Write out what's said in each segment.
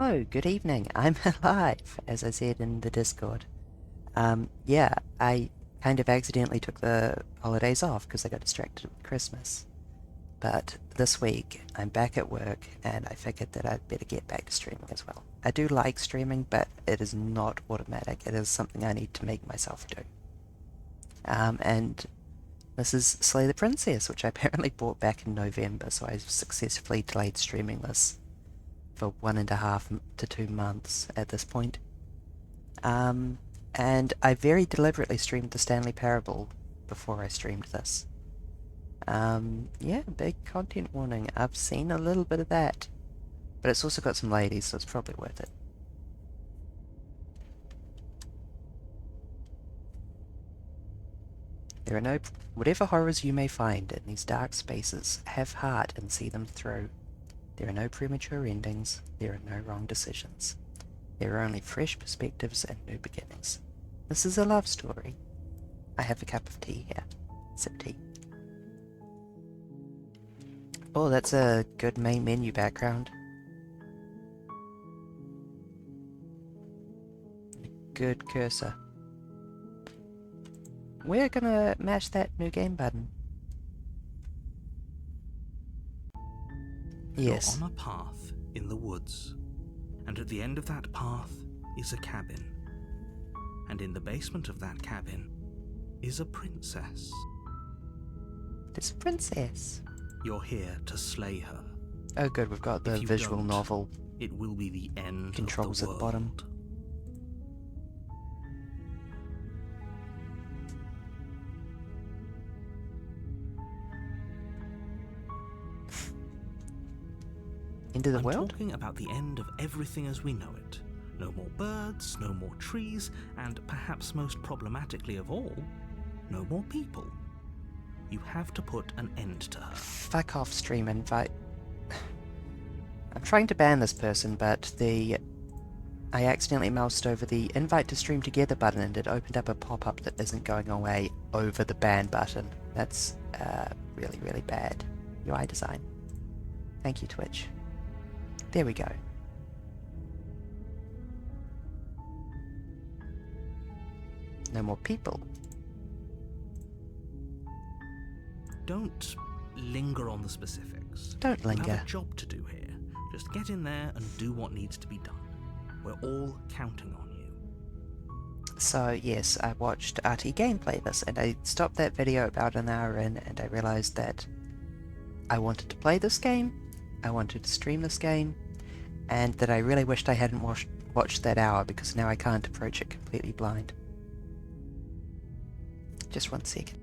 Oh, good evening. I'm alive, as I said in the Discord. Yeah, I kind of accidentally took the holidays off because I got distracted with Christmas. But this week, I'm back at work, and I figured that I'd better get back to streaming as well. I do like streaming, but it is not automatic. It is something I need to make myself do. And this is Slay the Princess, which I apparently bought back in November, so I've successfully delayed streaming this for 1.5 to 2 months at this point. And I very deliberately streamed the Stanley Parable before I streamed this. Yeah, big content warning. I've seen a little bit of that. But it's also got some ladies, so it's probably worth it. There are no... Whatever horrors you may find in these dark spaces, have heart and see them through. There are no premature endings, there are no wrong decisions. There are only fresh perspectives and new beginnings. This is a love story. I have a cup of tea here. Sip tea. Oh, that's a good main menu background. Good cursor. We're gonna mash that new game button. Yes. You're on a path in the woods, and at the end of that path is a cabin. And in the basement of that cabin is a princess. This princess. You're here to slay her. Oh good, we've got the visual don't, novel it will be the end controls of at the the bottom. world. Into the I'm world? talking about the end of everything as we know it. No more birds, no more trees, and perhaps most problematically of all, no more people. You have to put an end to her. Fuck off, stream invite. I'm trying to ban this person, but I accidentally moused over the invite to stream together button and it opened up a pop-up that isn't going away over the ban button. That's really, really bad UI design. Thank you, Twitch. There we go. No more people. Don't linger on the specifics. Don't linger. You have a job to do here. Just get in there and do what needs to be done. We're all counting on you. So yes, I watched Artie gameplay this, and I stopped that video about an hour in, and I realized that I wanted to play this game, I wanted to stream this game, and that I really wished I hadn't watched that hour, because now I can't approach it completely blind. Just 1 second.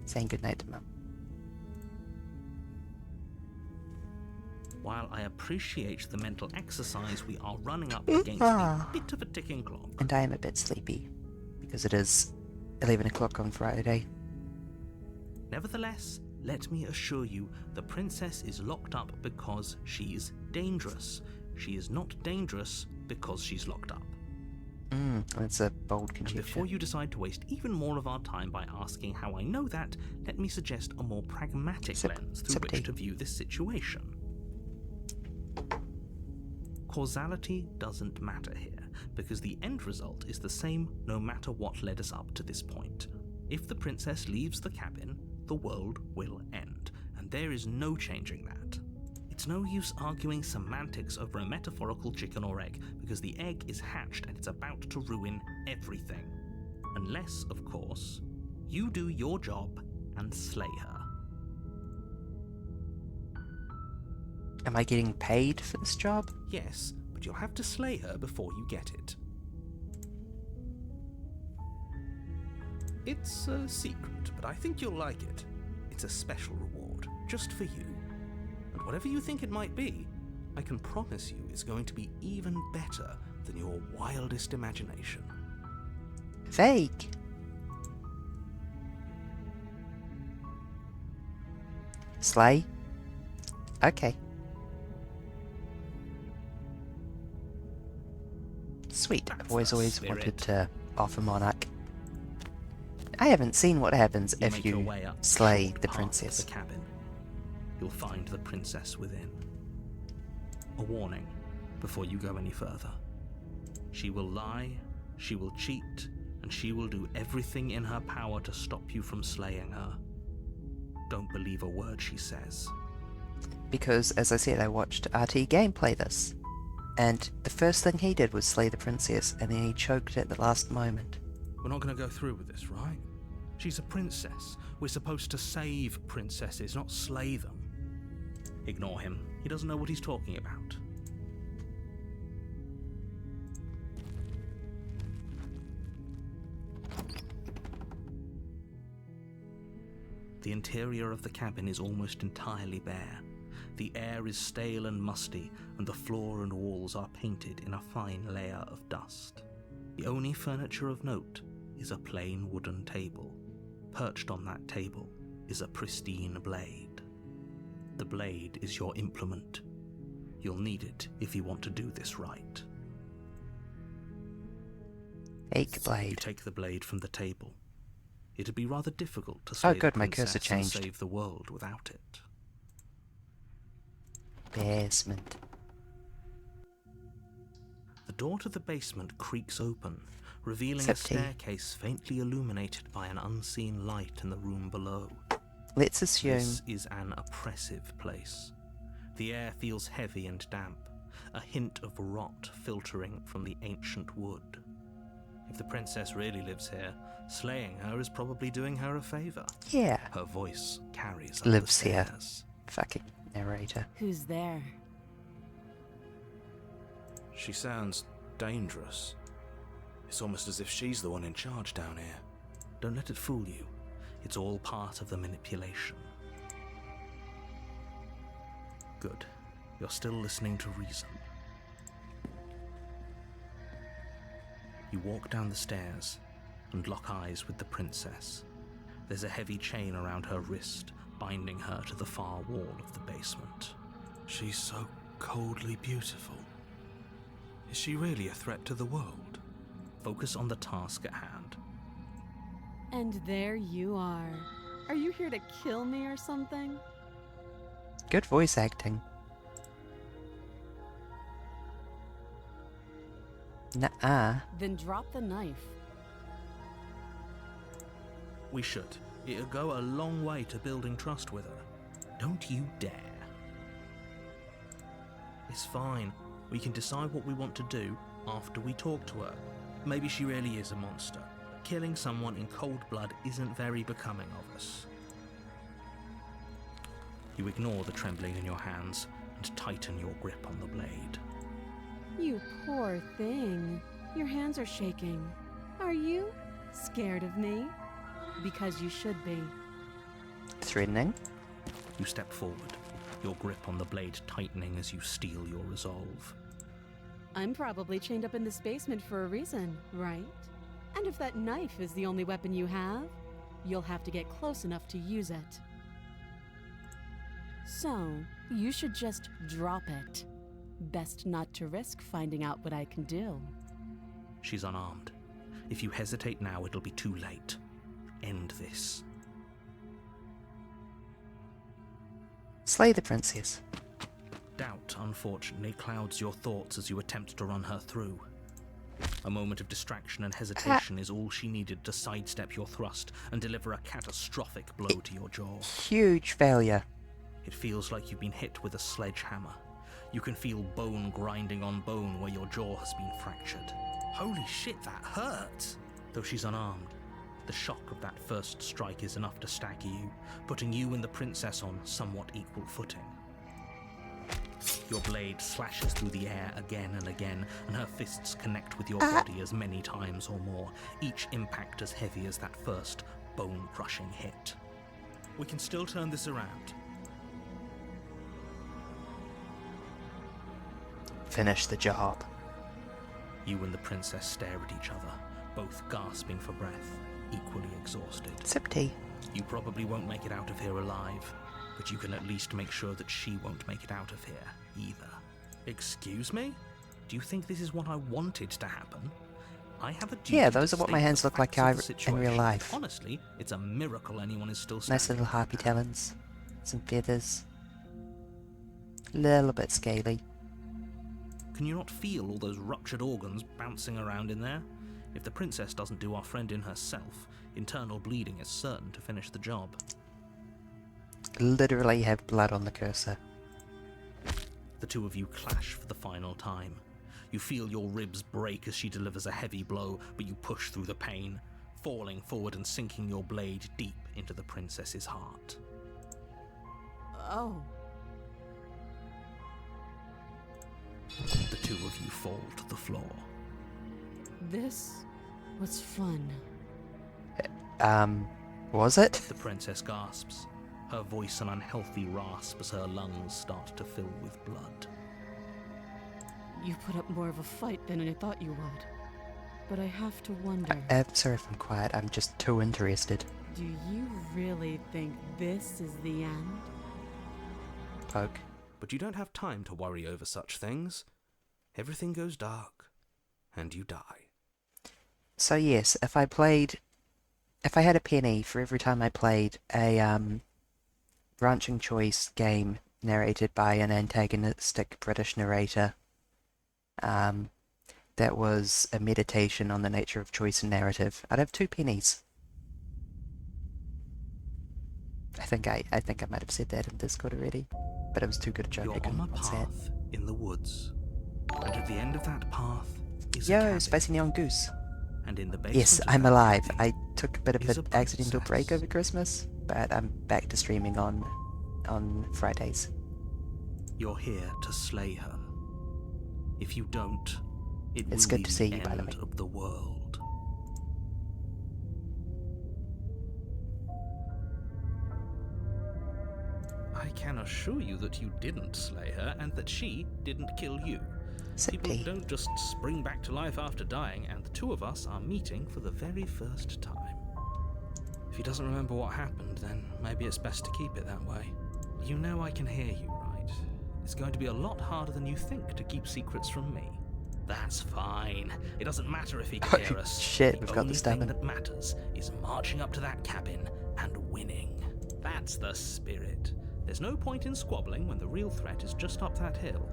Saying goodnight to Mum. While I appreciate the mental exercise, we are running up against a bit of a ticking clock. And I am a bit sleepy, because it is 11 o'clock on Friday. Nevertheless, let me assure you, the princess is locked up because she's dangerous. She is not dangerous because she's locked up. That's a bold And conjecture. before you decide to waste even more of our time by asking how I know that, let me suggest a more pragmatic lens through which to view this situation. Causality doesn't matter here, because the end result is the same no matter what led us up to this point. If the princess leaves the cabin, the world will end, and there is no changing that. It's no use arguing semantics over a metaphorical chicken or egg, because the egg is hatched and it's about to ruin everything. Unless, of course, you do your job and slay her. Am I getting paid for this job? Yes, but you'll have to slay her before you get it. It's a secret, but I think you'll like it. It's a special reward, just for you. And whatever you think it might be, I can promise you it's going to be even better than your wildest imagination. Vague. Slay? Okay. Sweet. I've always wanted to offer Monarch. I haven't seen what happens You if make your you way up slay short the path princess. to the cabin. You'll find the princess within. a warning before you go any further. She will lie, she will cheat, and she will do everything in her power to stop you from slaying her. Don't believe a word she says. Because, as I said, I watched RT gameplay this, and the first thing he did was slay the princess, and then he choked at the last moment. We're not going to go through with this, right? She's a princess. We're supposed to save princesses, not slay them. Ignore him. He doesn't know what he's talking about. The interior of the cabin is almost entirely bare. The air is stale and musty, and the floor and walls are painted in a fine layer of dust. The only furniture of note is a plain wooden table. Perched on that table is a pristine blade. The blade is your implement. You'll need it if you want to do this right. Fake You blade. take the blade from the table. It'd be rather difficult to slay good, the my cursor princess and changed. save the world without it. Basement. The door to the basement creaks open, revealing Except a staircase faintly illuminated by an unseen light in the room below. Let's assume... This is an oppressive place. The air feels heavy and damp, a hint of rot filtering from the ancient wood. If the princess really lives here, slaying her is probably doing her a favor. Yeah. Her voice carries up Lives the here. stairs. Fucking narrator. Who's there? She sounds dangerous. It's almost as if she's the one in charge down here. Don't let it fool you. It's all part of the manipulation. Good. You're still listening to reason. You walk down the stairs and lock eyes with the princess. There's a heavy chain around her wrist, binding her to the far wall of the basement. She's so coldly beautiful. Is she really a threat to the world? Focus on the task at hand. And there you are. Are you here to kill me or something? Good voice acting. Nuh-uh. Then drop the knife. We should. It'll go a long way to building trust with her. Don't you dare. It's fine. We can decide what we want to do after we talk to her. Maybe she really is a monster. But killing someone in cold blood isn't very becoming of us. You ignore the trembling in your hands and tighten your grip on the blade. You poor thing. Your hands are shaking. Are you scared of me? Because you should be. Threatening. You step forward, your grip on the blade tightening as you steel your resolve. I'm probably chained up in this basement for a reason, right? And if that knife is the only weapon you have, you'll have to get close enough to use it. So, you should just drop it. Best not to risk finding out what I can do. She's unarmed. If you hesitate now, it'll be too late. End this. Slay the princess. Doubt, unfortunately, clouds your thoughts as you attempt to run her through. A moment of distraction and hesitation is all she needed to sidestep your thrust and deliver a catastrophic blow to your jaw. Huge failure. It feels like you've been hit with a sledgehammer. You can feel bone grinding on bone where your jaw has been fractured. Holy shit, that hurt! Though she's unarmed, the shock of that first strike is enough to stagger you, putting you and the princess on somewhat equal footing. Your blade slashes through the air again and again, and her fists connect with your body as many times or more, each impact as heavy as that first bone-crushing hit. We can still turn this around. Finish the job. You and the princess stare at each other, both gasping for breath, equally exhausted. Except he. You probably won't make it out of here alive, but you can at least make sure that she won't make it out of here either. Excuse me? Do you think this is what I wanted to happen? I have a duty Yeah, those to are what my state hands the look like facts of the in real situation. life. Honestly, it's a miracle anyone is still standing. Nice little harpy talons. Some feathers. Little bit scaly. Can you not feel all those ruptured organs bouncing around in there? If the princess doesn't do our friend in herself, internal bleeding is certain to finish the job. Literally have blood on the cursor. The two of you clash for the final time. You feel your ribs break as she delivers a heavy blow, but you push through the pain, falling forward and sinking your blade deep into the princess's heart. Oh. The two of you fall to the floor. This was fun. Was it? The princess gasps, her voice an unhealthy rasp as her lungs start to fill with blood. You put up more of a fight than I thought you would. But I have to wonder, Sorry if I'm quiet, I'm just too interested. do you really think this is the end? Poke. But you don't have time to worry over such things. Everything goes dark, and you die. So yes, if I had a penny for every time I played a branching choice game narrated by an antagonistic British narrator, that was a meditation on the nature of choice and narrative, I'd have 2 pennies. I think I might have said that in Discord already, but it was too good a joke. You're I couldn't on a say it. path in the woods, and at the end of that path is a Yo, cabin. Spicy Neon Goose. And in the basement Yes, of I'm that alive. cabin I took a bit of is an a accidental break princess. over Christmas, but I'm back to streaming on Fridays. You're here to slay her. If you don't, It's will good be to see the you, by the end way. of the world. I can assure you that you didn't slay her and that she didn't kill you. People Sippy. don't just spring back to life after dying, and the two of us are meeting for the very first time. If he doesn't remember what happened, then maybe it's best to keep it that way. You know I can hear you, right? It's going to be a lot harder than you think to keep secrets from me. That's fine. It doesn't matter if he can hear us. Shit, the we've got only the thing stubborn. that matters is marching up to that cabin and winning. That's the spirit. There's no point in squabbling when the real threat is just up that hill.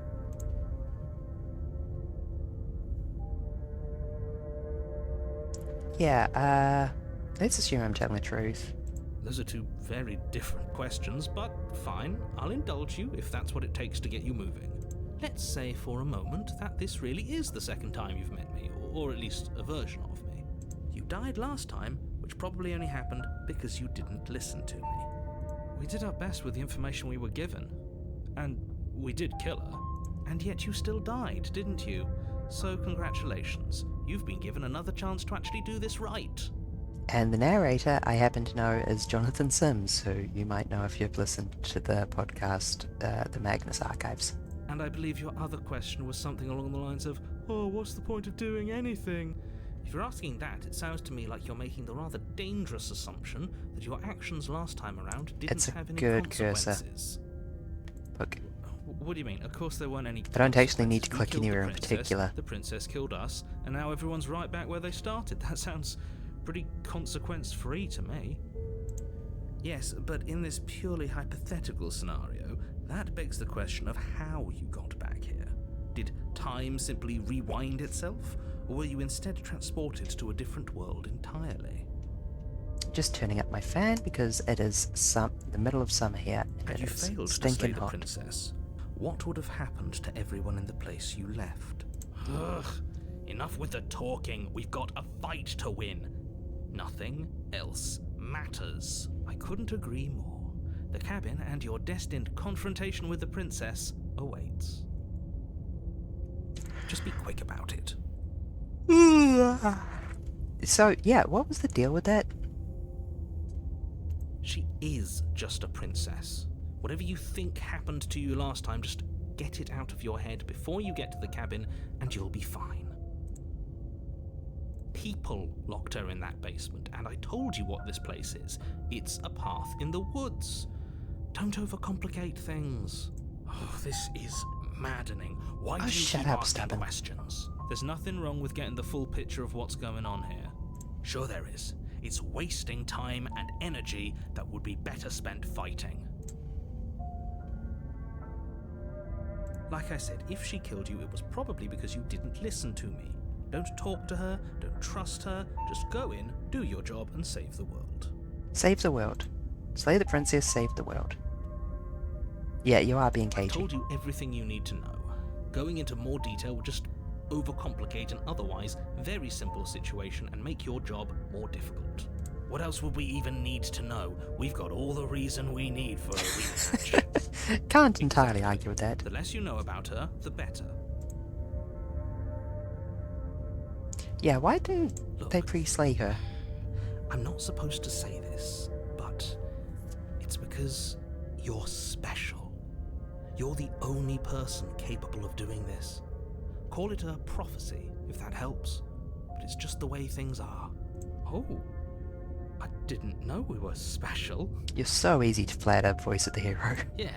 Yeah, let's assume I'm telling the truth. Those are two very different questions, but fine, I'll indulge you if that's what it takes to get you moving. Let's say for a moment that this really is the second time you've met me, or at least a version of me. You died last time, which probably only happened because you didn't listen to me. We did our best with the information we were given, and we did kill her, and yet you still died, didn't you? So congratulations, you've been given another chance to actually do this right. And the narrator, I happen to know, is Jonathan Sims, who you might know if you've listened to the podcast, The Magnus Archives. And I believe your other question was something along the lines of, oh, what's the point of doing anything? If you're asking that, it sounds to me like you're making the rather dangerous assumption that your actions last time around didn't It's a have any good cursor. consequences. Look, What do you mean? Of course there weren't any I don't actually need to consequences. We click killed the anywhere in princess, particular. The princess killed us, and now everyone's right back where they started. That sounds pretty consequence-free to me. Yes, but in this purely hypothetical scenario, that begs the question of how you got back here. Did time simply rewind itself, or were you instead transported to a different world entirely? just turning up my fan because it is the middle of summer here, and Had it you is failed to slay stinking the hot. princess, what would have happened to everyone in the place you left? Ugh, enough with the talking. We've got a fight to win. Nothing else matters. I couldn't agree more. The cabin and your destined confrontation with the princess awaits. Just be quick about it. So, yeah, what was the deal with that? She is just a princess. Whatever you think happened to you last time, just get it out of your head before you get to the cabin, and you'll be fine. People locked her in that basement, and I told you what this place is. It's a path in the woods. Don't overcomplicate things. Oh, this is maddening. Why do you shut keep up, asking Stubborn. questions? There's nothing wrong with getting the full picture of what's going on here. Sure there is. It's wasting time and energy that would be better spent fighting. Like I said, if she killed you, it was probably because you didn't listen to me. Don't talk to her, don't trust her, just go in, do your job, and save the world. Save the world. Slay the princess, save the world. Yeah, you are being I cagey. told you everything you need to know. Going into more detail would just overcomplicate an otherwise very simple situation and make your job more difficult. What else would we even need to know? We've got all the reason we need for a rematch. Can't entirely argue with that. The less you know about her, the better. Yeah, why don't Look. they pre-slay her? I'm not supposed to say this, but it's because you're special. You're the only person capable of doing this. Call it a prophecy, if that helps, but it's just the way things are. Oh, I didn't know we were special. You're so easy to flatter, voice of the hero. Yeah,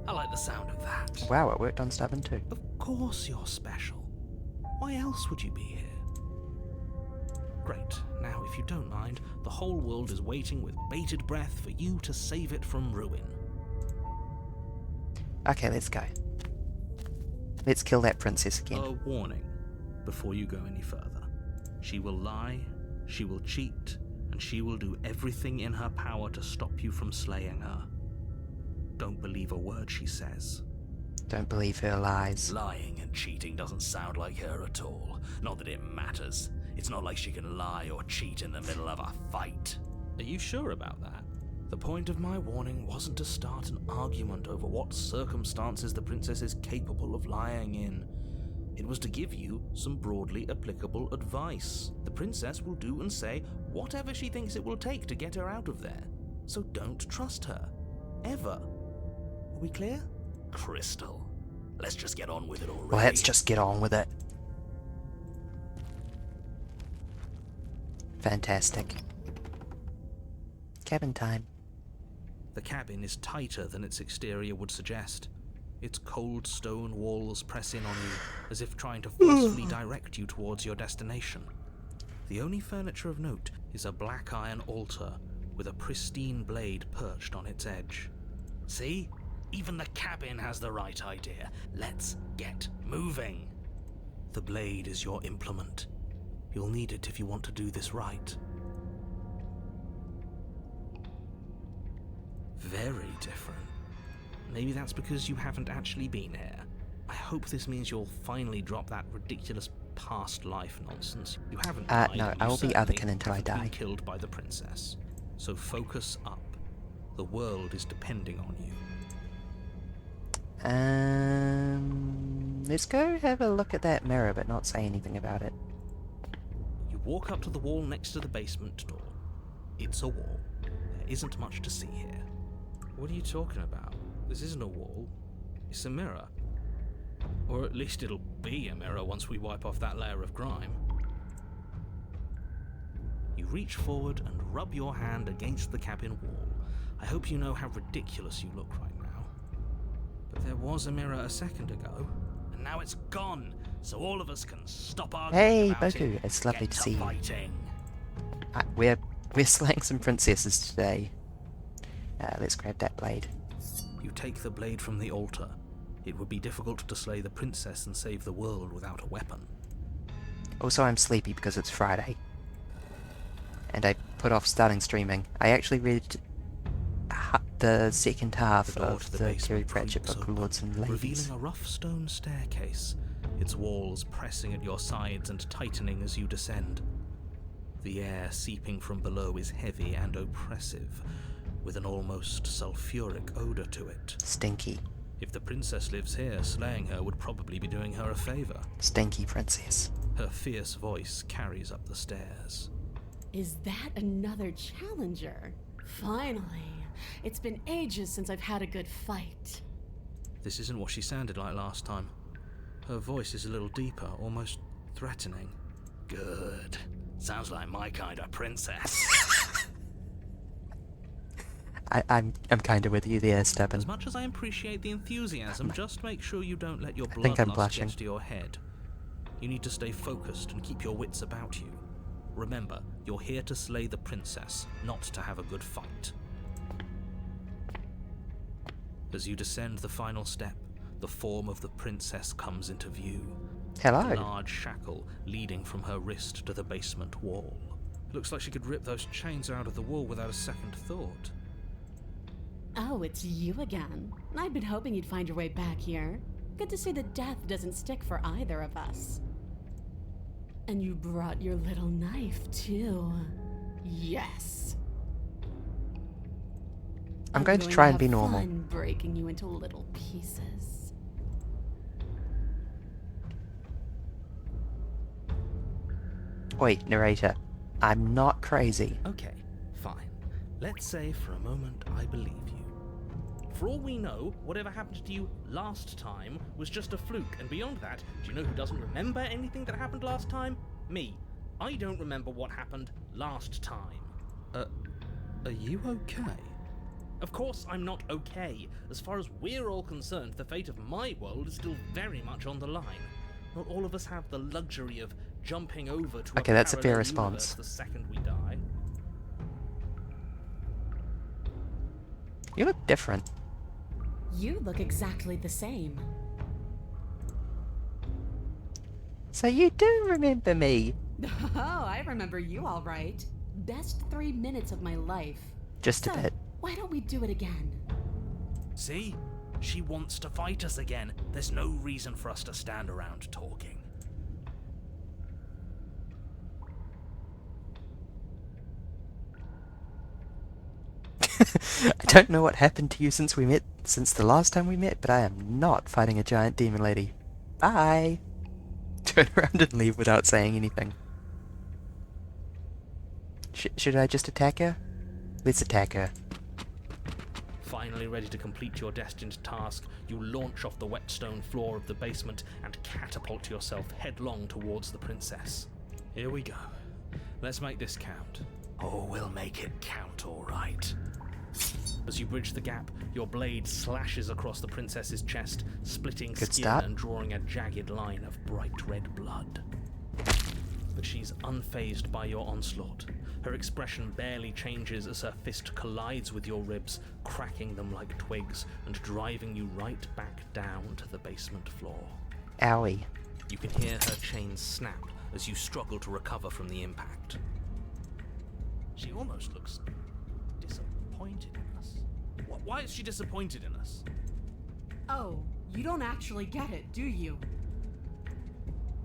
I like the sound of that. Wow, it worked on Stubborn too. Of course you're special. Why else would you be here? Great. Now, if you don't mind, the whole world is waiting with bated breath for you to save it from ruin. Okay, let's go. Let's kill that princess again. A warning before you go any further. She will lie, she will cheat, and she will do everything in her power to stop you from slaying her. Don't believe a word she says. Don't believe her lies. Lying and cheating doesn't sound like her at all. Not that it matters. It's not like she can lie or cheat in the middle of a fight. Are you sure about that? The point of my warning wasn't to start an argument over what circumstances the princess is capable of lying in. It was to give you some broadly applicable advice. The princess will do and say whatever she thinks it will take to get her out of there. So don't trust her. Ever. Are we clear? Crystal. Let's just get on with it already. Let's just get on with it. Fantastic. Cabin time. The cabin is tighter than its exterior would suggest. Its cold stone walls press in on you, as if trying to forcefully direct you towards your destination. The only furniture of note is a black iron altar with a pristine blade perched on its edge. See? Even the cabin has the right idea. Let's get moving. The blade is your implement. You'll need it if you want to do this right. Very different. Maybe that's because you haven't actually been here. I hope this means you'll finally drop that ridiculous past life nonsense. You haven't died, No, but I you will be certainly Otherkin until I haven't been die. killed by the princess. So focus up. The world is depending on you. Let's go have a look at that mirror, but not say anything about it. You walk up to the wall next to the basement door. It's a wall. There isn't much to see here. What are you talking about? This isn't a wall. It's a mirror. Or at least it'll be a mirror once we wipe off that layer of grime. You reach forward and rub your hand against the cabin wall. I hope you know how ridiculous you look right now. But there was a mirror a second ago, and now it's gone, so all of us can stop arguing Hey, about Boku, it. it's lovely Get to see you. fighting. We're slaying some princesses today. Let's grab that blade. You take the blade from the altar. It would be difficult to slay the princess and save the world without a weapon. Also, I'm sleepy because it's Friday. And I put off starting streaming. I actually read the second half The door of to the the basement Terry Pratchett creaks book, open, Lords and Ladies. revealing a rough stone staircase, its walls pressing at your sides and tightening as you descend. The air seeping from below is heavy and oppressive, with an almost sulfuric odor to it. Stinky. If the princess lives here, slaying her would probably be doing her a favor. Stinky princess. Her fierce voice carries up the stairs. Is that another challenger? Finally. It's been ages since I've had a good fight. This isn't what she sounded like last time. Her voice is a little deeper, almost threatening. Good. Sounds like my kind of princess. I'm kind of with you there, Stubborn. As much as I appreciate the enthusiasm, just make sure you don't let your think I'm bloodlust blushing. get to your head. You need to stay focused and keep your wits about you. Remember, you're here to slay the princess, not to have a good fight. As you descend the final step, the form of the princess comes into view. Hello. A large shackle leading from her wrist to the basement wall. Looks like she could rip those chains out of the wall without a second thought. Oh, it's you again. I'd been hoping you'd find your way back here. Good to see that death doesn't stick for either of us. And you brought your little knife, too. Yes. I'm going to try and be have normal. Fun breaking you into little pieces. Wait, narrator. I'm not crazy. Okay, fine. Let's say for a moment I believe you. For all we know, whatever happened to you last time was just a fluke, and beyond that, do you know who doesn't remember anything that happened last time? Me. I don't remember what happened last time. Are you okay? Of course I'm not okay. As far as we're all concerned, the fate of my world is still very much on the line. Not all of us have the luxury of jumping over to Okay, a that's a fair parallel response. universe the second we die. You look different. You look exactly the same. So you do remember me. Oh, I remember you all right. Best 3 minutes of my life. Just a So, bit. why don't we do it again? See? She wants to fight us again. There's no reason for us to stand around talking. I don't know what happened to you since the last time we met, but I am not fighting a giant demon lady. Bye! Turn around and leave without saying anything. Should I just attack her? Let's attack her. Finally ready to complete your destined task, you launch off the wet stone floor of the basement and catapult yourself headlong towards the princess. Here we go. Let's make this count. Oh, we'll make it count, all right. As you bridge the gap, your blade slashes across the princess's chest, splitting Good skin start. and drawing a jagged line of bright red blood. But she's unfazed by your onslaught. Her expression barely changes as her fist collides with your ribs, cracking them like twigs and driving you right back down to the basement floor. Owie. You can hear her chains snap as you struggle to recover from the impact. She almost looks disappointed in us. Why is she disappointed in us? Oh, you don't actually get it, do you?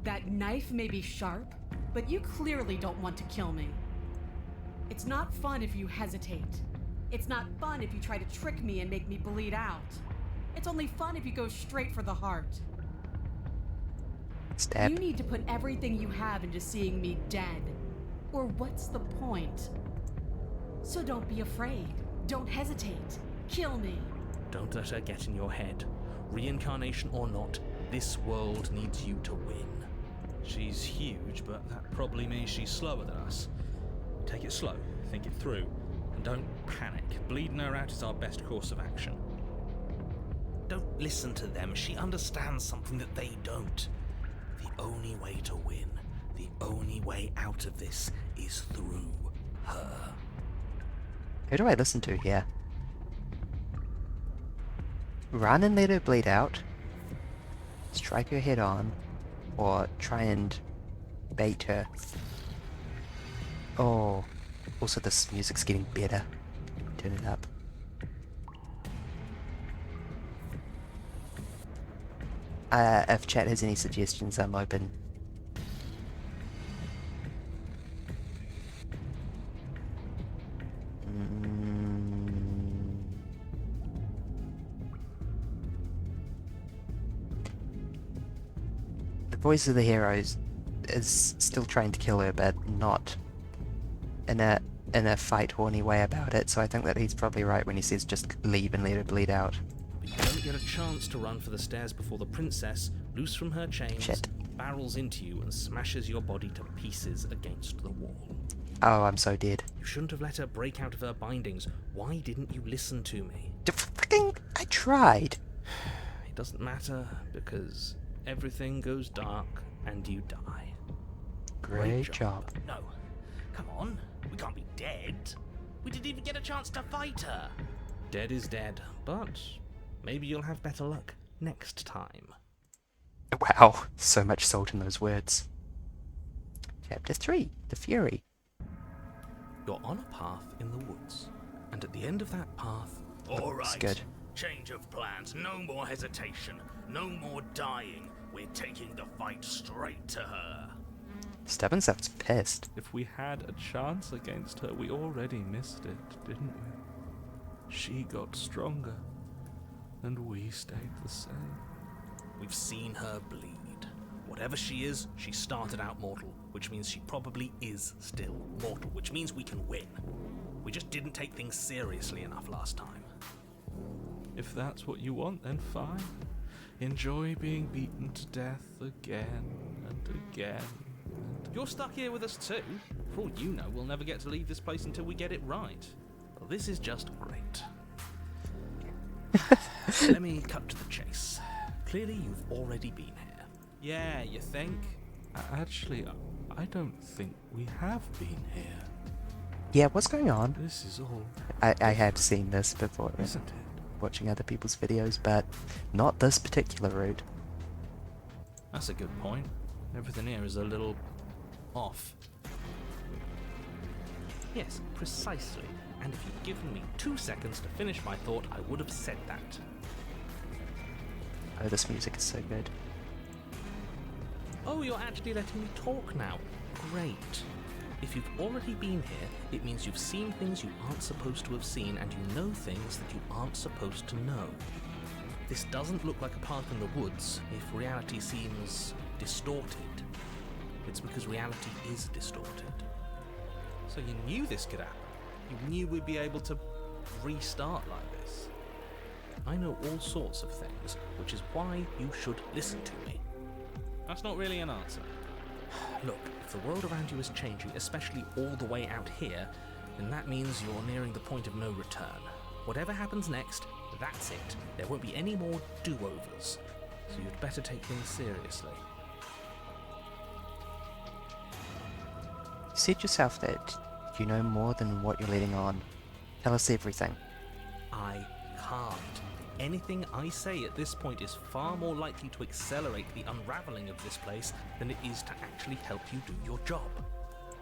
That knife may be sharp, but you clearly don't want to kill me. It's not fun if you hesitate. It's not fun if you try to trick me and make me bleed out. It's only fun if you go straight for the heart. Stab. You need to put everything you have into seeing me dead. Or what's the point? So don't be afraid. Don't hesitate. Kill me. Don't let her get in your head. Reincarnation or not, this world needs you to win. She's huge, but that probably means she's slower than us. Take it slow, think it through, and don't panic. Bleeding her out is our best course of action. Don't listen to them. She understands something that they don't. The only way to win, the only way out of this is through her. Who do I listen to here? Run and let her bleed out. Strike her head on. Or try and bait her. Oh. Also this music's getting better. Turn it up. If chat has any suggestions, I'm open. The voice of the heroes is still trying to kill her, but not in a fight horny way about it, so I think that he's probably right when he says just leave and let her bleed out. But you don't get a chance to run for the stairs before the princess, loose from her chains, Shit. barrels into you and smashes your body to pieces against the wall. Oh, I'm so dead. You shouldn't have let her break out of her bindings. Why didn't you listen to me? I tried. It doesn't matter, because everything goes dark and you die. Great job. No, come on. We can't be dead. We didn't even get a chance to fight her. Dead is dead, but maybe you'll have better luck next time. Wow, so much salt in those words. Chapter 3, The Fury. You're on a path in the woods, and at the end of that path, All It's right. good. Change of plans. No more hesitation. No more dying. We're taking the fight straight to her. Stubborn sounds pissed. If we had a chance against her, we already missed it, didn't we? She got stronger, and we stayed the same. We've seen her bleed. Whatever she is, she started out mortal, which means she probably is still mortal, which means we can win. We just didn't take things seriously enough last time. If that's what you want, then fine. Enjoy being beaten to death again and again. you're stuck here with us too. For all you know, we'll never get to leave this place until we get it right. Well, this is just great. Let me cut to the chase. Clearly, you've already been here. Yeah, you think? Actually, I don't think we have been here. Yeah, what's going on? This is all, I have seen this before, isn't it? watching other people's videos, but not this particular route. That's a good point. Everything here is a little off. Yes, precisely. And if you'd given me 2 seconds to finish my thought, I would have said that. Oh, this music is so good. Oh, you're actually letting me talk now. Great. If you've already been here, it means you've seen things you aren't supposed to have seen, and you know things that you aren't supposed to know. This doesn't look like a path in the woods if reality seems distorted. It's because reality is distorted. So you knew this could happen. You knew we'd be able to restart like this. I know all sorts of things, which is why you should listen to me. That's not really an answer. Look, if the world around you is changing, especially all the way out here, then that means you're nearing the point of no return. Whatever happens next, that's it. There won't be any more do-overs. So you'd better take things seriously. You said yourself that you know more than what you're letting on. Tell us everything. I can't. Anything I say at this point is far more likely to accelerate the unraveling of this place than it is to actually help you do your job.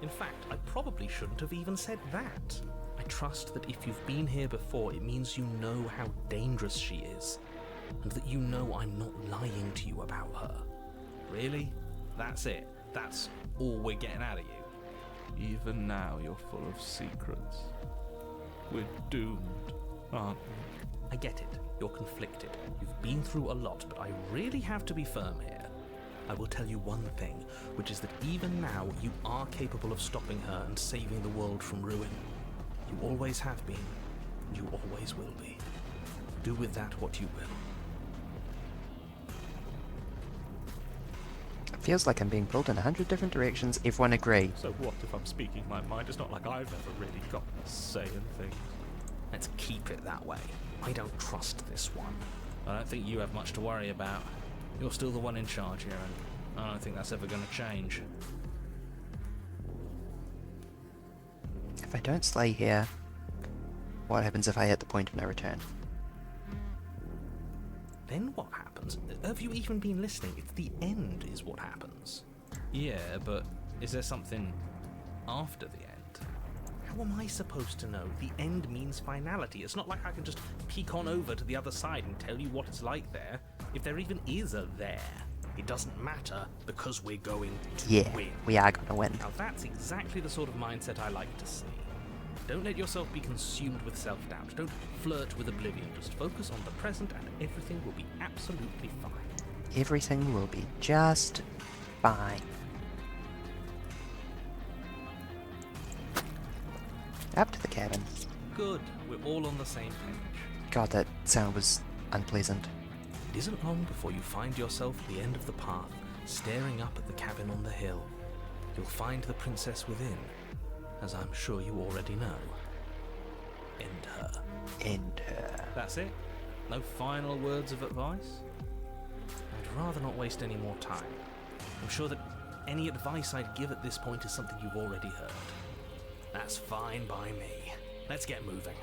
In fact, I probably shouldn't have even said that. I trust that if you've been here before, it means you know how dangerous she is, and that you know I'm not lying to you about her. Really? That's it? That's all we're getting out of you? Even now, you're full of secrets. We're doomed, aren't we? I get it. You're conflicted. You've been through a lot, but I really have to be firm here. I will tell you one thing, which is that even now you are capable of stopping her and saving the world from ruin. You always have been, and you always will be. Do with that what you will. It feels like I'm being pulled in 100 different directions. Everyone agree. So what if I'm speaking my mind? It's not like I've ever really got a say in things. Let's keep it that way. I don't trust this one. I don't think you have much to worry about. You're still the one in charge here, and I don't think that's ever going to change. If I don't slay here, what happens if I hit the point of no return? Then what happens? Have you even been listening? It's the end is what happens. Yeah, but is there something after the end? How am I supposed to know? The end means finality. It's not like I can just peek on over to the other side and tell you what it's like there. If there even is a there. It doesn't matter because we're going to win. We are gonna win. Now that's exactly the sort of mindset I like to see. Don't let yourself be consumed with self-doubt. Don't flirt with oblivion. Just focus on the present and everything will be absolutely fine. Everything will be just fine. Up to the cabin. Good. We're all on the same page. God, that sound was unpleasant. It isn't long before you find yourself at the end of the path, staring up at the cabin on the hill. You'll find the princess within, as I'm sure you already know. End her. End her. That's it? No final words of advice? I'd rather not waste any more time. I'm sure that any advice I'd give at this point is something you've already heard. That's fine by me. Let's get moving.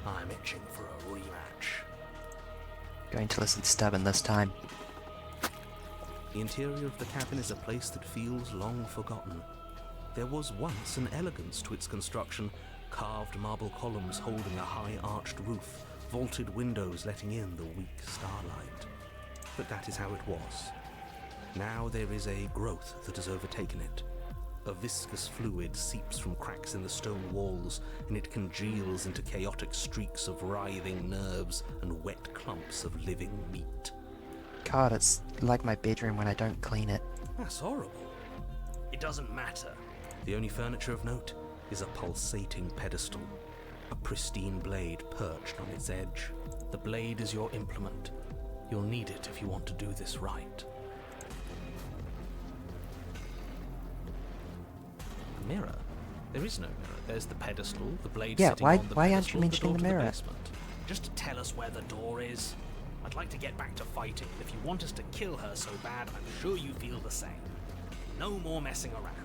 I'm itching for a rematch. Going to listen stubborn this time. The interior of the cabin is a place that feels long forgotten. There was once an elegance to its construction, carved marble columns holding a high arched roof, vaulted windows letting in the weak starlight. But that is how it was. Now there is a growth that has overtaken it. A viscous fluid seeps from cracks in the stone walls, and it congeals into chaotic streaks of writhing nerves and wet clumps of living meat. God, it's like my bedroom when I don't clean it. That's horrible. It doesn't matter. The only furniture of note is a pulsating pedestal, a pristine blade perched on its edge. The blade is your implement. You'll need it if you want to do this right. A mirror? There is no mirror. There's the pedestal, the blade Yeah, sitting why- on the why pedestal, aren't you mentioning door the to mirror? basement. Just to tell us where the door is. I'd like to get back to fighting. If you want us to kill her so bad, I'm sure you feel the same. No more messing around.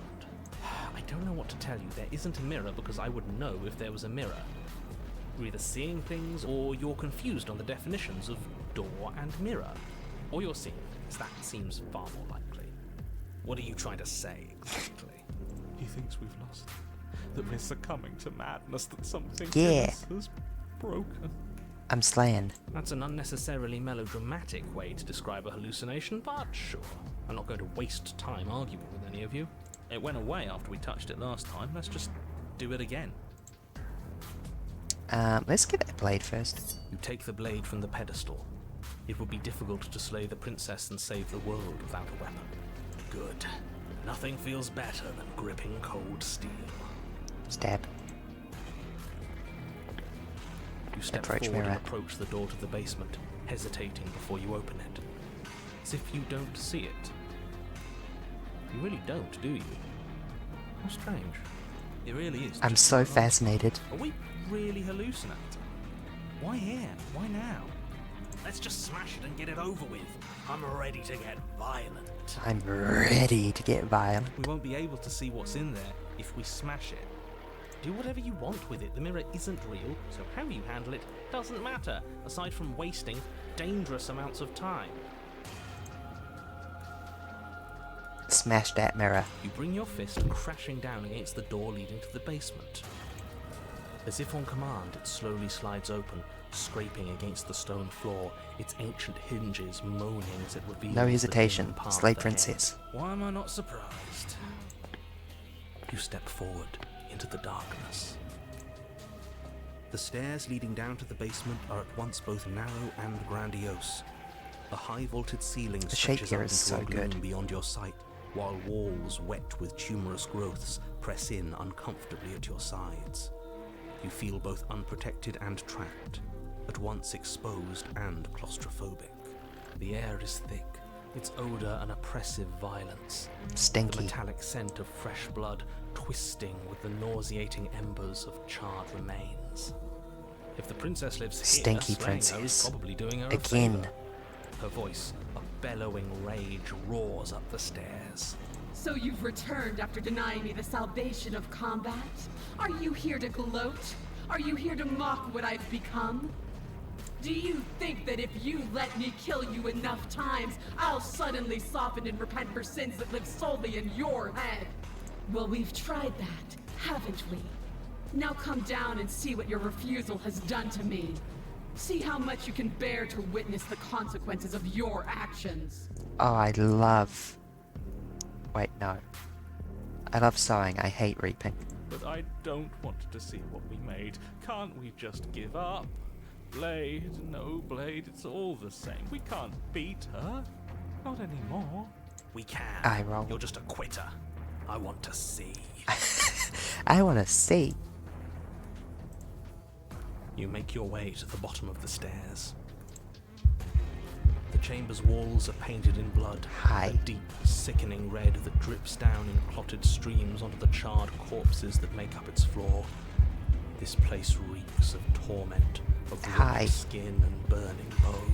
I don't know what to tell you. There isn't a mirror because I would know if there was a mirror. You're either seeing things or you're confused on the definitions of door and mirror. Or you're seeing things. That seems far more likely. What are you trying to say exactly? He thinks we've lost them, that we're succumbing to madness, that something Yeah. in us has broken. I'm slaying. That's an unnecessarily melodramatic way to describe a hallucination, but sure. I'm not going to waste time arguing with any of you. It went away after we touched it last time. Let's just do it again. Let's get that blade first. You take the blade from the pedestal. It would be difficult to slay the princess and save the world without a weapon. Good. Nothing feels better than gripping cold steel. Stab. You step Approach forward mirror. and approach the door to the basement, hesitating before you open it. As if you don't see it. You really don't, do you? How strange. It really is. I'm just so a large- fascinated. Are we really hallucinating? Why here? Why now? Let's just smash it and get it over with. I'm ready to get violent. I'm ready to get violent. We won't be able to see what's in there if we smash it. Do whatever you want with it. The mirror isn't real, so how you handle it doesn't matter, aside from wasting dangerous amounts of time. Smash that mirror. You bring your fist crashing down against the door leading to the basement. As if on command, it slowly slides open, scraping against the stone floor, its ancient hinges moaning as it reveals No the hesitation. dim path Slay ahead. princess. Why am I not surprised? You step forward into the darkness. The stairs leading down to the basement are at once both narrow and grandiose. A high vaulted ceiling The shape stretches here out is into so a gloom good. beyond your sight, while walls wet with tumorous growths press in uncomfortably at your sides. You feel both unprotected and trapped, at once exposed and claustrophobic. The air is thick, its odor an oppressive violence. The Stinky. metallic scent of fresh blood twisting with the nauseating embers of charred remains. If the princess lives here, Stinky slaying her is princess. probably doing her a Again. favor. Her voice, a bellowing rage, roars up the stairs. So you've returned after denying me the salvation of combat? Are you here to gloat? Are you here to mock what I've become? Do you think that if you let me kill you enough times, I'll suddenly soften and repent for sins that live solely in your head? Well, we've tried that, haven't we? Now come down and see what your refusal has done to me. See how much you can bear to witness the consequences of your actions. Oh, I love... Wait, no. I love sowing. I hate reaping. But I don't want to see what we made. Can't we just give up? Blade, no blade, it's all the same. We can't beat her. Not anymore. We can. Eye roll. You're just a quitter. I want to see. I want to see. You make your way to the bottom of the stairs. The chamber's walls are painted in blood, Hi. a deep, sickening red that drips down in clotted streams onto the charred corpses that make up its floor. This place reeks of torment, of Hi. ripped skin and burning bone.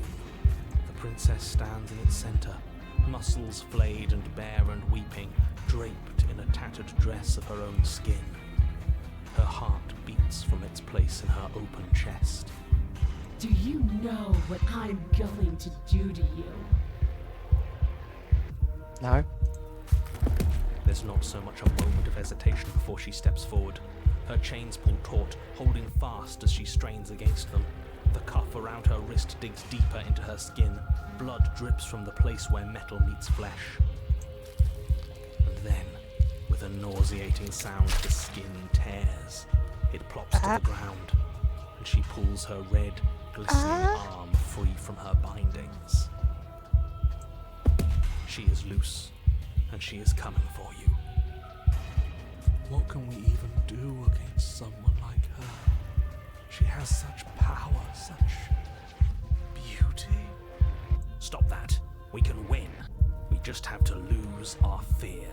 The princess stands in its center, muscles flayed and bare and weeping, draped in a tattered dress of her own skin. Her heart beats from its place in her open chest. Do you know what I'm going to do to you? No? There's not so much a moment of hesitation before she steps forward. Her chains pull taut, holding fast as she strains against them. The cuff around her wrist digs deeper into her skin. Blood drips from the place where metal meets flesh. And then, with a nauseating sound, the skin tears. It plops to the ground, and she pulls her red, glistening arm free from her bindings. She is loose, and she is coming for you. What can we even do against someone like her? She has such power, such beauty. Stop that. We can win. We just have to lose our fear.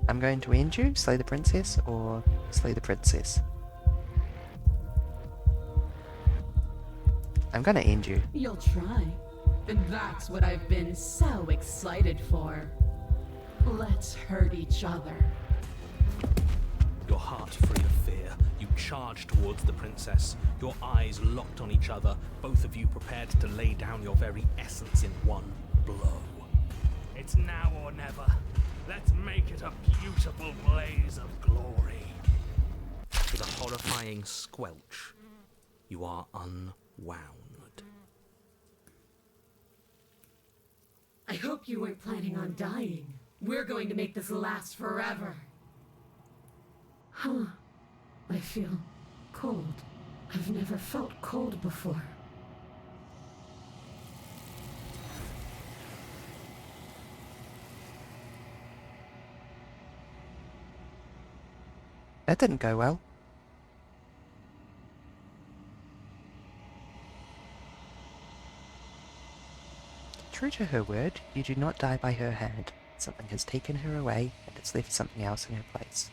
I'm going to end you, slay the princess, or slay the princess. I'm gonna end you. You'll try. And that's what I've been so excited for. Let's hurt each other. Your heart free of fear, you charge towards the princess, your eyes locked on each other, both of you prepared to lay down your very essence in one blow. It's now or never. Let's make it a beautiful blaze of glory. With a horrifying squelch, you are unwound. I hope you weren't planning on dying. We're going to make this last forever. Huh. I feel cold. I've never felt cold before. That didn't go well. True to her word, you do not die by her hand. Something has taken her away, and it's left something else in her place.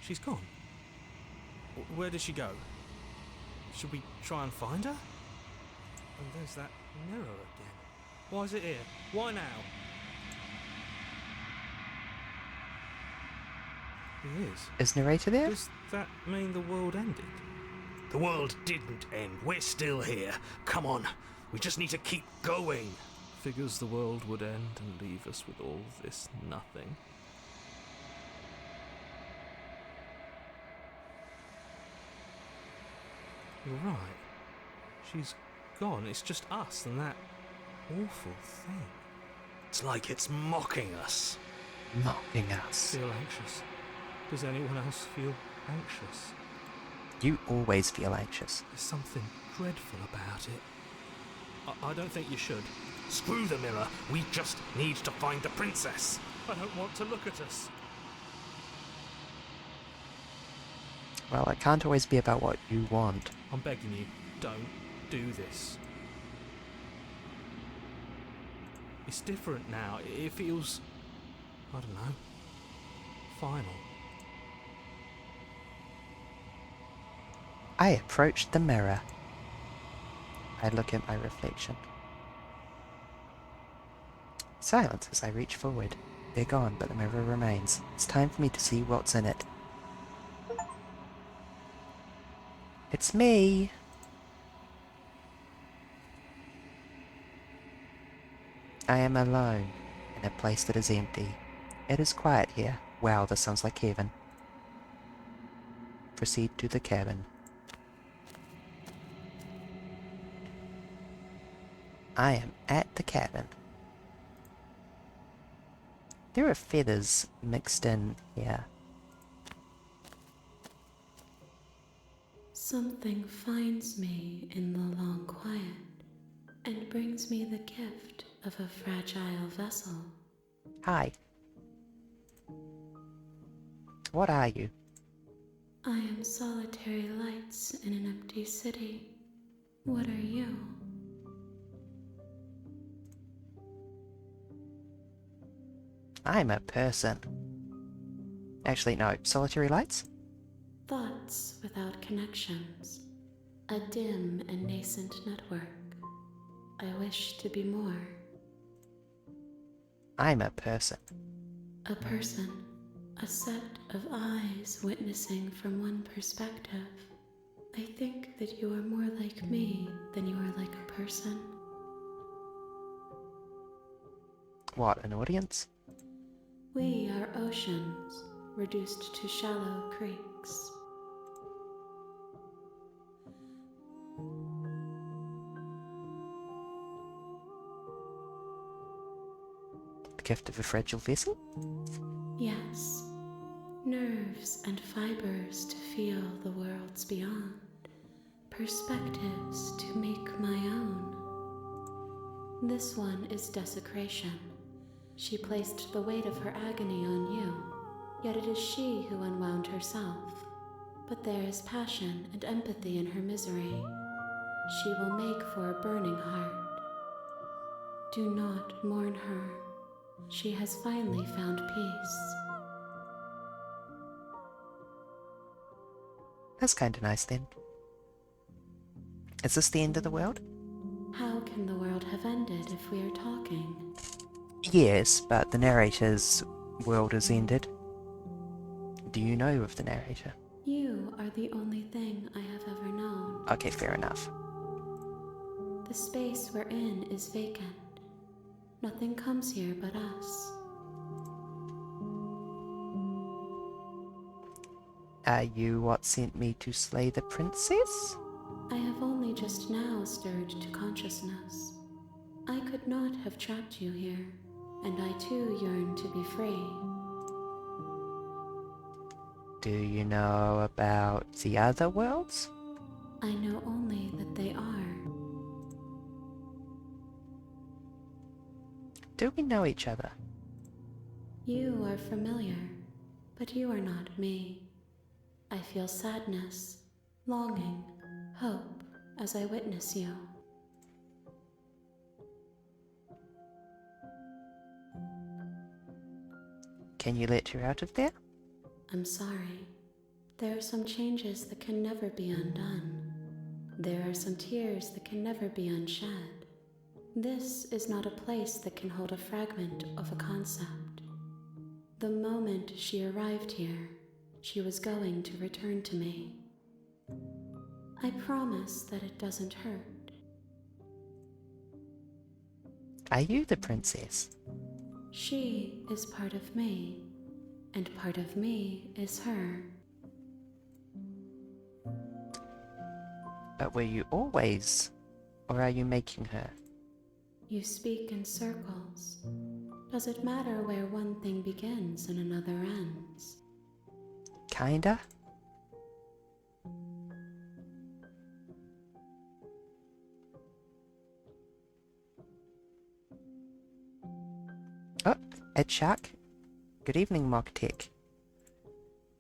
She's gone. Where did she go? Should we try and find her? And there's that mirror again. Why is it here? Why now? It is. Is narrator there? Does that mean the world ended? The world didn't end. We're still here. Come on. We just need to keep going. Figures the world would end and leave us with all this nothing. You're right. She's gone. It's just us and that awful thing. It's like it's mocking us. Mocking us. Feel anxious. Does anyone else feel anxious? You always feel anxious. There's something dreadful about it. I don't think you should. Screw the mirror. We just need to find the princess. I don't want to look at us. Well, it can't always be about what you want. I'm begging you, don't do this. It's different now. It feels, I don't know, final. I approached the mirror. I look at my reflection. Silence as I reach forward. They're gone, but the mirror remains. It's time for me to see what's in it. It's me! I am alone, in a place that is empty. It is quiet here. Wow, this sounds like heaven. Proceed to the cabin. I am at the cabin. There are feathers mixed in here. Something finds me in the long quiet and brings me the gift of a fragile vessel. Hi. What are you? I am solitary lights in an empty city. What are you? I'm a person. Actually, no. Solitary lights? Thoughts without connections. A dim and nascent network. I wish to be more. I'm a person. A person. A set of eyes witnessing from one perspective. I think that you are more like me than you are like a person. What, an audience? We are oceans, reduced to shallow creeks. The gift of a fragile vessel? Yes, nerves and fibers to feel the worlds beyond, perspectives to make my own. This one is desecration. She placed the weight of her agony on you, yet it is she who unwound herself. But there is passion and empathy in her misery. She will make for a burning heart. Do not mourn her. She has finally found peace. That's kinda nice then. Is this the end of the world? How can the world have ended if we are talking? Yes, but the narrator's world has ended. Do you know of the narrator? You are the only thing I have ever known. Okay, fair enough. The space we're in is vacant. Nothing comes here but us. Are you what sent me to slay the princess? I have only just now stirred to consciousness. I could not have trapped you here, and I too yearn to be free. Do you know about the other worlds? I know only that they are. Do we know each other? You are familiar, but you are not me. I feel sadness, longing, hope as I witness you. Can you let her out of there? I'm sorry. There are some changes that can never be undone. There are some tears that can never be unshed. This is not a place that can hold a fragment of a concept. The moment she arrived here, she was going to return to me. I promise that it doesn't hurt. Are you the princess? She is part of me, and part of me is her. But were you always, or are you making her? You speak in circles. Does it matter where one thing begins and another ends? Kinda? Oh, Ed Shark. Good evening, Mock Tech.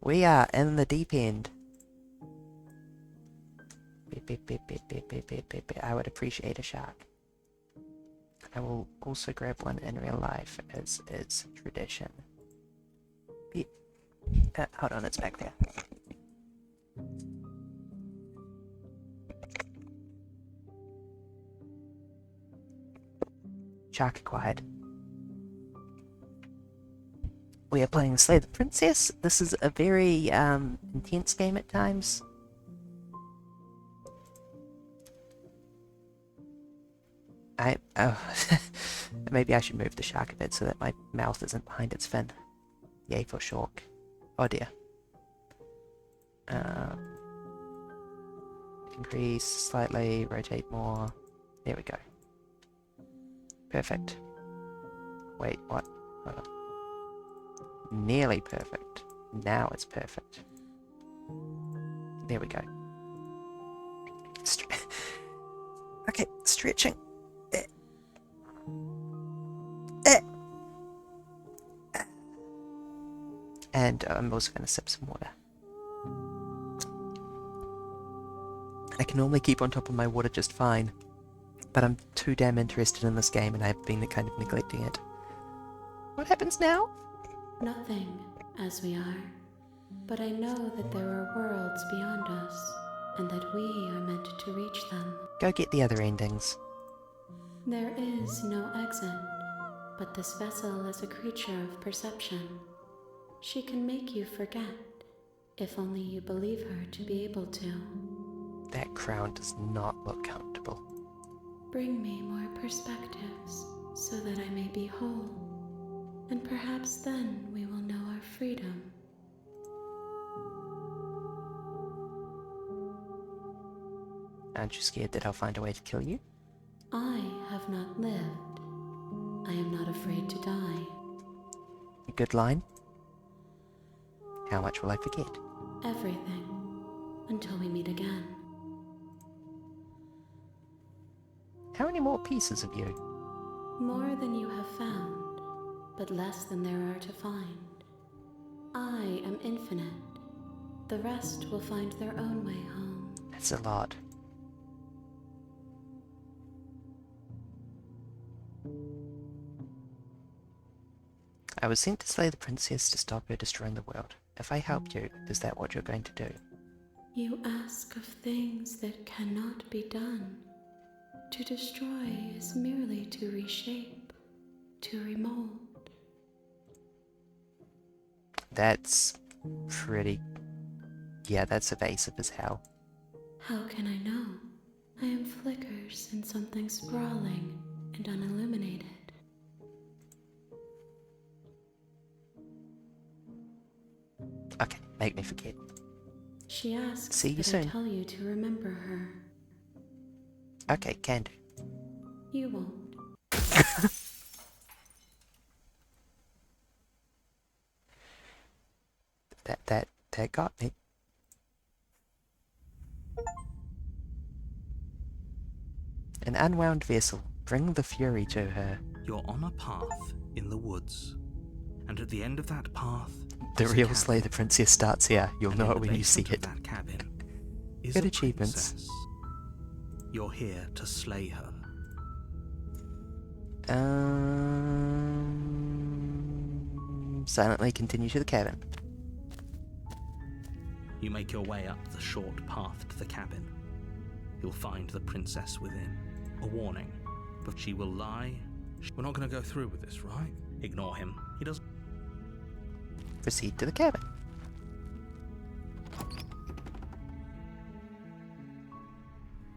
We are in the deep end. Beep, beep, beep, beep, beep, beep, beep, beep, beep. I would appreciate a shark. I will also grab one in real life, as is tradition. Beep. Hold on, it's back there. Shark acquired. We are playing Slay the Princess. This is a very intense game at times. Maybe I should move the shark a bit so that my mouth isn't behind its fin. Yay for shark. Oh dear. Increase slightly, rotate more. There we go. Perfect. Wait, what? Hold on. Nearly perfect. Now it's perfect. There we go. Okay, stretching. And I'm also going to sip some water. I can normally keep on top of my water just fine, but I'm too damn interested in this game and I've been kind of neglecting it. What happens now? Nothing, as we are. But I know that there are worlds beyond us, and that we are meant to reach them. Go get the other endings. There is no exit, but this vessel is a creature of perception. She can make you forget, if only you believe her to be able to. That crown does not look comfortable. Bring me more perspectives, so that I may be whole, and perhaps then we will know our freedom. Aren't you scared that I'll find a way to kill you? I have not lived. I am not afraid to die. A good line? How much will I forget? Everything, until we meet again. How many more pieces of you? More than you have found, but less than there are to find. I am infinite. The rest will find their own way home. That's a lot. I was sent to slay the princess to stop her destroying the world. If I help you, is that what you're going to do? You ask of things that cannot be done. To destroy is merely to reshape, to remold. That's pretty... Yeah, that's evasive as hell. How can I know? I am flickers in something sprawling and unilluminated. Okay, make me forget. She asks See you that soon. I tell you to remember her. Okay, can do. You won't. That got me. An unwound vessel. Bring the fury to her. You're on a path in the woods, and at the end of that path, The is a real cabin. Slay the Princess starts here. You'll And know in it the when you see basement it. of that cabin is Good a achievements. princess. You're here to slay her. Silently continue to the cabin. You make your way up the short path to the cabin. You'll find the princess within. A warning, but she will lie. We're not going to go through with this, right? Ignore him. He doesn't. Proceed to the cabin.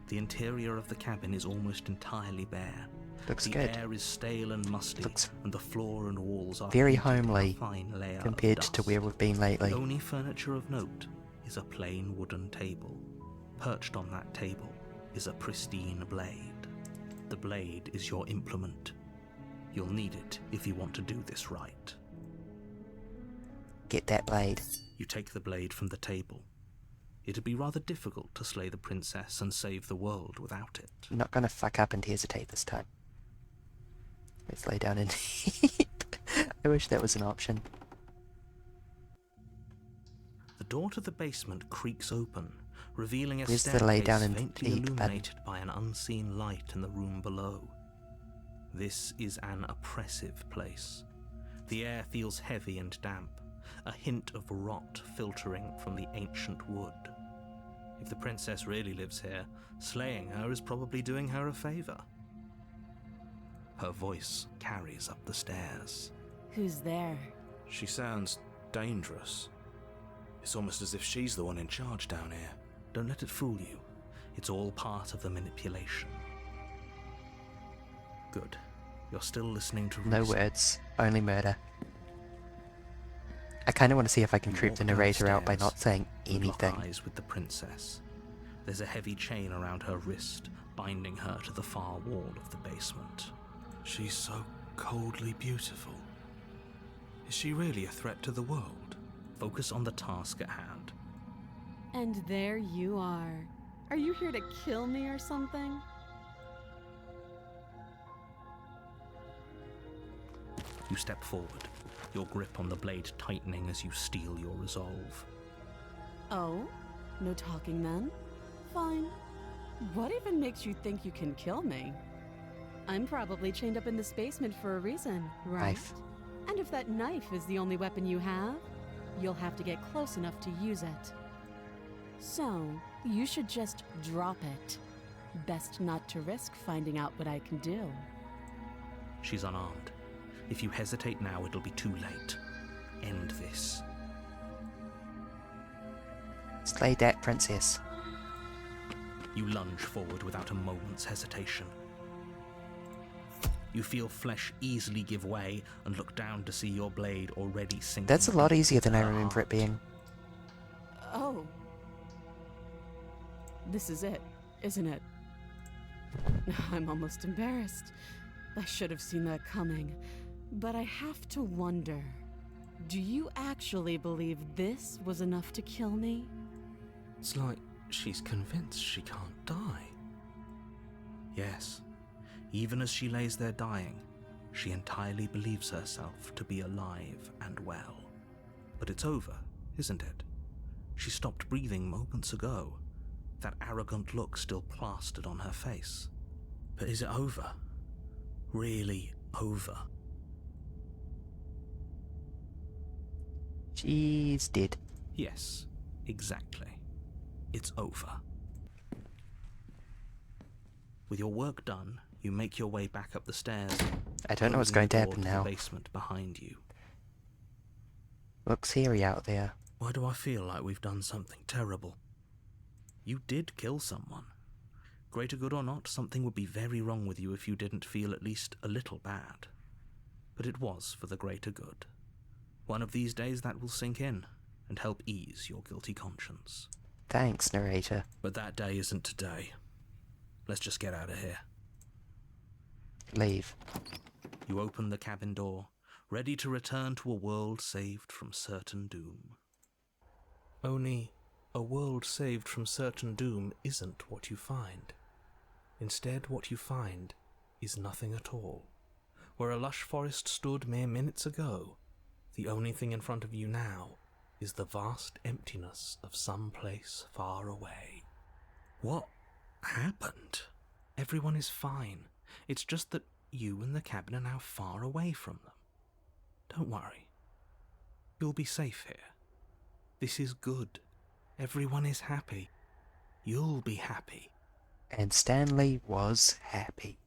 The interior of the cabin is almost entirely bare. Looks The good. air is stale and musty, Looks and the floor and walls are very painted in a homely fine layer of compared to dust. where we've been lately. The only furniture of note is a plain wooden table. Perched on that table is a pristine blade. The blade is your implement. You'll need it if you want to do this right. Get that blade. You take the blade from the table. It'd be rather difficult to slay the princess and save the world without it. I'm not gonna fuck up and hesitate this time. Let's lay down and heap. I wish that was an option. The door to the basement creaks open, revealing a Where's the staircase lay down and faintly eat button? illuminated by an unseen light in the room below. This is an oppressive place. The air feels heavy and damp, a hint of rot filtering from the ancient wood. If the princess really lives here, slaying her is probably doing her a favor. Her voice carries up the stairs. Who's there? She sounds dangerous. It's almost as if she's the one in charge down here. Don't let it fool you. It's all part of the manipulation. Good. You're still listening to No reason. words, only murder. I kind of want to see if I can You creep the walk narrator out by downstairs not saying and lock anything. eyes with the princess. There's a heavy chain around her wrist, binding her to the far wall of the basement. She's so coldly beautiful. Is she really a threat to the world? Focus on the task at hand. And there you are. Are you here to kill me or something? You step forward, your grip on the blade tightening as you steel your resolve. Oh? No talking then? Fine. What even makes you think you can kill me? I'm probably chained up in this basement for a reason, right? Knife. And if that knife is the only weapon you have, you'll have to get close enough to use it. So, you should just drop it. Best not to risk finding out what I can do. She's unarmed. If you hesitate now, it'll be too late. end this. Slay that princess. You lunge forward without a moment's hesitation. You feel flesh easily give way and look down to see your blade already sinking. That's a lot deep easier than I into her remember it heart. being. Oh. This is it, isn't it? I'm almost embarrassed. I should have seen that coming. But I have to wonder, do you actually believe this was enough to kill me? It's like she's convinced she can't die. Yes, even as she lays there dying, she entirely believes herself to be alive and well. But it's over, isn't it? She stopped breathing moments ago, that arrogant look still plastered on her face. But is it over? Really over? She's dead. Yes, exactly. It's over. With your work done, you make your way back up the stairs. I don't know what's closing going to the door happen the now. basement behind you. Looks hairy out there. Why do I feel like we've done something terrible? You did kill someone. Greater good or not, something would be very wrong with you if you didn't feel at least a little bad. But it was for the greater good. One of these days that will sink in and help ease your guilty conscience. Thanks, narrator. But that day isn't today. Let's just get out of here. Leave. You open the cabin door, ready to return to a world saved from certain doom. Only, a world saved from certain doom isn't what you find. Instead, what you find is nothing at all. Where a lush forest stood mere minutes ago, the only thing in front of you now is the vast emptiness of some place far away. What happened? Everyone is fine. It's just that you and the cabin are now far away from them. Don't worry. You'll be safe here. This is good. Everyone is happy. You'll be happy. And Stanley was happy.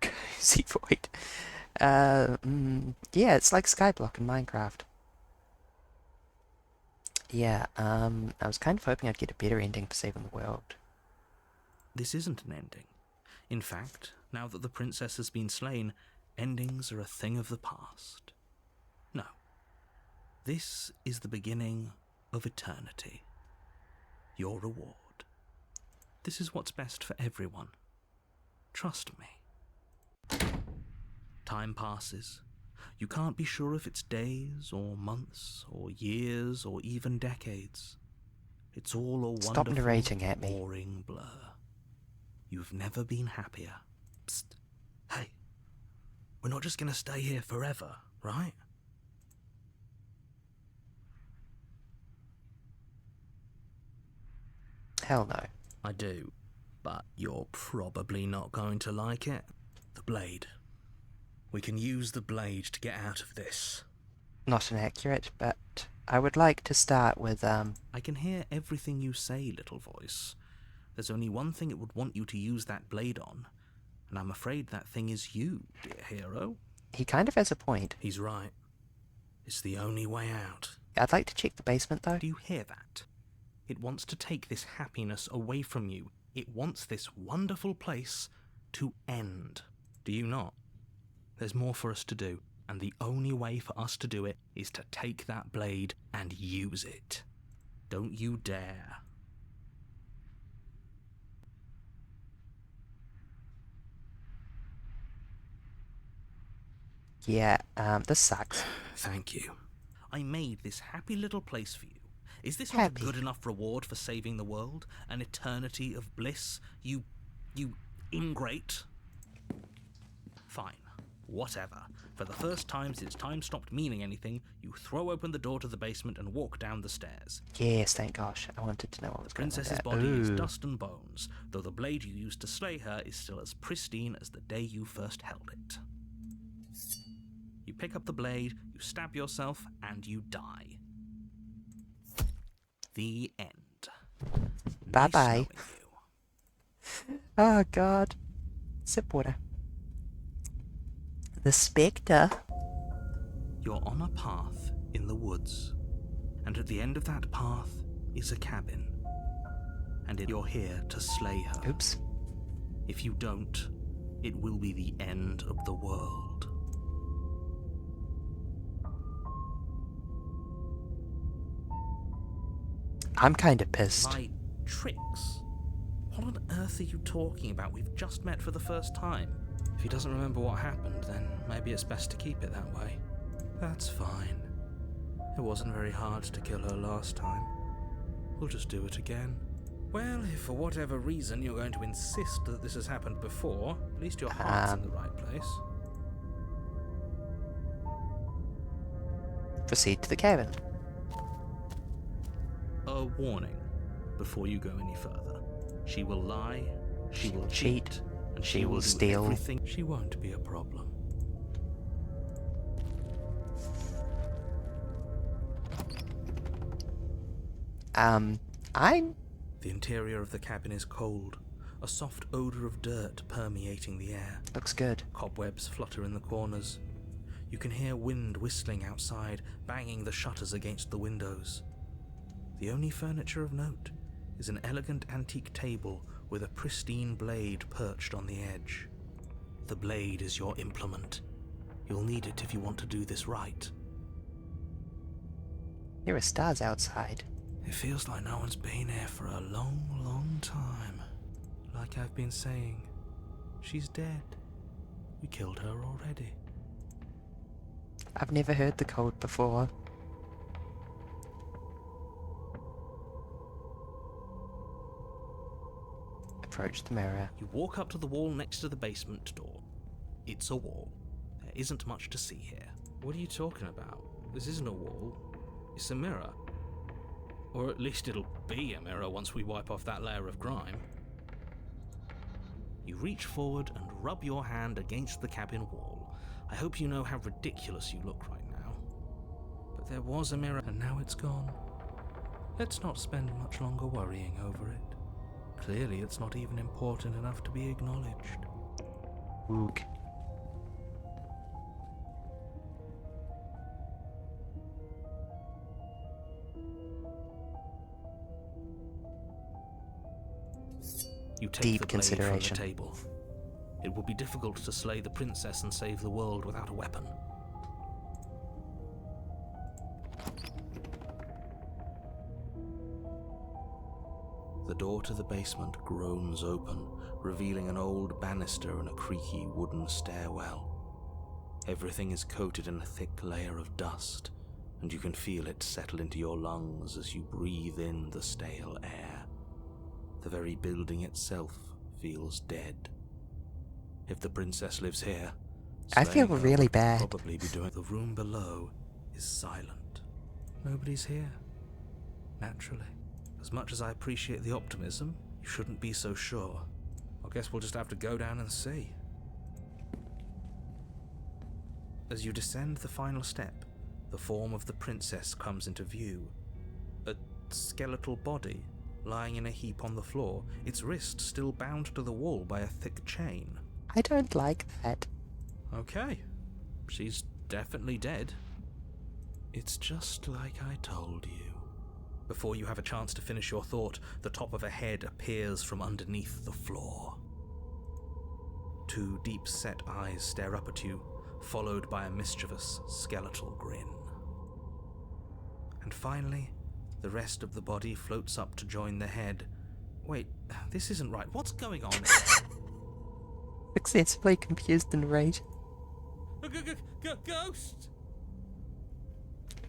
Cozy Void. Yeah, it's like Skyblock in Minecraft. Yeah, I was kind of hoping I'd get a better ending for saving the world. This isn't an ending. In fact, now that the princess has been slain, endings are a thing of the past. No. This is the beginning of eternity. Your reward. This is what's best for everyone. Trust me. Time passes. You can't be sure if it's days or months or years or even decades. It's all a Stop wonderful, narrating at me. boring blur. You've never been happier. Psst. Hey, we're not just gonna stay here forever, right? Hell no. I do, but you're probably not going to like it. The blade. We can use the blade to get out of this. Not inaccurate, but I would like to start with, I can hear everything you say, little voice. There's only one thing it would want you to use that blade on, and I'm afraid that thing is you, dear hero. he kind of has a point. He's right. It's the only way out. I'd like to check the basement, though. Do you hear that? It wants to take this happiness away from you. It wants this wonderful place to end. Do you not? There's more for us to do, and the only way for us to do it is to take that blade and use it. Don't you dare. Yeah, this sucks. Thank you. I made this happy little place for you. Is this not Happy. a good enough reward for saving the world? An eternity of bliss? You ingrate? Fine. Whatever. For the first time since time stopped meaning anything, you throw open the door to the basement and walk down the stairs. Yes, thank gosh. I wanted to know what was going on Princess's there. body is Ooh. dust and bones, though the blade you used to slay her is still as pristine as the day you first held it. You pick up the blade, you stab yourself, and you die. The end. Bye-bye. Nice knowing you. Oh, God. Sip water. The spectre. You're on a path in the woods, and at the end of that path is a cabin. And you're here to slay her. Oops. If you don't, it will be the end of the world. I'm kind of pissed. By tricks? What on earth are you talking about? We've just met for the first time. If he doesn't remember what happened, then maybe it's best to keep it that way. That's fine. It wasn't very hard to kill her last time. We'll just do it again. Well, if for whatever reason you're going to insist that this has happened before, at least your heart's in the right place. Proceed to the cabin. A warning before you go any further. She will lie, she will cheat, and she she will will do steal. everything. She won't be a problem. I'm... The interior of the cabin is cold, a soft odor of dirt permeating the air. Looks good. Cobwebs flutter in the corners. You can hear wind whistling outside, banging the shutters against the windows. The only furniture of note is an elegant antique table with a pristine blade perched on the edge. The blade is your implement. You'll need it if you want to do this right. There are stars outside. It feels like no one's been here for a long, long time. Like I've been saying, she's dead. We killed her already. I've never heard the code before. Approach the mirror. You walk up to the wall next to the basement door. It's a wall. There isn't much to see here. What are you talking about? This isn't a wall. It's a mirror. Or at least it'll be a mirror once we wipe off that layer of grime. You reach forward and rub your hand against the cabin wall. I hope you know how ridiculous you look right now. But there was a mirror, And now it's gone. Let's not spend much longer worrying over it. Clearly it's not even important enough to be acknowledged. Oog. You take Deep the blade consideration. from the table. It will be difficult to slay the princess and save the world without a weapon. The door to the basement groans open, revealing an old banister and a creaky wooden stairwell. Everything is coated in a thick layer of dust, and you can feel it settle into your lungs as you breathe in the stale air. The very building itself feels dead. If the princess lives here, I feel slaying her really would bad. Probably be doing. The room below is silent. Nobody's here. Naturally. As much as I appreciate the optimism, you shouldn't be so sure. I guess we'll just have to go down and see. As you descend the final step, the form of the princess comes into view. A skeletal body lying in a heap on the floor, its wrist still bound to the wall by a thick chain. I don't like that. Okay, she's definitely dead. It's just like I told you. Before you have a chance to finish your thought, the top of a head appears from underneath the floor. Two deep-set eyes stare up at you, followed by a mischievous skeletal grin. And finally, the rest of the body floats up to join the head. Wait, this isn't right. What's going on here? Successfully confused and rage. Ghost!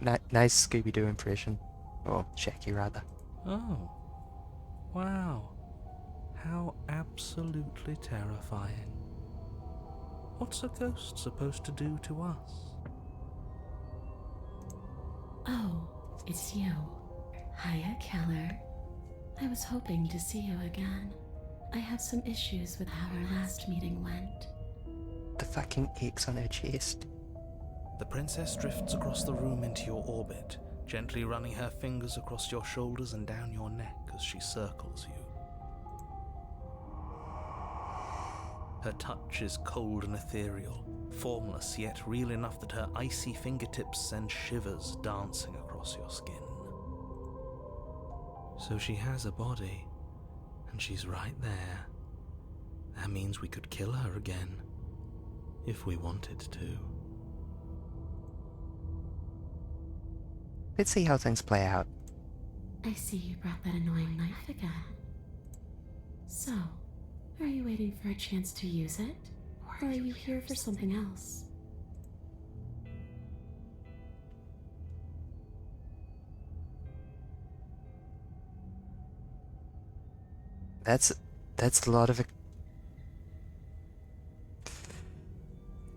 Nice Scooby-Doo impression. Or Shaggy, rather. Oh. Wow. How absolutely terrifying. What's a ghost supposed to do to us? Oh, it's you. Hiya, Keller. I was hoping to see you again. I have some issues with how our last meeting went. The fucking X on her chest. The princess drifts across the room into your orbit, gently running her fingers across your shoulders and down your neck as she circles you. Her touch is cold and ethereal, formless yet real enough that her icy fingertips send shivers dancing across your skin. So she has a body, and she's right there. That means we could kill her again, if we wanted to. Let's see how things play out. I see you brought that annoying knife again. So, are you waiting for a chance to use it? Or are you here for something else? That's a lot of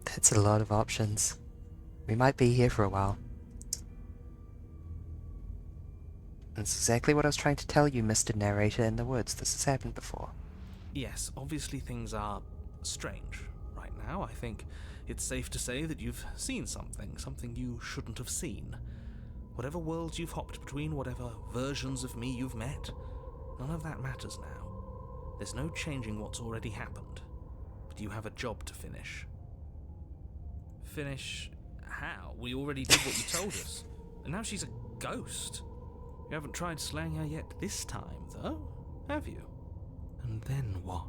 that's a lot of options. We might be here for a while. That's exactly what I was trying to tell you, Mr. Narrator in the woods. This has happened before. Yes, obviously things are strange right now. I think it's safe to say that you've seen something you shouldn't have seen. Whatever worlds you've hopped between, whatever versions of me you've met, none of that matters now. There's no changing what's already happened, but you have a job to finish. Finish how? We already did what you told us. And now she's a ghost. You haven't tried slaying her yet this time, though, have you? And then what?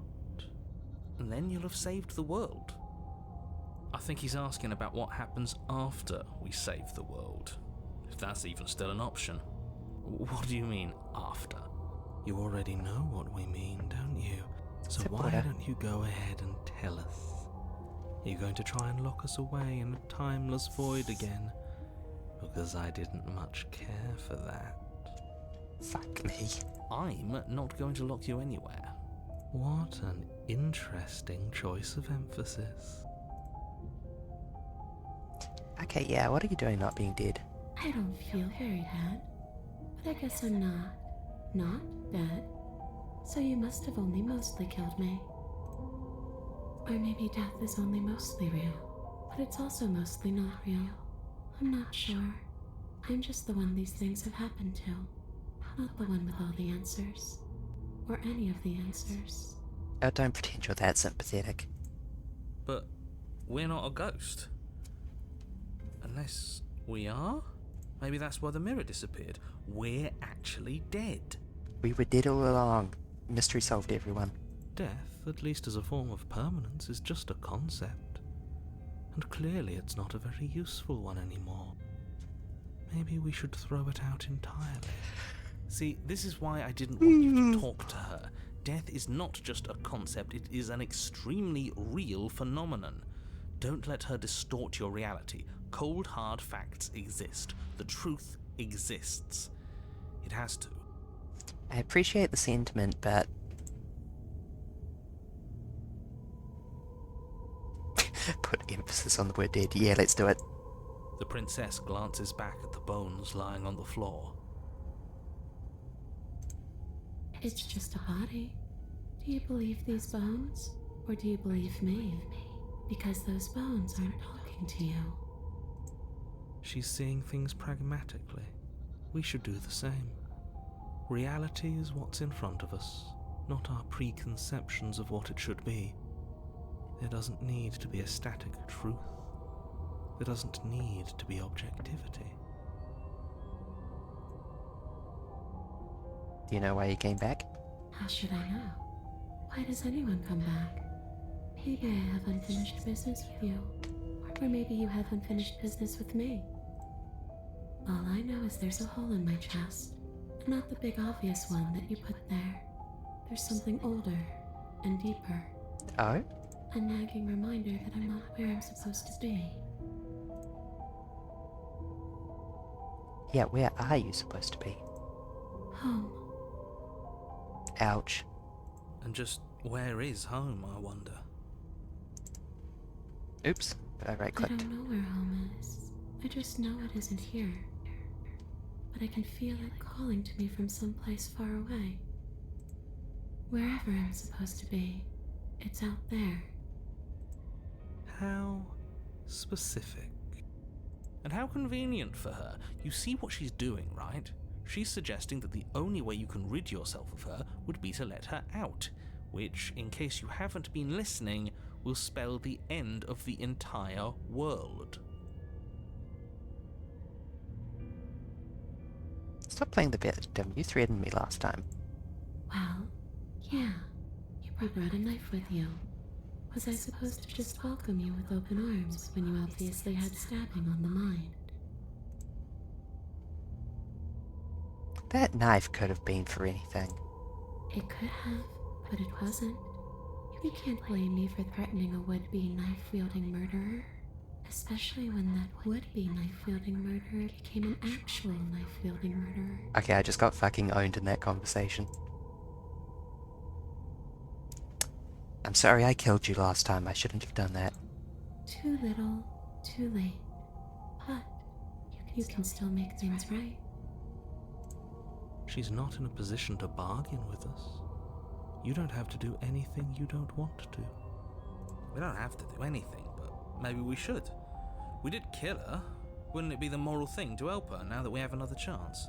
And then you'll have saved the world. I think he's asking about what happens after we save the world. If that's even still an option. What do you mean, after? You already know what we mean, don't you? So why don't you go ahead and tell us? Are you going to try and lock us away in a timeless void again? Because I didn't much care for that. Fuck me. I'm not going to lock you anywhere. What an interesting choice of emphasis. Okay, yeah, what are you doing not being dead? I don't feel very dead. But I guess I'm not dead. So you must have only mostly killed me. Or maybe death is only mostly real, but it's also mostly not real. I'm not sure. I'm just the one these things have happened to. Not the one with all the answers. Or any of the answers. Oh, don't pretend you're that sympathetic. But we're not a ghost. Unless we are? Maybe that's why the mirror disappeared. We're actually dead. We were dead all along. Mystery solved, everyone. Death, at least as a form of permanence, is just a concept. And clearly it's not a very useful one anymore. Maybe we should throw it out entirely. See, this is why I didn't want you to talk to her. Death is not just a concept, it is an extremely real phenomenon. Don't let her distort your reality. Cold, hard facts exist. The truth exists. It has to. I appreciate the sentiment, but... Put emphasis on the word dead. Yeah, let's do it. The princess glances back at the bones lying on the floor. It's just a body. Do you believe these bones? Or do you believe me? Because those bones aren't talking to you. She's seeing things pragmatically. We should do the same. Reality is what's in front of us, not our preconceptions of what it should be. There doesn't need to be a static truth. There doesn't need to be objectivity. Do you know why you came back? How should I know? Why does anyone come back? Maybe I have unfinished business with you. Or maybe you have unfinished business with me. All I know is there's a hole in my chest. Not the big obvious one that you put there. There's something older and deeper. Oh? A nagging reminder that I'm not where I'm supposed to be. Yeah, where are you supposed to be? Home. Ouch. And just where is home, I wonder? Oops, I I right-clicked. don't know where home is. I just know it isn't here. But I can feel it calling to me from someplace far away. Wherever I'm supposed to be, it's out there. How specific. And how convenient for her. You see what she's doing, right? She's suggesting that the only way you can rid yourself of her would be to let her out, which, in case you haven't been listening, will spell the end of the entire world. Stop playing the victim. You threatened me last time. Well, yeah, you brought a knife with you. Was I supposed to just welcome you with open arms when you obviously had stabbing on the mind? That knife could have been for anything. It could have, but it wasn't. You can't blame me for threatening a would-be knife-wielding murderer. Especially when that would-be knife-wielding murderer became an actual knife-wielding murderer. Okay, I just got fucking owned in that conversation. I'm sorry I killed you last time. I shouldn't have done that. Too little, too late. But you can still make things right. She's not in a position to bargain with us. You don't have to do anything you don't want to. We don't have to do anything, but maybe we should. We did kill her. Wouldn't it be the moral thing to help her now that we have another chance?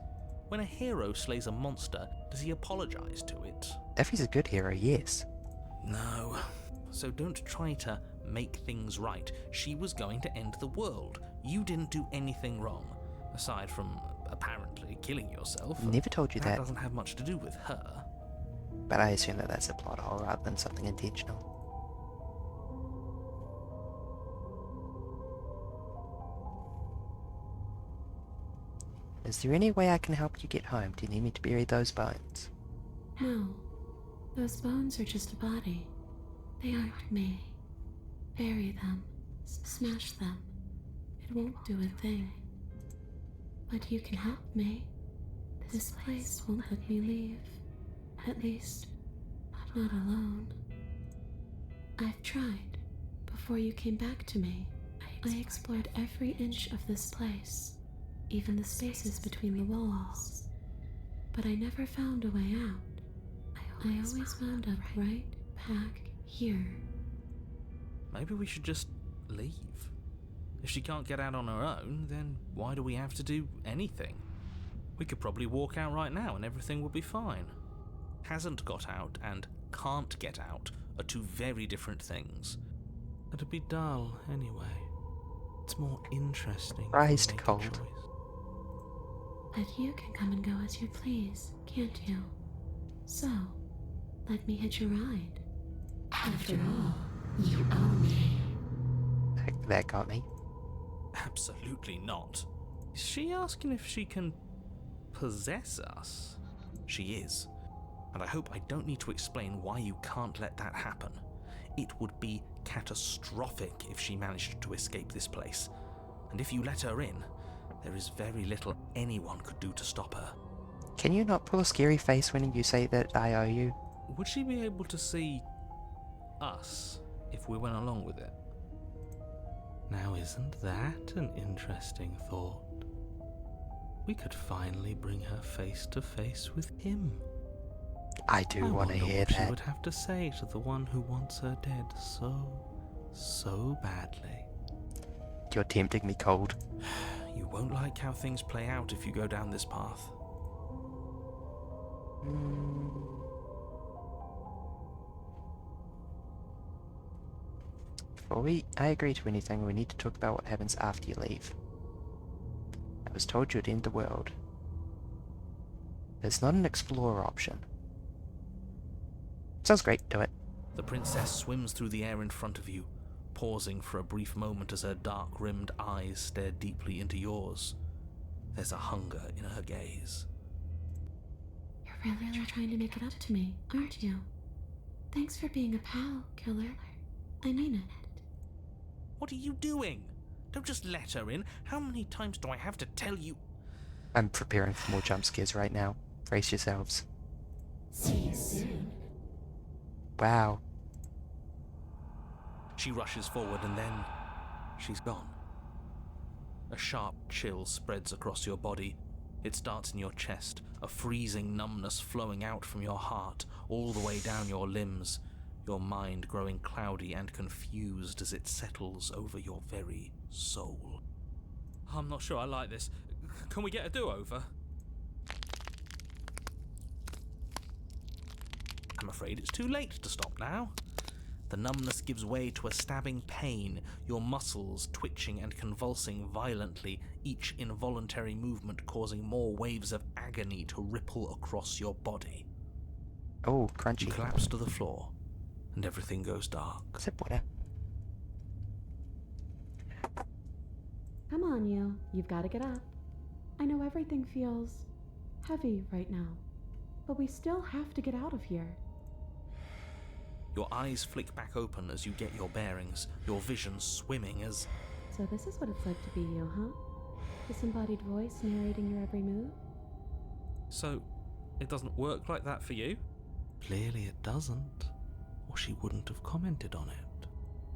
When a hero slays a monster, does he apologize to it? If he's a good hero, yes. No. So don't try to make things right. She was going to end the world. You didn't do anything wrong, aside from apparently killing yourself. Never told you That that, doesn't have much to do with her. but I assume that that's a plot hole rather than something intentional. Is there any way I can help you get home? Do you need me to bury those bones? No, those bones are just a body. They aren't me. Bury them. Smash them. It won't do a thing. But you can help me. This place won't let me leave. At least, not alone. I've tried. Before you came back to me, I explored every inch of this place, even the spaces between the walls. But I never found a way out. I always wound up right back here. Maybe we should just leave. If she can't get out on her own, then why do we have to do anything? We could probably walk out right now and everything will be fine. Hasn't got out and can't get out are two very different things. It'd be dull anyway. It's more interesting. Christ, if we make a cold. choice. But you can come and go as you please, can't you? So, let me hitch a ride. After all, you own me. That got me. Absolutely not. Is she asking if she can possess us? She is. And I hope I don't need to explain why you can't let that happen. It would be catastrophic if she managed to escape this place. And if you let her in, there is very little anyone could do to stop her. Can you not pull a scary face when you say that I owe you? Would she be able to see us if we went along with it? Now, isn't that an interesting thought? We could finally bring her face to face with him. I do want to wonder hear what she that. would have to say to the one who wants her dead so badly. You're tempting me, Cold. You won't like how things play out if you go down this path. Before I agree to anything, we need to talk about what happens after you leave. I was told you'd end the world. There's not an explorer option. Sounds great, do it. The princess swims through the air in front of you, pausing for a brief moment as her dark-rimmed eyes stare deeply into yours. There's a hunger in her gaze. You're really trying to make it up to me, aren't you? Thanks for being a pal, killer. I mean it. What are you doing? Don't just let her in. How many times do I have to tell you? I'm preparing for more jump scares right now. Brace yourselves. See you soon. Wow. She rushes forward and then she's gone. A sharp chill spreads across your body. It starts in your chest, a freezing numbness flowing out from your heart all the way down your limbs, your mind growing cloudy and confused as it settles over your very soul. I'm not sure I like this. Can we get a do-over? I'm afraid it's too late to stop now. The numbness gives way to a stabbing pain, your muscles twitching and convulsing violently, each involuntary movement causing more waves of agony to ripple across your body. Oh, You crunchy. collapse to the floor, and everything goes dark. Sip water. Come on, you. You've got to get up. I know everything feels heavy right now, but we still have to get out of here. Your eyes flick back open as you get your bearings, your vision swimming as... So this is what it's like to be you, huh? Disembodied voice narrating your every move? So, it doesn't work like that for you? Clearly it doesn't, or she wouldn't have commented on it.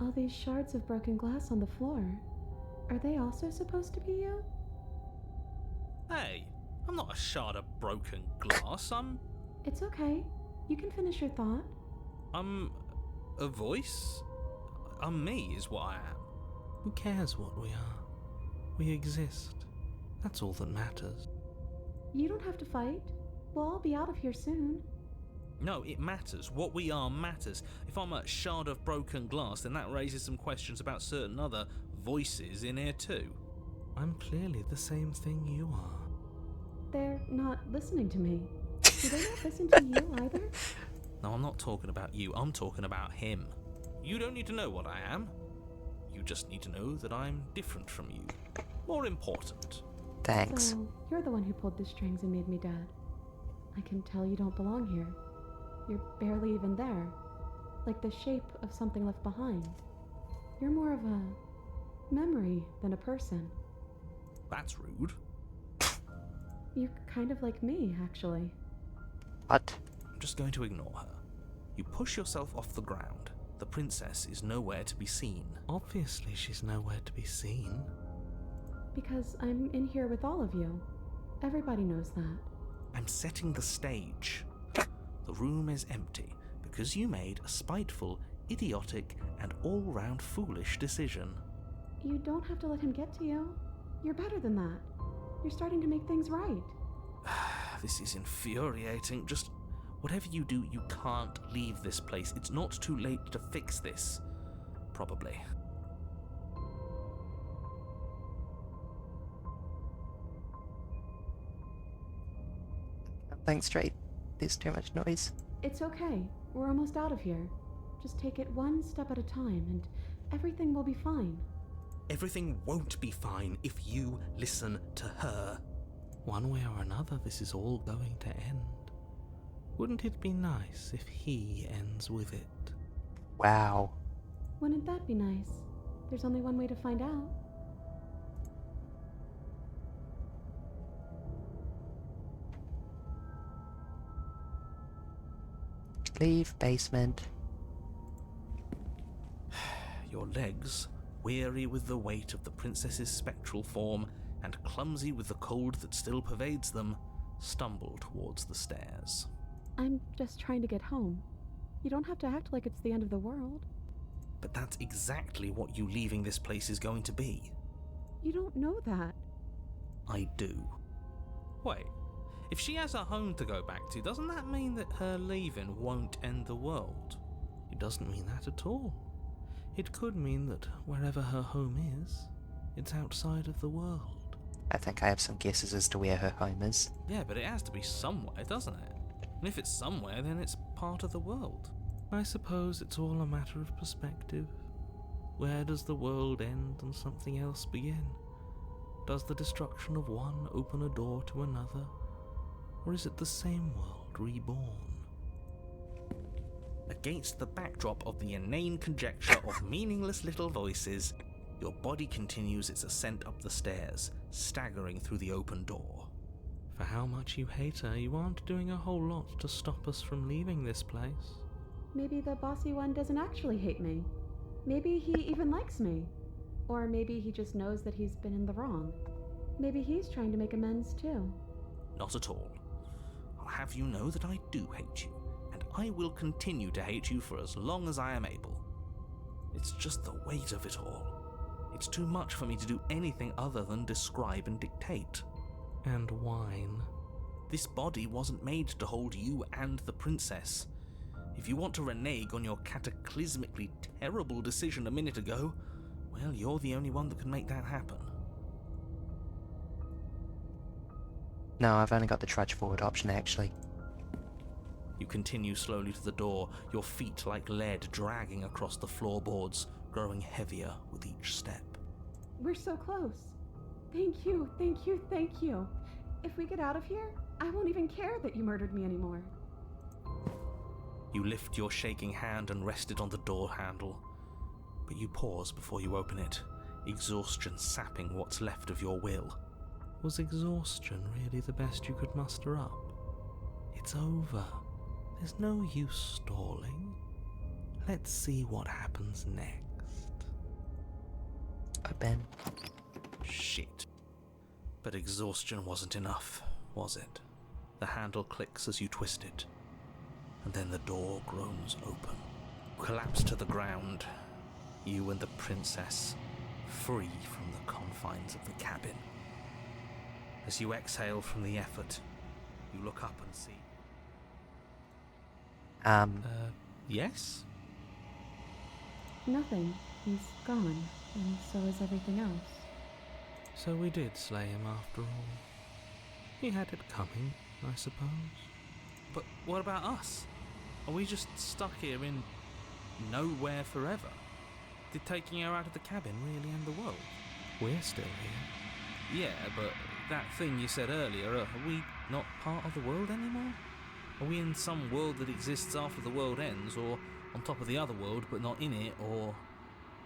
All these shards of broken glass on the floor, are they also supposed to be you? Hey, I'm not a shard of broken glass. It's okay. You can finish your thought. I'm a voice? I'm me is what I am. Who cares what we are? We exist. That's all that matters. You don't have to fight. We'll all be out of here soon. No, it matters. What we are matters. If I'm a shard of broken glass, then that raises some questions about certain other voices in here too. I'm clearly the same thing you are. They're not listening to me. Do they not listen to you either? No, I'm not talking about you. I'm talking about him. You don't need to know what I am. You just need to know that I'm different from you. More important. Thanks. So, you're the one who pulled the strings and made me dead. I can tell you don't belong here. You're barely even there. Like the shape of something left behind. You're more of a memory than a person. That's rude. You're kind of like me, actually. What? I'm just going to ignore her. You push yourself off the ground. The princess is nowhere to be seen. Obviously she's nowhere to be seen. Because I'm in here with all of you. Everybody knows that. I'm setting the stage. The room is empty because you made a spiteful, idiotic, and all-round foolish decision. You don't have to let him get to you. You're better than that. You're starting to make things right. This is infuriating. Just whatever you do, you can't leave this place. It's not too late to fix this. Probably. Can't think straight. There's too much noise. It's okay. We're almost out of here. Just take it one step at a time and everything will be fine. Everything won't be fine if you listen to her. One way or another, this is all going to end. Wouldn't it be nice if he ends with it? Wow. Wouldn't that be nice? There's only one way to find out. Leave basement. Your legs, weary with the weight of the princess's spectral form and clumsy with the cold that still pervades them, stumble towards the stairs. I'm just trying to get home. You don't have to act like it's the end of the world. But that's exactly what you leaving this place is going to be. You don't know that. I do. Wait, if she has a home to go back to, doesn't that mean that her leaving won't end the world? It doesn't mean that at all. It could mean that wherever her home is, it's outside of the world. I think I have some guesses as to where her home is. Yeah, but it has to be somewhere, doesn't it? And if it's somewhere, then it's part of the world. I suppose it's all a matter of perspective. Where does the world end and something else begin? Does the destruction of one open a door to another? Or is it the same world reborn? Against the backdrop of the inane conjecture of meaningless little voices, your body continues its ascent up the stairs, staggering through the open door. For how much you hate her, you aren't doing a whole lot to stop us from leaving this place. Maybe the bossy one doesn't actually hate me. Maybe he even likes me. Or maybe he just knows that he's been in the wrong. Maybe he's trying to make amends too. Not at all. I'll have you know that I do hate you, and I will continue to hate you for as long as I am able. It's just the weight of it all. It's too much for me to do anything other than describe and dictate. And whine. This body wasn't made to hold you and the princess. If you want to renege on your cataclysmically terrible decision a minute ago, well, you're the only one that can make that happen. No, I've only got the trudge forward option, actually. You continue slowly to the door, your feet like lead dragging across the floorboards, growing heavier with each step. We're so close. Thank you, thank you, thank you. If we get out of here, I won't even care that you murdered me anymore. You lift your shaking hand and rest it on the door handle, but you pause before you open it, exhaustion sapping what's left of your will. Was exhaustion really the best you could muster up? It's over. There's no use stalling. Let's see what happens next. Open. Shit. But exhaustion wasn't enough, was it? The handle clicks as you twist it, and then the door groans open. Collapse to the ground, you and the princess, free from the confines of the cabin. As you exhale from the effort, you look up and see... Yes? Nothing. He's gone, and so is everything else. So we did slay him after all. He had it coming, I suppose. But what about us? Are we just stuck here in nowhere forever? Did taking her out of the cabin really end the world? We're still here. Yeah, but that thing you said earlier, are we not part of the world anymore? Are we in some world that exists after the world ends, or on top of the other world but not in it, or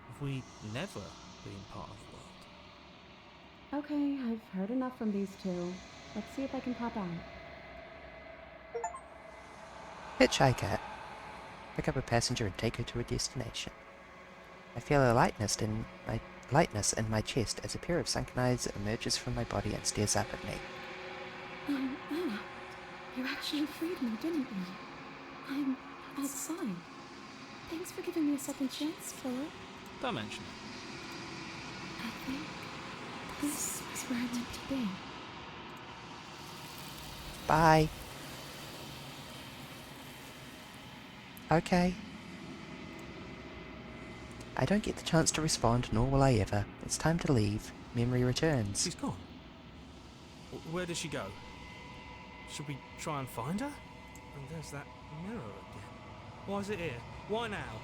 have we never been part of the world? Okay, I've heard enough from these two. Let's see if I can pop out. Hitchhiker. Pick up a passenger and take her to a destination. I feel a lightness in my chest as a pair of sunken eyes emerges from my body and stares up at me. Anna, you actually freed me, didn't you? I'm outside. Thanks for giving me a second chance, Philip. Don't mention it. I think this is where I meant to be. Bye. Okay. I don't get the chance to respond, nor will I ever. It's time to leave. Memory returns. She's gone. Where did she go? Should we try and find her? And there's that mirror again. Why is it here? Why now?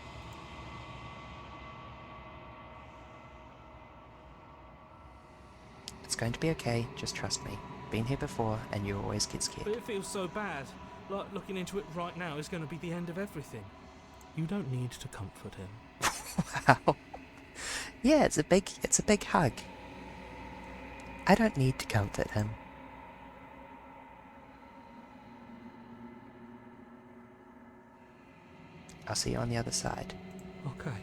It's going to be okay, just trust me. Been here before, and you always get scared. But it feels so bad. Like looking into it right now is going to be the end of everything. You don't need to comfort him. Wow. Yeah, it's a big hug. I don't need to comfort him. I'll see you on the other side. Okay.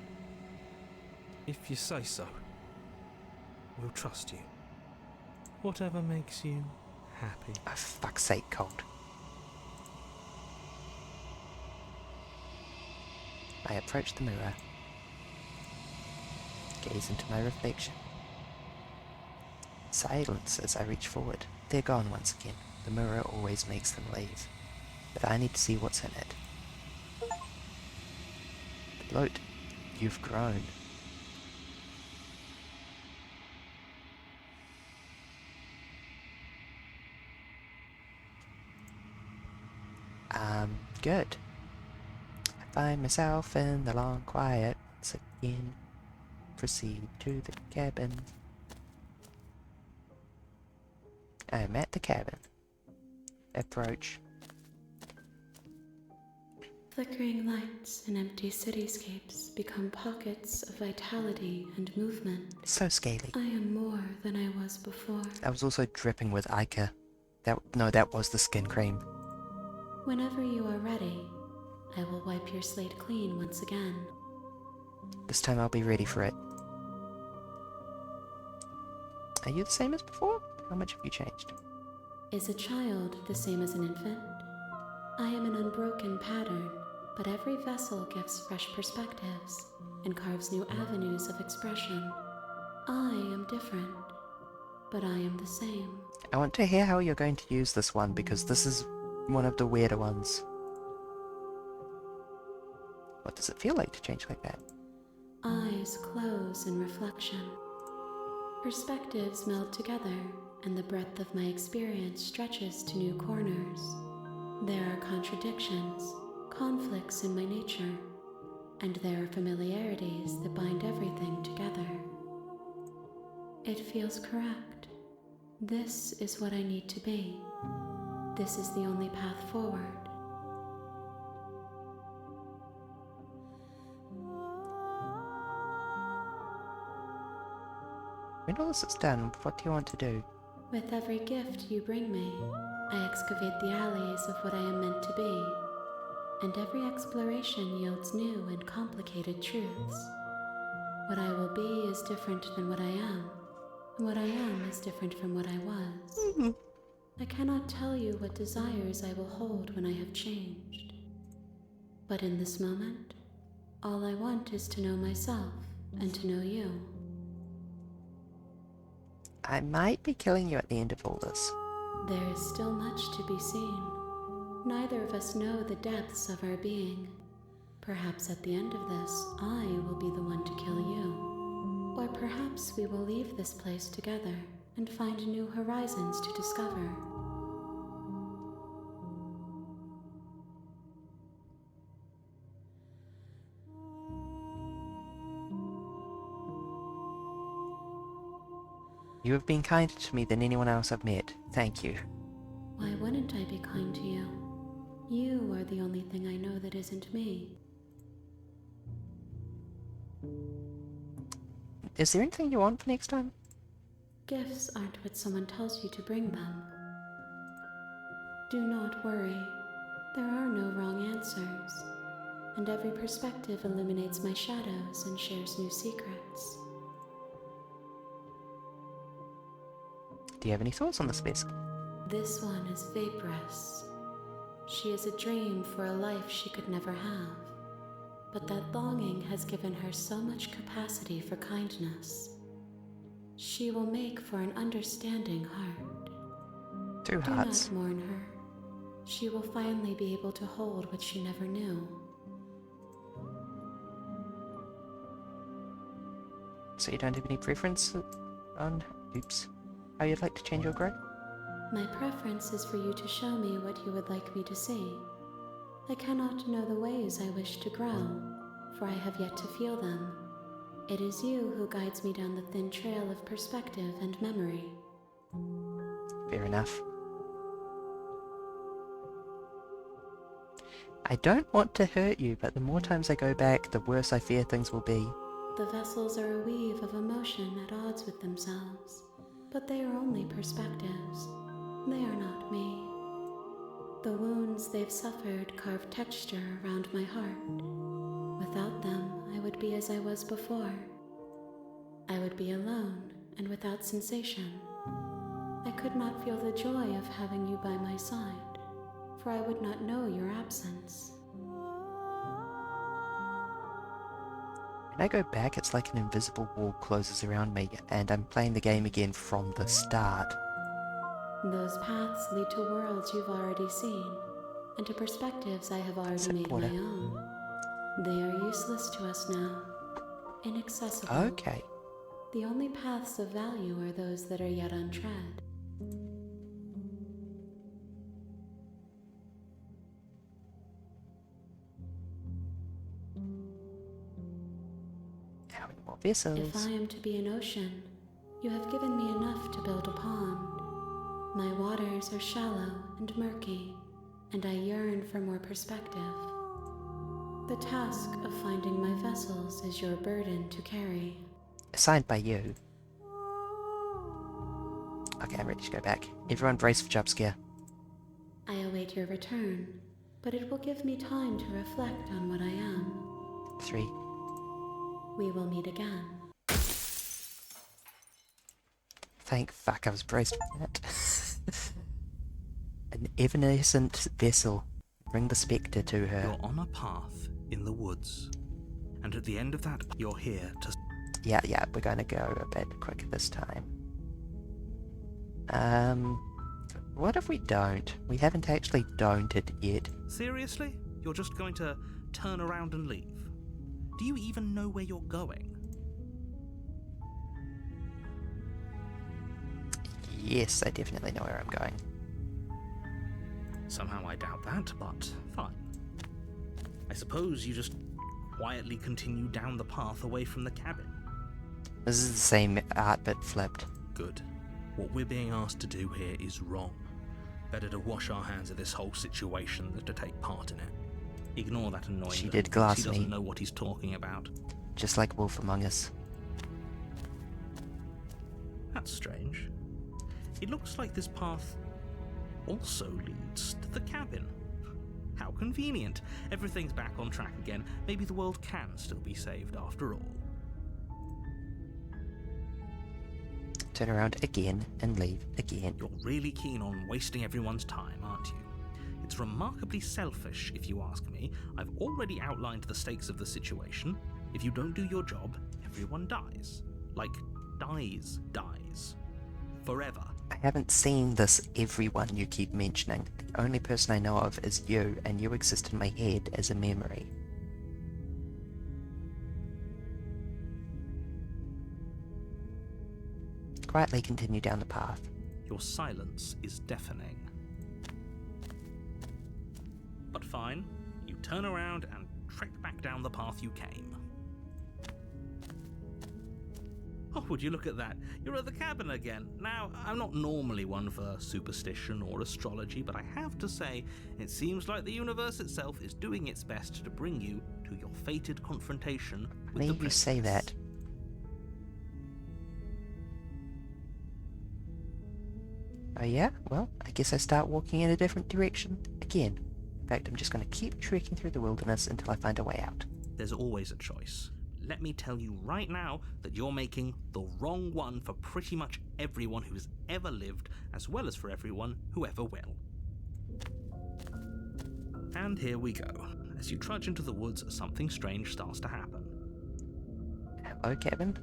If you say so. We'll trust you. Whatever makes you happy. Oh, fuck's sake, Colt. I approach the mirror. Gaze into my reflection. Silence as I reach forward. They're gone once again. The mirror always makes them leave. But I need to see what's in it. Bloat, you've grown. Good. I find myself in the long quiet once again. Proceed to the cabin. I'm at the cabin. Approach. Flickering lights and empty cityscapes become pockets of vitality and movement. So scaly. I am more than I was before. I was also dripping with Ica. That was the skin cream. Whenever you are ready, I will wipe your slate clean once again. This time I'll be ready for it. Are you the same as before? How much have you changed? Is a child the same as an infant? I am an unbroken pattern, but every vessel gives fresh perspectives and carves new avenues of expression. I am different, but I am the same. I want to hear how you're going to use this one, because this is one of the weirder ones. What does it feel like to change like that? Eyes close in reflection. Perspectives meld together, and the breadth of my experience stretches to new corners. There are contradictions, conflicts in my nature, and there are familiarities that bind everything together. It feels correct. This is what I need to be. This is the only path forward. When all this is done, what do you want to do? With every gift you bring me, I excavate the alleys of what I am meant to be, and every exploration yields new and complicated truths. What I will be is different than what I am, and what I am is different from what I was. I cannot tell you what desires I will hold when I have changed. But in this moment, all I want is to know myself and to know you. I might be killing you at the end of all this. There is still much to be seen. Neither of us know the depths of our being. Perhaps at the end of this, I will be the one to kill you. Or perhaps we will leave this place together and find new horizons to discover. You have been kinder to me than anyone else I've met. Thank you. Why wouldn't I be kind to you? You are the only thing I know that isn't me. Is there anything you want for next time? Gifts aren't what someone tells you to bring them. Do not worry. There are no wrong answers. And every perspective illuminates my shadows and shares new secrets. Do you have any thoughts on this vessel? This one is vaporous. She is a dream for a life she could never have. But that longing has given her so much capacity for kindness. She will make for an understanding heart. Two hearts. Do not mourn her. She will finally be able to hold what she never knew. So you don't have any preference on, how you'd like to change or grow? My preference is for you to show me what you would like me to see. I cannot know the ways I wish to grow, for I have yet to feel them. It is you who guides me down the thin trail of perspective and memory. Fair enough. I don't want to hurt you, but the more times I go back, the worse I fear things will be. The vessels are a weave of emotion at odds with themselves, but they are only perspectives. They are not me. The wounds they've suffered carve texture around my heart. Without them, I would be as I was before. I would be alone and without sensation. I could not feel the joy of having you by my side, for I would not know your absence. When I go back, it's like an invisible wall closes around me, and I'm playing the game again from the start. Those paths lead to worlds you've already seen, and to perspectives I have already made my own. They are useless to us now, inaccessible. Okay. The only paths of value are those that are yet untread. How many more vessels? If I am to be an ocean, you have given me enough to build a pond. My waters are shallow and murky, and I yearn for more perspective. The task of finding my vessels is your burden to carry. Assigned by you. Okay, I'm ready to go back. Everyone brace for jump scare. I await your return, but it will give me time to reflect on what I am. 3. We will meet again. Thank fuck I was braced for that. An evanescent vessel. Bring the spectre to her. You're on a path in the woods, and at the end of that, you're here to... Yeah, we're going to go a bit quicker this time. What if we don't? We haven't actually don't it yet. Seriously? You're just going to turn around and leave? Do you even know where you're going? Yes, I definitely know where I'm going. Somehow I doubt that, but fine. I suppose you just quietly continue down the path away from the cabin. This is the same art but flipped. Good. What we're being asked to do here is wrong. Better to wash our hands of this whole situation than to take part in it. Ignore that annoying She little did glass He doesn't me. know what he's talking about. Just like Wolf Among Us. That's strange. It looks like this path also leads to the cabin. How convenient. Everything's back on track again. Maybe the world can still be saved after all. Turn around again and leave again. You're really keen on wasting everyone's time, aren't you? It's remarkably selfish, if you ask me. I've already outlined the stakes of the situation. If you don't do your job, everyone dies. Like, dies. Forever. I haven't seen this everyone you keep mentioning. The only person I know of is you, and you exist in my head as a memory. Quietly continue down the path. Your silence is deafening. But fine, you turn around and trek back down the path you came. Oh, would you look at that? You're at the cabin again. Now, I'm not normally one for superstition or astrology, but I have to say, it seems like the universe itself is doing its best to bring you to your fated confrontation with the Maybe you say princess. that. Oh yeah? Well, I guess I start walking in a different direction again. In fact, I'm just going to keep trekking through the wilderness until I find a way out. There's always a choice. Let me tell you right now that you're making the wrong one for pretty much everyone who has ever lived, as well as for everyone who ever will. And here we go. As you trudge into the woods, something strange starts to happen. Hello, cabin?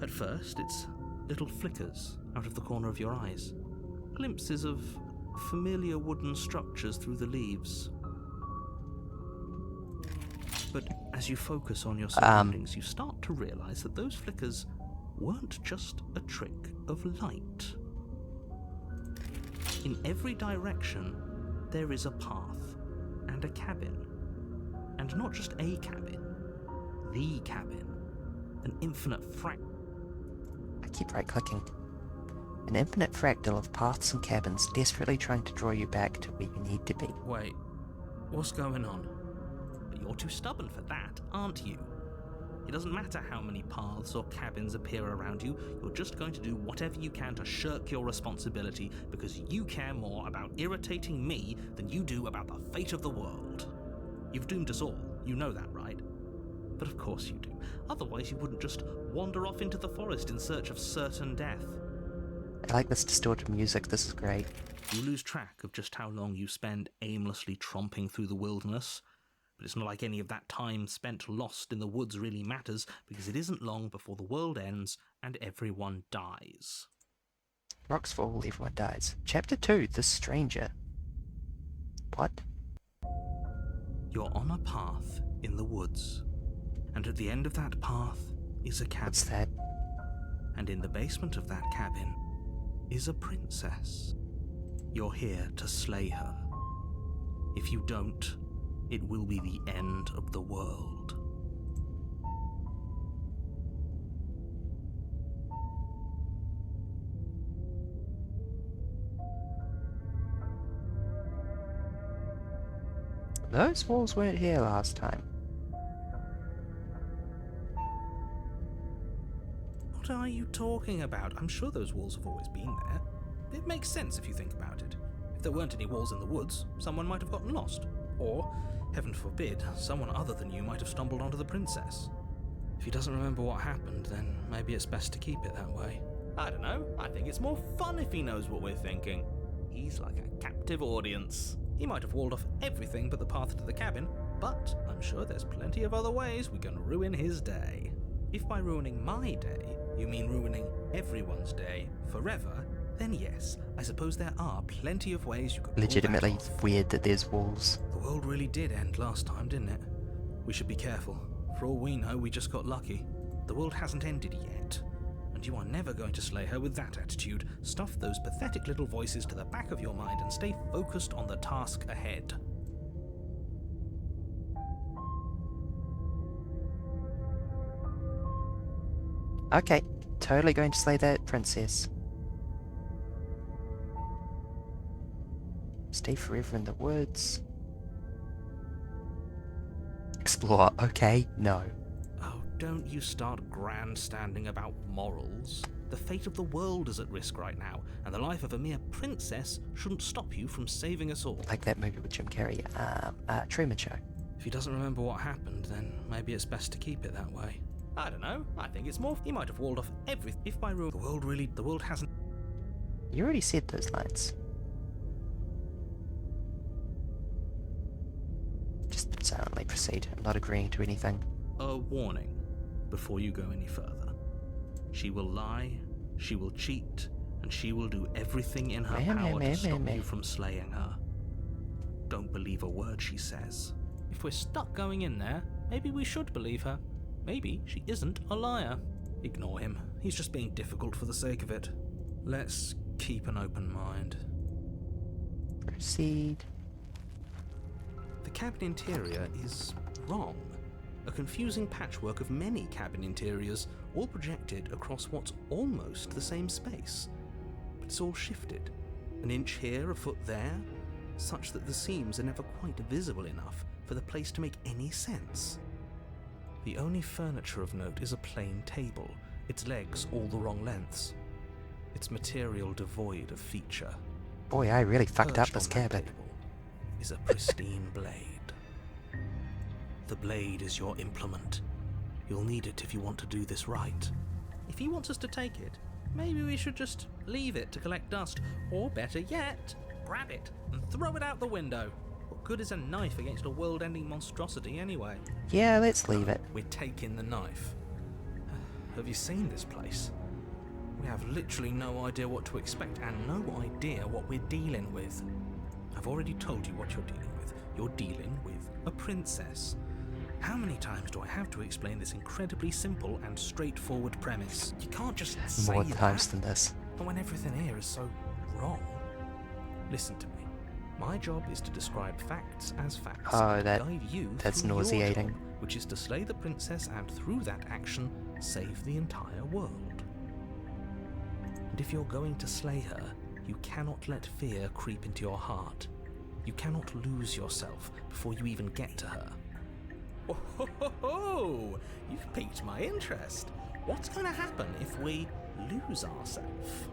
At first, it's little flickers out of the corner of your eyes. Glimpses of familiar wooden structures through the leaves. But as you focus on your surroundings, you start to realize that those flickers weren't just a trick of light. In every direction, there is a path and a cabin. And not just a cabin, the cabin. An infinite I keep right-clicking. An infinite fractal of paths and cabins desperately trying to draw you back to where you need to be. Wait, what's going on? But you're too stubborn for that, aren't you? It doesn't matter how many paths or cabins appear around you, you're just going to do whatever you can to shirk your responsibility because you care more about irritating me than you do about the fate of the world. You've doomed us all, you know that, right? But of course you do. Otherwise you wouldn't just wander off into the forest in search of certain death. I like this distorted music, this is great. You lose track of just how long you spend aimlessly tromping through the wilderness. But it's not like any of that time spent lost in the woods really matters, because it isn't long before the world ends and everyone dies. Rocks fall, everyone dies. Chapter 2, The Stranger. What? You're on a path in the woods, and at the end of that path is a cabin. What's that? And in the basement of that cabin is a princess. You're here to slay her. If you don't, it will be the end of the world. Those walls weren't here last time. What are you talking about? I'm sure those walls have always been there. It makes sense if you think about it. If there weren't any walls in the woods, someone might have gotten lost. Or, heaven forbid, someone other than you might have stumbled onto the princess. If he doesn't remember what happened, then maybe it's best to keep it that way. I don't know. I think it's more fun if he knows what we're thinking. He's like a captive audience. He might have walled off everything but the path to the cabin, but I'm sure there's plenty of other ways we can ruin his day. If by ruining my day, you mean ruining everyone's day forever, then yes, I suppose there are plenty of ways you could pull that Legitimately off. weird that there's walls. The world really did end last time, didn't it? We should be careful. For all we know, we just got lucky. The world hasn't ended yet. And you are never going to slay her with that attitude. Stuff those pathetic little voices to the back of your mind and stay focused on the task ahead. Okay, totally going to slay that princess. Stay forever in the woods. Explore, okay, no. Oh, don't you start grandstanding about morals. The fate of the world is at risk right now, and the life of a mere princess shouldn't stop you from saving us all. Like that movie with Jim Carrey, Truman Show. If he doesn't remember what happened, then maybe it's best to keep it that way. I don't know. I think it's more. He might have walled off everything. If by rule, the world hasn't. You already said those lines. Just silently proceed. I'm not agreeing to anything. A warning before you go any further. She will lie, she will cheat, and she will do everything in her power to stop you from slaying her. Don't believe a word she says. If we're stuck going in there, maybe we should believe her. Maybe she isn't a liar. Ignore him. He's just being difficult for the sake of it. Let's keep an open mind. Proceed. The cabin interior is wrong. A confusing patchwork of many cabin interiors, all projected across what's almost the same space. But it's all shifted. An inch here, a foot there, such that the seams are never quite visible enough for the place to make any sense. The only furniture of note is a plain table, its legs all the wrong lengths, its material devoid of feature. Boy, I really fucked up Perched this on that cabin. table is a pristine blade. The blade is your implement. You'll need it if you want to do this right. If he wants us to take it, maybe we should just leave it to collect dust, or better yet, grab it and throw it out the window. What good is a knife against a world-ending monstrosity anyway? Yeah, let's leave it. We're taking the knife. Have you seen this place? We have literally no idea what to expect and no idea what we're dealing with. I've already told you what you're dealing with. You're dealing with a princess. How many times do I have to explain this incredibly simple and straightforward premise? You can't just say More times than this. but when everything here is so wrong. Listen to me. My job is to describe facts as facts Oh, and guide you that's through your nauseating. job, which is to slay the princess and through that action save the entire world. And if you're going to slay her, you cannot let fear creep into your heart. You cannot lose yourself before you even get to her. Oh, ho, ho, ho. You've piqued my interest. What's going to happen if we lose ourselves?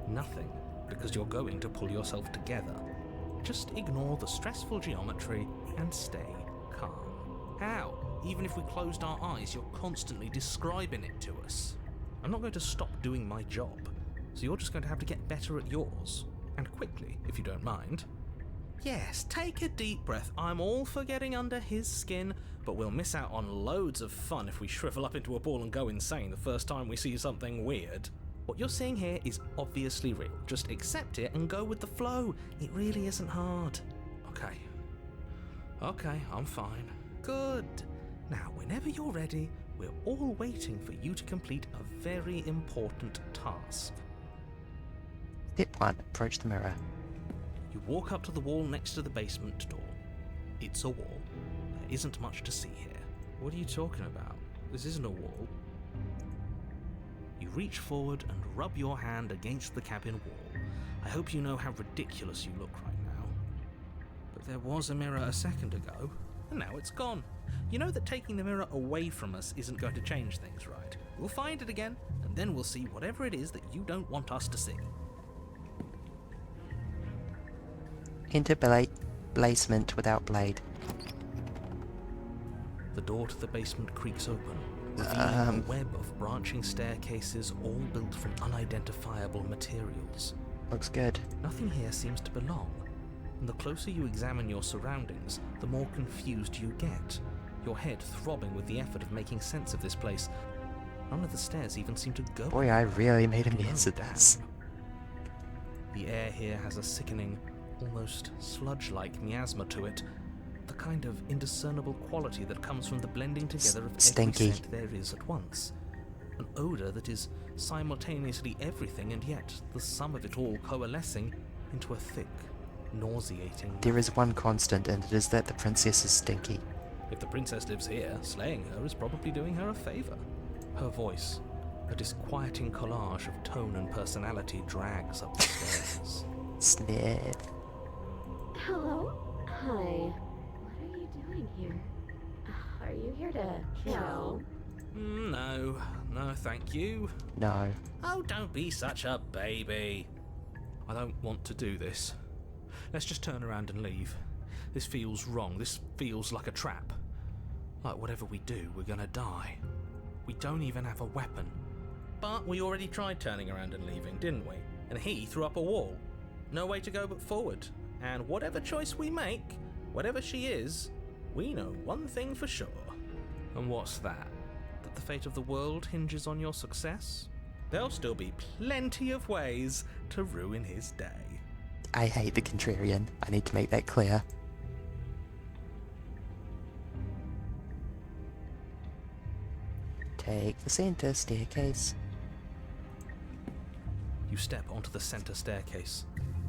Nothing, because you're going to pull yourself together. Just ignore the stressful geometry and stay calm. How? Even if we closed our eyes, you're constantly describing it to us. I'm not going to stop doing my job, so you're just going to have to get better at yours. And quickly, if you don't mind. Yes, take a deep breath. I'm all for getting under his skin, but we'll miss out on loads of fun if we shrivel up into a ball and go insane the first time we see something weird. What you're seeing here is obviously real. Just accept it and go with the flow. It really isn't hard. Okay, I'm fine. Good. Now, whenever you're ready, we're all waiting for you to complete a very important task. Step 1. Approach the mirror. You walk up to the wall next to the basement door. It's a wall. There isn't much to see here. What are you talking about? This isn't a wall. You reach forward and rub your hand against the cabin wall. I hope you know how ridiculous you look right now. But there was a mirror a second ago, and now it's gone. You know that taking the mirror away from us isn't going to change things, right? We'll find it again, and then we'll see whatever it is that you don't want us to see. Enter basement without blade. The door to the basement creaks open, revealing a web of branching staircases all built from unidentifiable materials. Looks good. Nothing here seems to belong, and the closer you examine your surroundings, the more confused you get, your head throbbing with the effort of making sense of this place. None of the stairs even seem to go. Boy, I really made him low answer this. down. The air here has a sickening, almost sludge-like miasma to it. The kind of indiscernible quality that comes from the blending together of Stinky. every scent there is at once. An odour that is simultaneously everything and yet the sum of it all coalescing into a thick, nauseating... There is one constant, and it is that the princess is stinky. If the princess lives here, slaying her is probably doing her a favour. Her voice, a disquieting collage of tone and personality, drags up the stairs. Sniff. Hello? Hi. What are you doing here? Are you here to kill? No, thank you. No. Oh, don't be such a baby. I don't want to do this. Let's just turn around and leave. This feels wrong. This feels like a trap. Like whatever we do, we're gonna die. We don't even have a weapon. But we already tried turning around and leaving, didn't we? And he threw up a wall. No way to go but forward. And whatever choice we make, whatever she is, we know one thing for sure. And what's that? That the fate of the world hinges on your success? There'll still be plenty of ways to ruin his day. I hate the contrarian. I need to make that clear. Take the center staircase. You step onto the center staircase.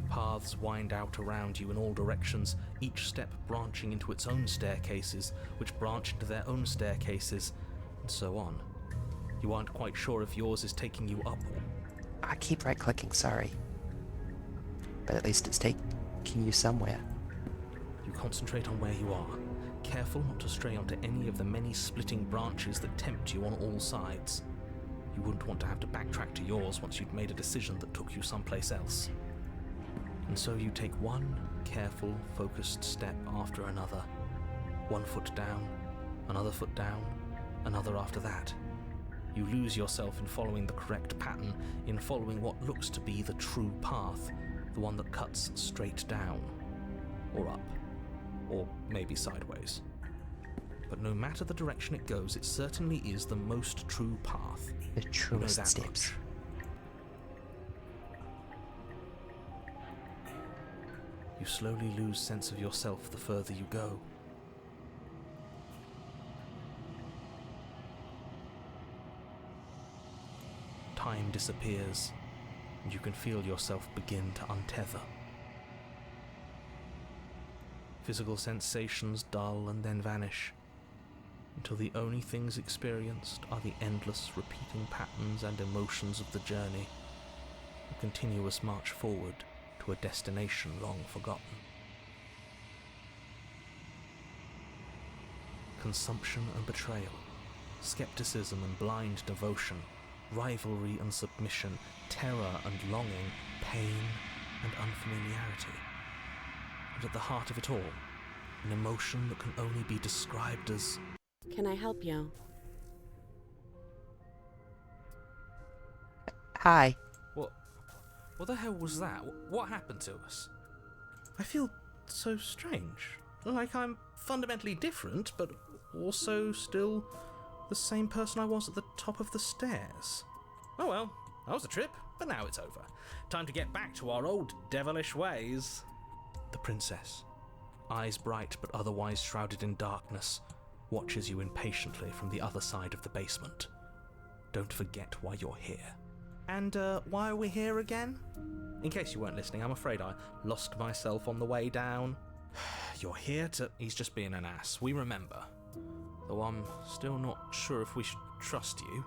Paths wind out around you in all directions, each step branching into its own staircases, which branch into their own staircases, and so on. You aren't quite sure if yours is taking you up or... I keep right-clicking, sorry. But at least it's taking you somewhere. You concentrate on where you are, careful not to stray onto any of the many splitting branches that tempt you on all sides. You wouldn't want to have to backtrack to yours once you'd made a decision that took you someplace else. And so you take one careful, focused step after another. One foot down, another foot down, another after that. You lose yourself in following the correct pattern, in following what looks to be the true path, the one that cuts straight down, or up, or maybe sideways. But no matter the direction it goes, it certainly is the most true path. The You know truest that steps. much. You slowly lose sense of yourself the further you go. Time disappears, and you can feel yourself begin to untether. Physical sensations dull and then vanish, until the only things experienced are the endless repeating patterns and emotions of the journey, a continuous march forward to a destination long forgotten. Consumption and betrayal, skepticism and blind devotion, rivalry and submission, terror and longing, pain and unfamiliarity. And at the heart of it all, an emotion that can only be described as... Can I help you? Hi. What the hell was that? What happened to us? I feel so strange. Like I'm fundamentally different, but also still the same person I was at the top of the stairs. Oh well, that was a trip, but now it's over. Time to get back to our old devilish ways. The princess, eyes bright but otherwise shrouded in darkness, watches you impatiently from the other side of the basement. Don't forget why you're here. And why are we here again? In case you weren't listening, I'm afraid I lost myself on the way down. You're here to... He's just being an ass, we remember. Though I'm still not sure if we should trust you.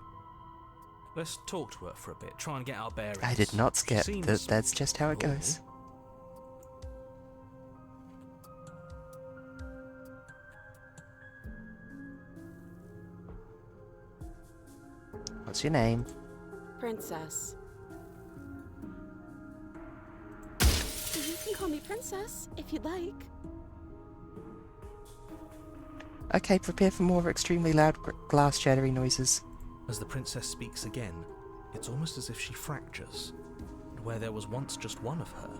Let's talk to her for a bit, try and get our bearings. I did not She skip. seems That's just how it cool. goes. What's your name? Princess. You can call me Princess, if you'd like. Okay, prepare for more extremely loud glass shattering noises. As the princess speaks again, it's almost as if she fractures. And where there was once just one of her,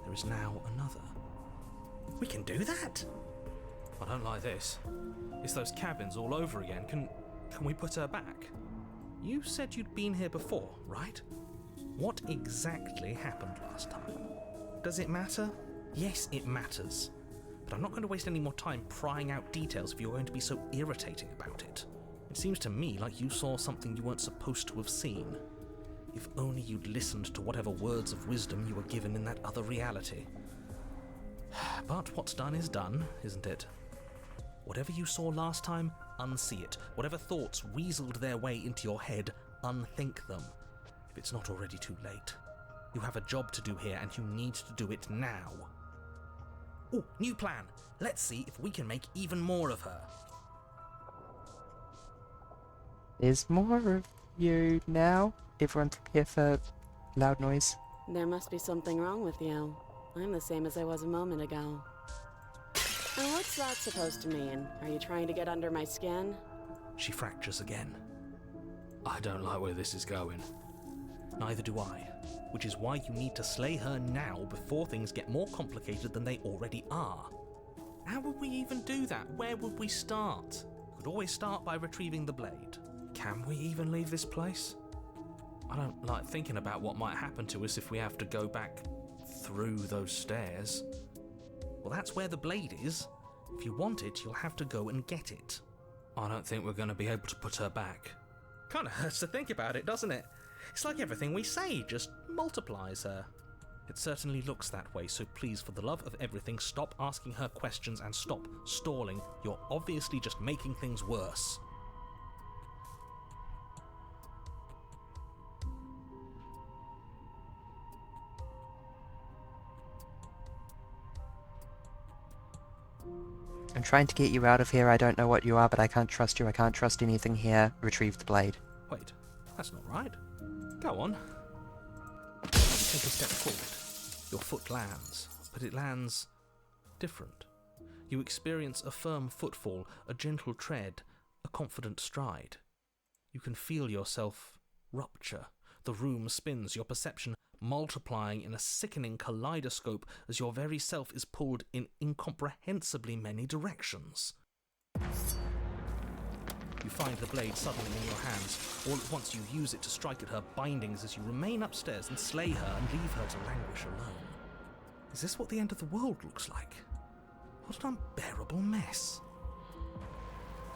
there is now another. We can do that? I don't like this. It's those cabins all over again. Can we put her back? You said you'd been here before, right? What exactly happened last time? Does it matter? Yes, it matters. but I'm not going to waste any more time prying out details if you're going to be so irritating about it. It seems to me like you saw something you weren't supposed to have seen. If only you'd listened to whatever words of wisdom you were given in that other reality. But what's done is done, isn't it? Whatever you saw last time, unsee it. Whatever thoughts weaseled their way into your head, unthink them. If it's not already too late. You have a job to do here, and you need to do it now. Oh, new plan. Let's see if we can make even more of her. There's more of you now. Everyone prepare for loud noise. There must be something wrong with you. I'm the same as I was a moment ago. And what's that supposed to mean? Are you trying to get under my skin? She fractures again. I don't like where this is going. Neither do I. Which is why you need to slay her now before things get more complicated than they already are. How would we even do that? Where would we start? We could always start by retrieving the blade. Can we even leave this place? I don't like thinking about what might happen to us if we have to go back through those stairs. Well, that's where the blade is. If you want it, you'll have to go and get it. I don't think we're going to be able to put her back. Kind of hurts to think about it, doesn't it? It's like everything we say just multiplies her. It certainly looks that way, so please, for the love of everything, stop asking her questions and stop stalling. You're obviously just making things worse. I'm trying to get you out of here. I don't know what you are, but I can't trust you. I can't trust anything here. Retrieve the blade. Wait, that's not right. Go on. Take a step forward. Your foot lands, but it lands different. You experience a firm footfall, a gentle tread, a confident stride. You can feel yourself rupture. The room spins, your perception multiplying in a sickening kaleidoscope as your very self is pulled in incomprehensibly many directions. You find the blade suddenly in your hands. All at once you use it to strike at her bindings as you remain upstairs and slay her and leave her to languish alone. Is this what the end of the world looks like? What an unbearable mess.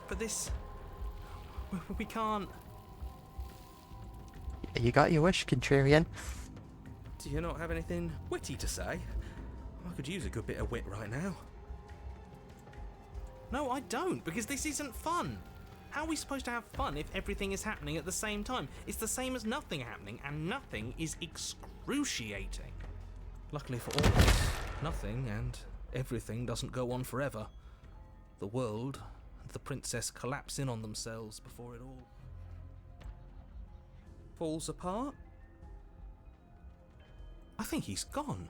But this... we can't... You got your wish, Contrarian. Do you not have anything witty to say? I could use a good bit of wit right now. No, I don't, because this isn't fun. How are we supposed to have fun if everything is happening at the same time? It's the same as nothing happening, and nothing is excruciating. Luckily for all of us, nothing and everything doesn't go on forever. The world and the princess collapse in on themselves before it all falls apart. I think he's gone.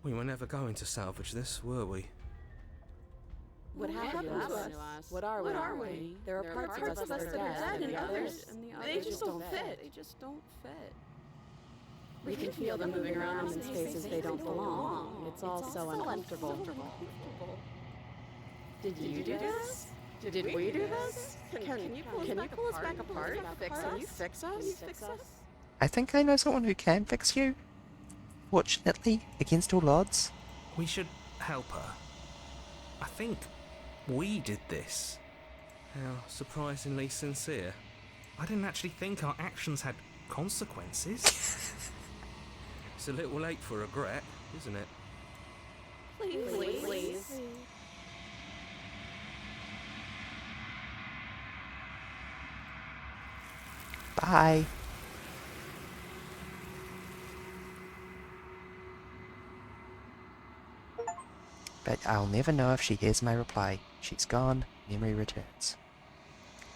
We were never going to salvage this, were we? What happened to us? What are we? There are parts of us that are dead, and the others, they just don't fit. They just don't fit. We can feel them moving around in spaces they don't belong. It's all so uncomfortable. Did you do this? Did we do this? Can you pull us back apart? Can you fix us? I think I know someone who can fix you. Fortunately, against all odds. We should help her. I think we did this. How surprisingly sincere. I didn't actually think our actions had consequences. It's a little late for regret, isn't it? Please. Bye. But I'll never know if she hears my reply. She's gone, memory returns.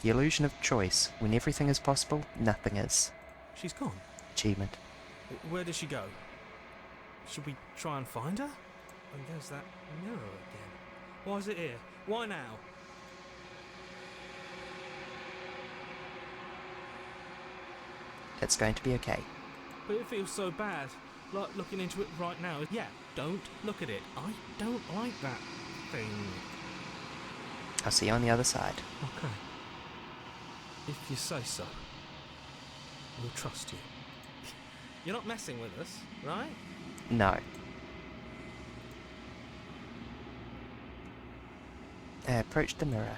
The illusion of choice. When everything is possible, nothing is. She's gone. Achievement. Where did she go? Should we try and find her? And there's that mirror again. Why is it here? Why now? It's going to be okay. But it feels so bad. Like looking into it right now. Yeah, don't look at it. I don't like that thing. I'll see you on the other side. Okay. If you say so. We'll trust you. You're not messing with us, right? No. I approach the mirror.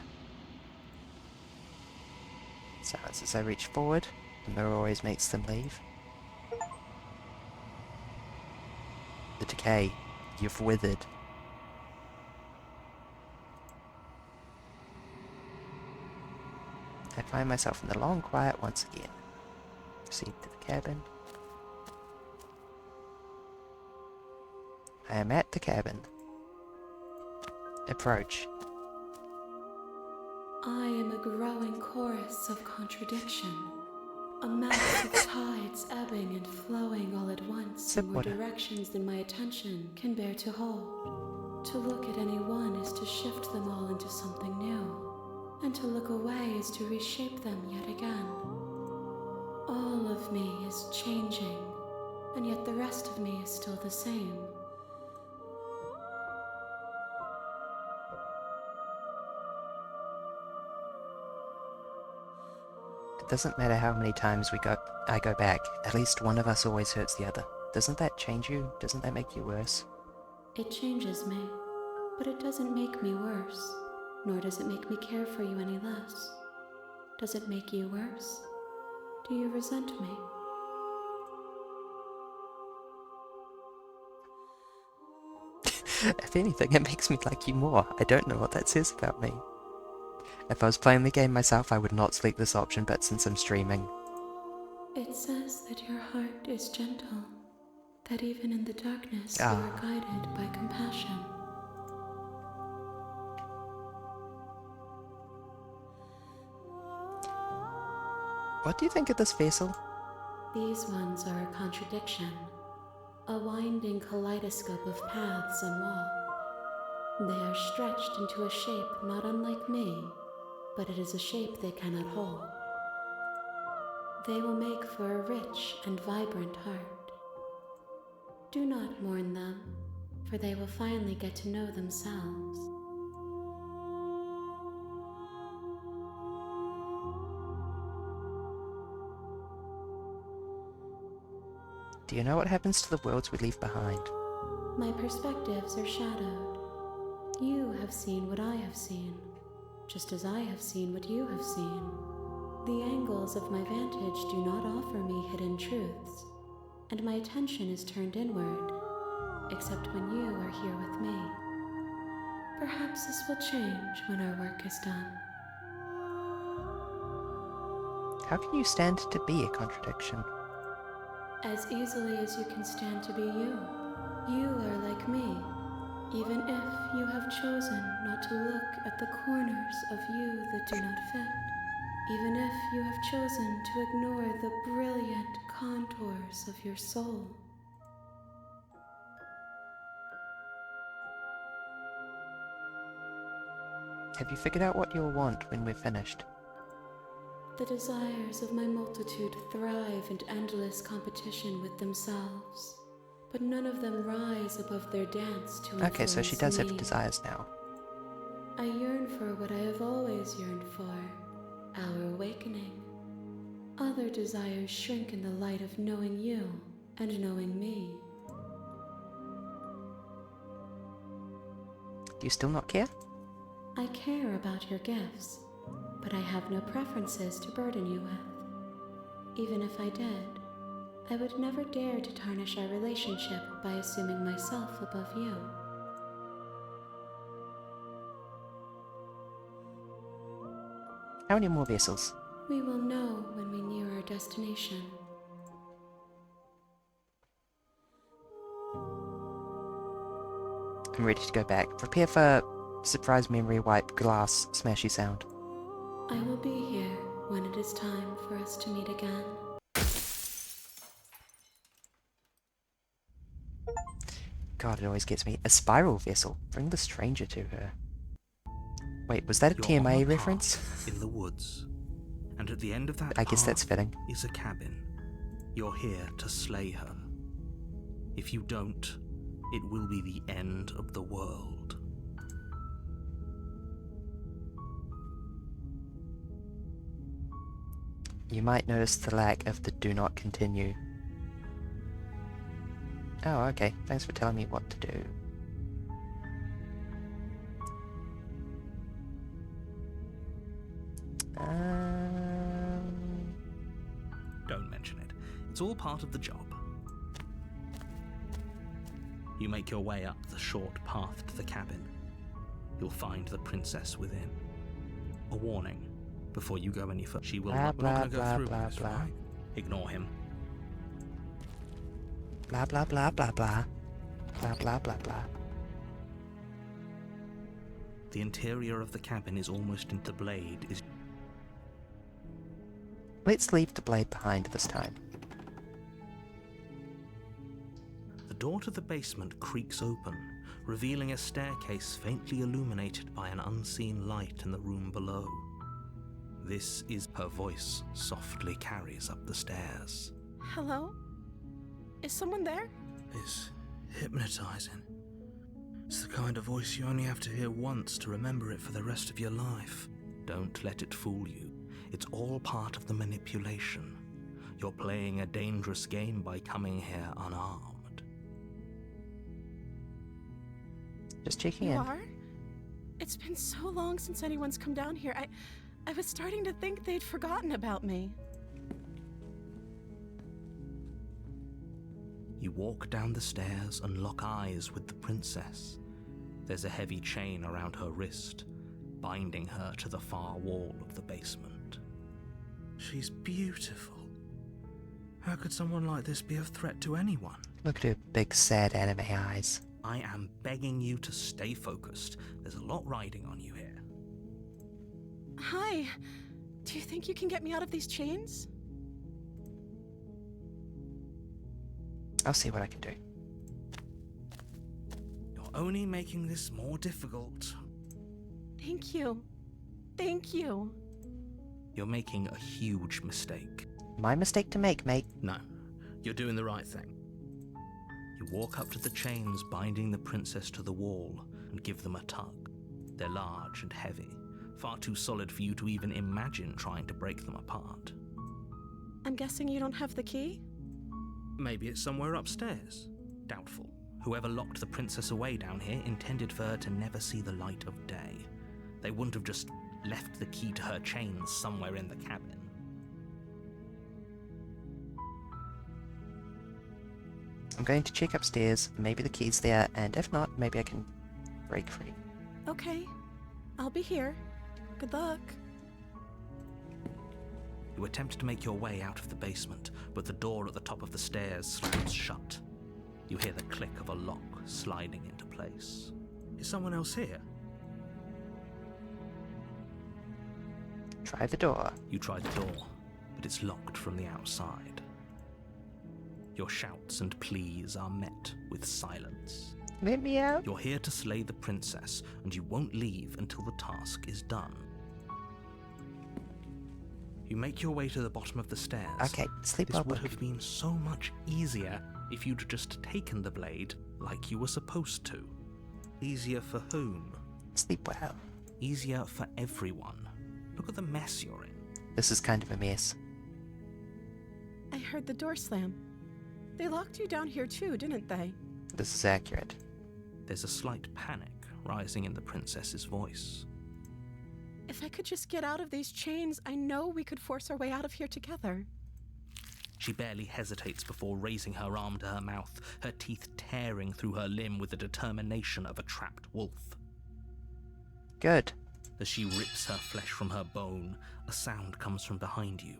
Silence as I reach forward. The mirror always makes them leave. The decay. You've withered. I find myself in the long quiet once again. Proceed to the cabin. I am at the cabin. Approach. I am a growing chorus of contradiction. A mass of tides ebbing and flowing all at once in more directions than my attention can bear to hold. To look at any one is to shift them all into something new, and to look away is to reshape them yet again. All of me is changing, and yet the rest of me is still the same. It doesn't matter how many times I go back, at least one of us always hurts the other. Doesn't that change you? Doesn't that make you worse? It changes me, but it doesn't make me worse, nor does it make me care for you any less. Does it make you worse? Do you resent me? If anything, it makes me like you more. I don't know what that says about me. If I was playing the game myself, I would not select this option, but since I'm streaming... It says that your heart is gentle, that even in the darkness you are guided by compassion. What do you think of this vessel? These ones are a contradiction, a winding kaleidoscope of paths and wall. They are stretched into a shape not unlike me, but it is a shape they cannot hold. They will make for a rich and vibrant heart. Do not mourn them, for they will finally get to know themselves. Do you know what happens to the worlds we leave behind? My perspectives are shadowed. You have seen what I have seen, just as I have seen what you have seen. The angles of my vantage do not offer me hidden truths, and my attention is turned inward, except when you are here with me. Perhaps this will change when our work is done. How can you stand to be a contradiction? As easily as you can stand to be you. You are like me, even if you have chosen not to look at the corners of you that do not fit. Even if you have chosen to ignore the brilliant contours of your soul. Have you figured out what you'll want when we're finished? The desires of my multitude thrive in endless competition with themselves, but none of them rise above their dance to influence Okay, so she does me. have desires now. I yearn for what I have always yearned for, our awakening. Other desires shrink in the light of knowing you and knowing me. Do you still not care? I care about your gifts, but I have no preferences to burden you with. Even if I did, I would never dare to tarnish our relationship by assuming myself above you. How many more vessels? We will know when we near our destination. I'm ready to go back. Prepare for surprise memory wipe glass smashy sound. I will be here when it is time for us to meet again. God, it always gets me. A spiral vessel. Bring the stranger to her. Wait, was that a You're on TMA a reference? path in the woods, and at the end of that I guess path that's fitting. is a cabin. You're here to slay her. If you don't, it will be the end of the world. You might notice the lack of the do not continue. Oh, okay. Thanks for telling me what to do. It's all part of the job. You make your way up the short path to the cabin. You'll find the princess within. A warning before you go any further. She will Blah, not blah, gonna go blah, through blah, with this, blah. right? Ignore him. Blah, blah, blah, blah, blah. Blah, blah, blah, blah. The interior of the cabin is almost into the blade. Let's leave the blade behind this time. The door to the basement creaks open, revealing a staircase faintly illuminated by an unseen light in the room below. This is her voice softly carries up the stairs. Hello? Is someone there? It's hypnotizing. It's the kind of voice you only have to hear once to remember it for the rest of your life. Don't let it fool you. It's all part of the manipulation. You're playing a dangerous game by coming here unarmed. Just checking You in. are? It's been so long since anyone's come down here. I was starting to think they'd forgotten about me. You walk down the stairs and lock eyes with the princess. There's a heavy chain around her wrist, binding her to the far wall of the basement. She's beautiful. How could someone like this be a threat to anyone? Look at her big, sad anime eyes. I am begging you to stay focused. There's a lot riding on you here. Hi. Do you think you can get me out of these chains? I'll see what I can do. You're only making this more difficult. Thank you. Thank you. You're making a huge mistake. My mistake to make, mate. No, you're doing the right thing. You walk up to the chains binding the princess to the wall and give them a tug. They're large and heavy, far too solid for you to even imagine trying to break them apart. I'm guessing you don't have the key? Maybe it's somewhere upstairs. Doubtful. Whoever locked the princess away down here intended for her to never see the light of day. They wouldn't have just left the key to her chains somewhere in the cabin. I'm going to check upstairs. Maybe the key's there, and if not, maybe I can break free. Okay. I'll be here. Good luck. You attempt to make your way out of the basement, but the door at the top of the stairs slams shut. You hear the click of a lock sliding into place. Is someone else here? Try the door. You try the door, but it's locked from the outside. Your shouts and pleas are met with silence. Let me out. You're here to slay the princess, and you won't leave until the task is done. You make your way to the bottom of the stairs. Okay, sleep This well, would book. have been so much easier if you'd just taken the blade like you were supposed to. Easier for whom? Sleep well. Easier for everyone. Look at the mess you're in. This is kind of a mess. I heard the door slam. They locked you down here too, didn't they? This is accurate. There's a slight panic rising in the princess's voice. If I could just get out of these chains, I know we could force our way out of here together. She barely hesitates before raising her arm to her mouth, her teeth tearing through her limb with the determination of a trapped wolf. Good. As she rips her flesh from her bone, a sound comes from behind you,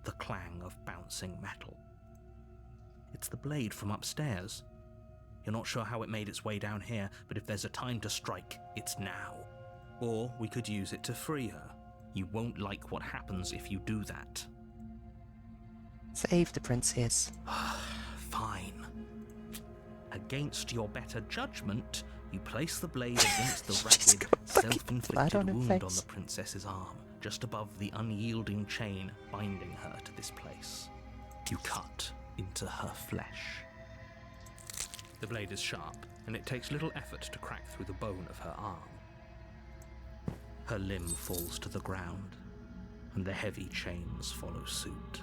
the clang of bouncing metal. It's the blade from upstairs. You're not sure how it made its way down here, but if there's a time to strike, it's now. Or we could use it to free her. You won't like what happens if you do that. Save the princess. Fine. Against your better judgment, you place the blade against the She's ragged, got fucking blood self-inflicted on her wound face. on the princess's arm, just above the unyielding chain binding her to this place. You cut into her flesh. The blade is sharp, and it takes little effort to crack through the bone of her arm. Her limb falls to the ground, and the heavy chains follow suit.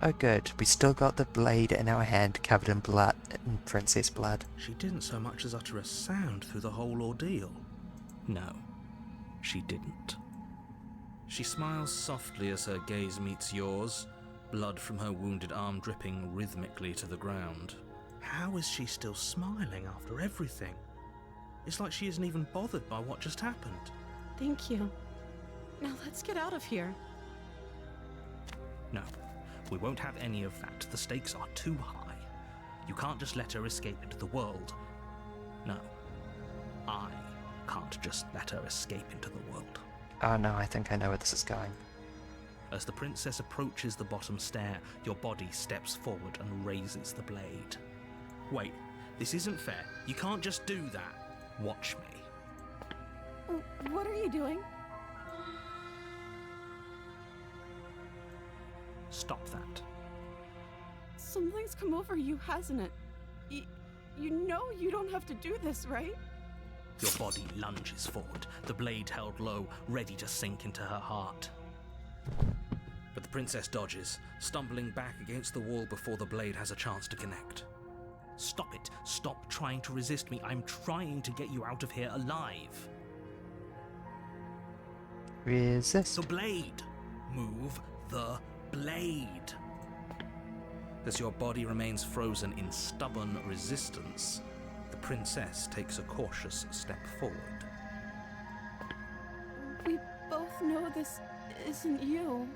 Oh good, we still got the blade in our hand covered in blood, in princess blood. She didn't so much as utter a sound through the whole ordeal. No, she didn't. She smiles softly as her gaze meets yours, blood from her wounded arm dripping rhythmically to the ground. How is she still smiling after everything? It's like she isn't even bothered by what just happened. Thank you. Now let's get out of here. No, we won't have any of that. The stakes are too high. You can't just let her escape into the world. No, I can't just let her escape into the world. Oh no, I think I know where this is going. As the princess approaches the bottom stair, your body steps forward and raises the blade. Wait, this isn't fair. You can't just do that. Watch me. What are you doing? Stop that. Something's come over you, hasn't it? You know you don't have to do this, right? Your body lunges forward, the blade held low, ready to sink into her heart. But the princess dodges, stumbling back against the wall before the blade has a chance to connect. Stop it. Stop trying to resist me. I'm trying to get you out of here alive. Resist. The blade. Move the blade. As your body remains frozen in stubborn resistance, the princess takes a cautious step forward. We both know this isn't you.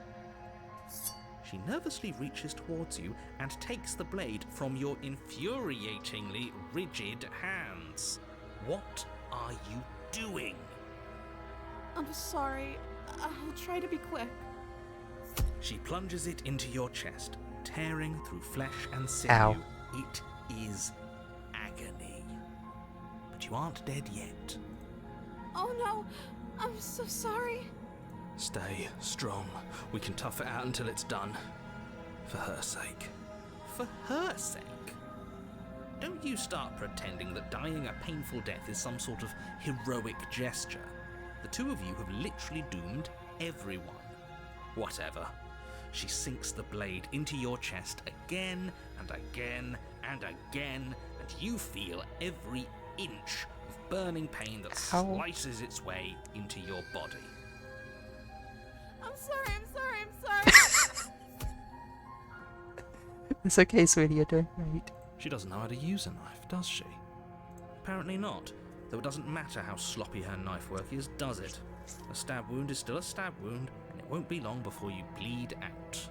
She nervously reaches towards you and takes the blade from your infuriatingly rigid hands. What are you doing? I'm sorry. I'll try to be quick. She plunges it into your chest, tearing through flesh and sinew. Ow. It is agony. But you aren't dead yet. Oh no! I'm so sorry. Stay strong. We can tough it out until it's done. For her sake. For her sake? Don't you start pretending that dying a painful death is some sort of heroic gesture. The two of you have literally doomed everyone. Whatever. She sinks the blade into your chest again and again and again, and you feel every inch of burning pain that slices its way into your body. I'm sorry. It's okay, sweetie, you're doing great. She doesn't know how to use a knife, does she? Apparently not, though it doesn't matter how sloppy her knife work is, does it? A stab wound is still a stab wound, and it won't be long before you bleed out.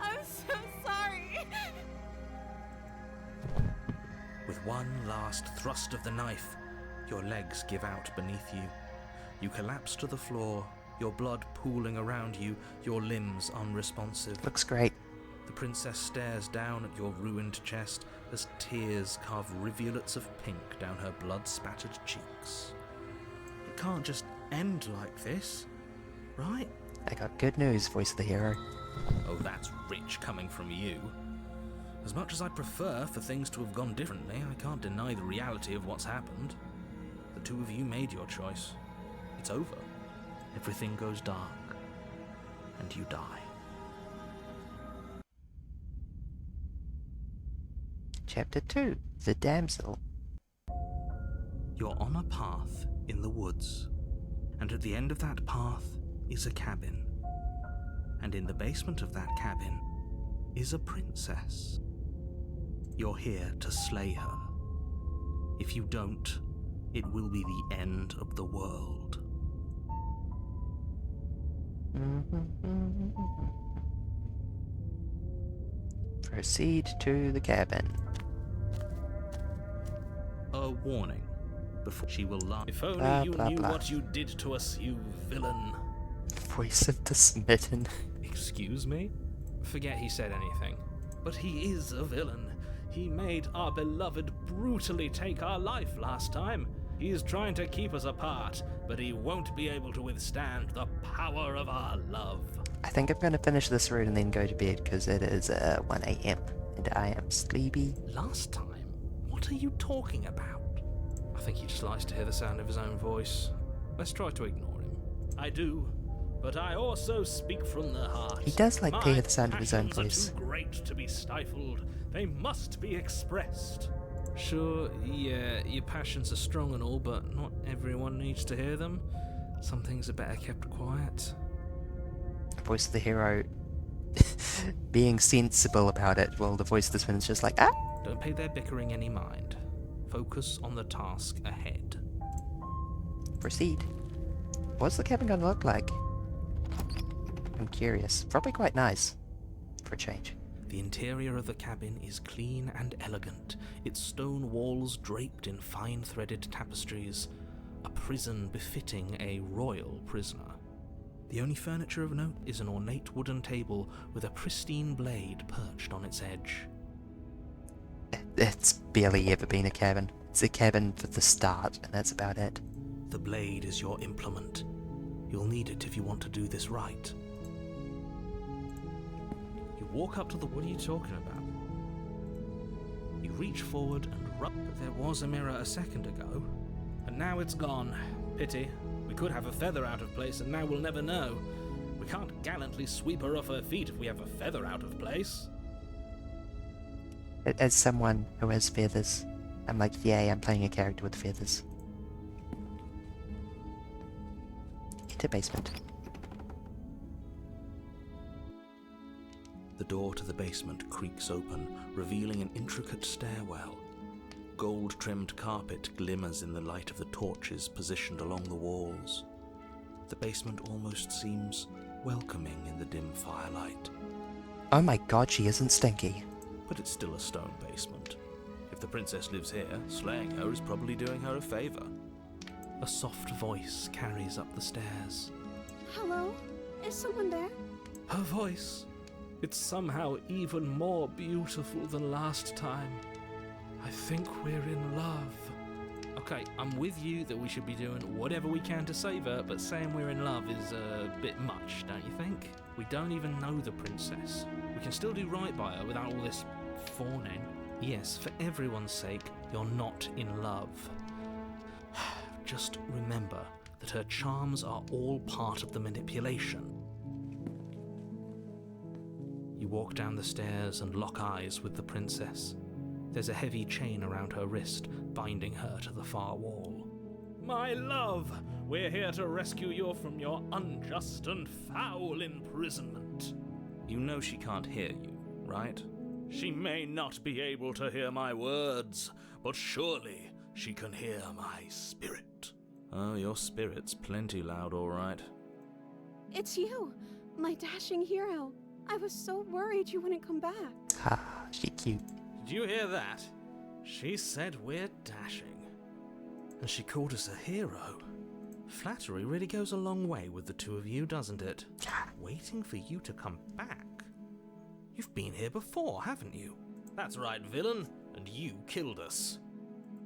I'm so sorry. With one last thrust of the knife, your legs give out beneath you. You collapse to the floor, your blood pooling around you, your limbs unresponsive. Looks great. The princess stares down at your ruined chest as tears carve rivulets of pink down her blood-spattered cheeks. It can't just end like this, right? I got good news, voice of the hero. Oh, that's rich coming from you. As much as I'd prefer for things to have gone differently, I can't deny the reality of what's happened. The two of you made your choice. It's over. Everything goes dark, and you die. Chapter 2, The Damsel. You're on a path in the woods, and at the end of that path is a cabin. And in the basement of that cabin is a princess. You're here to slay her. If you don't, it will be the end of the world. Proceed to the cabin. A warning before she will laugh. If only Blah, you blah, knew blah. what you did to us, you villain. Voice of the smitten. Excuse me? Forget he said anything. But he is a villain. He made our beloved brutally take our life last time. He is trying to keep us apart, but he won't be able to withstand the power of our love. I think I'm going to finish this route and then go to bed because it is 1 a.m. and I am sleepy. Last time? What are you talking about? I think he just likes to hear the sound of his own voice. Let's try to ignore him. I do, but I also speak from the heart. He does like to My hear the sound of his own passions voice. are too great to be stifled. They must be expressed. Sure, yeah, your passions are strong and all, but not everyone needs to hear them. Some things are better kept quiet. Voice of the hero being sensible about it, while the voice of this one is just like, ah! Don't pay their bickering any mind. Focus on the task ahead. Proceed. What's the cabin gonna look like? I'm curious. Probably quite nice. For a change. The interior of the cabin is clean and elegant, its stone walls draped in fine threaded tapestries, a prison befitting a royal prisoner. The only furniture of note is an ornate wooden table with a pristine blade perched on its edge. It's barely ever been a cabin. It's a cabin for the start, and that's about it. The blade is your implement. You'll need it if you want to do this right. You walk up to the... What are you talking about? You reach forward and rub... There was a mirror a second ago, and now it's gone. Pity. We could have a feather out of place, and now we'll never know. We can't gallantly sweep her off her feet if we have a feather out of place. As someone who has feathers, I'm like, yay, I'm playing a character with feathers. Enter basement. The door to the basement creaks open, revealing an intricate stairwell. Gold-trimmed carpet glimmers in the light of the torches positioned along the walls. The basement almost seems welcoming in the dim firelight. Oh my god, she isn't stinky. But it's still a stone basement. If the princess lives here, slaying her is probably doing her a favor. A soft voice carries up the stairs. Hello? Is someone there? Her voice. It's somehow even more beautiful than last time. I think we're in love. Okay, I'm with you that we should be doing whatever we can to save her, but saying we're in love is a bit much, don't you think? We don't even know the princess. We can still do right by her without all this fawning. Yes, for everyone's sake, you're not in love. Just remember that her charms are all part of the manipulation. You walk down the stairs and lock eyes with the princess. There's a heavy chain around her wrist, binding her to the far wall. My love, we're here to rescue you from your unjust and foul imprisonment. You know she can't hear you, right? She may not be able to hear my words, but surely she can hear my spirit. Oh, your spirit's plenty loud, all right. It's you, my dashing hero. I was so worried you wouldn't come back. Ha, she cute. Did you hear that? She said we're dashing. And she called us a hero. Flattery really goes a long way with the two of you, doesn't it? Waiting for you to come back. You've been here before, haven't you? That's right, villain, and you killed us.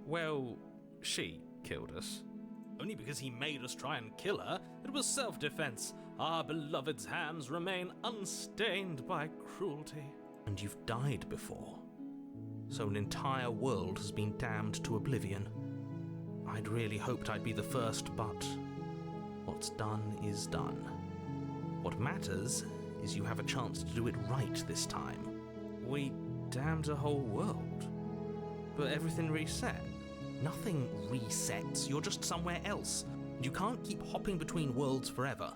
Well, she killed us. Only because he made us try and kill her. It was self-defense. Our beloved's hands remain unstained by cruelty. And you've died before. So an entire world has been damned to oblivion. I'd really hoped I'd be the first, but what's done is done. What matters is you have a chance to do it right this time. We damned a whole world, but everything reset. Nothing resets, you're just somewhere else. You can't keep hopping between worlds forever,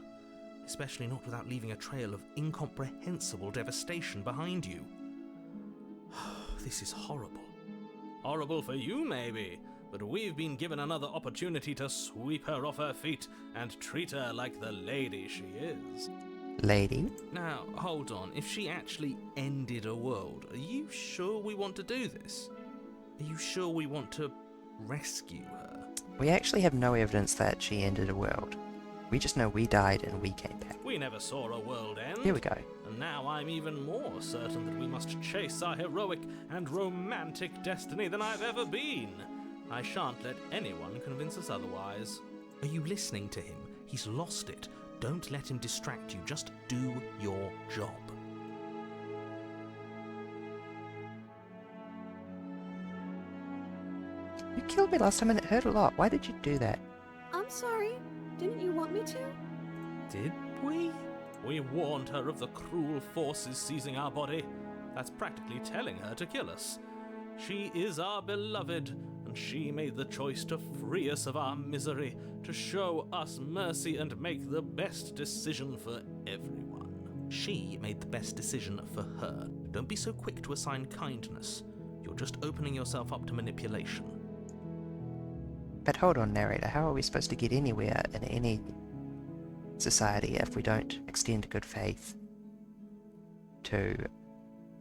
especially not without leaving a trail of incomprehensible devastation behind you. This is horrible. Horrible for you, maybe, but we've been given another opportunity to sweep her off her feet and treat her like the lady she is. Lady? Now, hold on. If she actually ended a world, are you sure we want to do this? Are you sure we want to rescue her? We actually have no evidence that she ended a world. We just know we died and we came back. We never saw a world end. Here we go. And now I'm even more certain that we must chase our heroic and romantic destiny than I've ever been. I shan't let anyone convince us otherwise. Are you listening to him? He's lost it. Don't let him distract you. Just do your job. You killed me last time and it hurt a lot. Why did you do that? I'm sorry. Didn't you want me to? Did we? We warned her of the cruel forces seizing our body. That's practically telling her to kill us. She is our beloved, and she made the choice to free us of our misery, to show us mercy and make the best decision for everyone. She made the best decision for her. Don't be so quick to assign kindness. You're just opening yourself up to manipulation. But hold on, narrator, how are we supposed to get anywhere in any society if we don't extend good faith to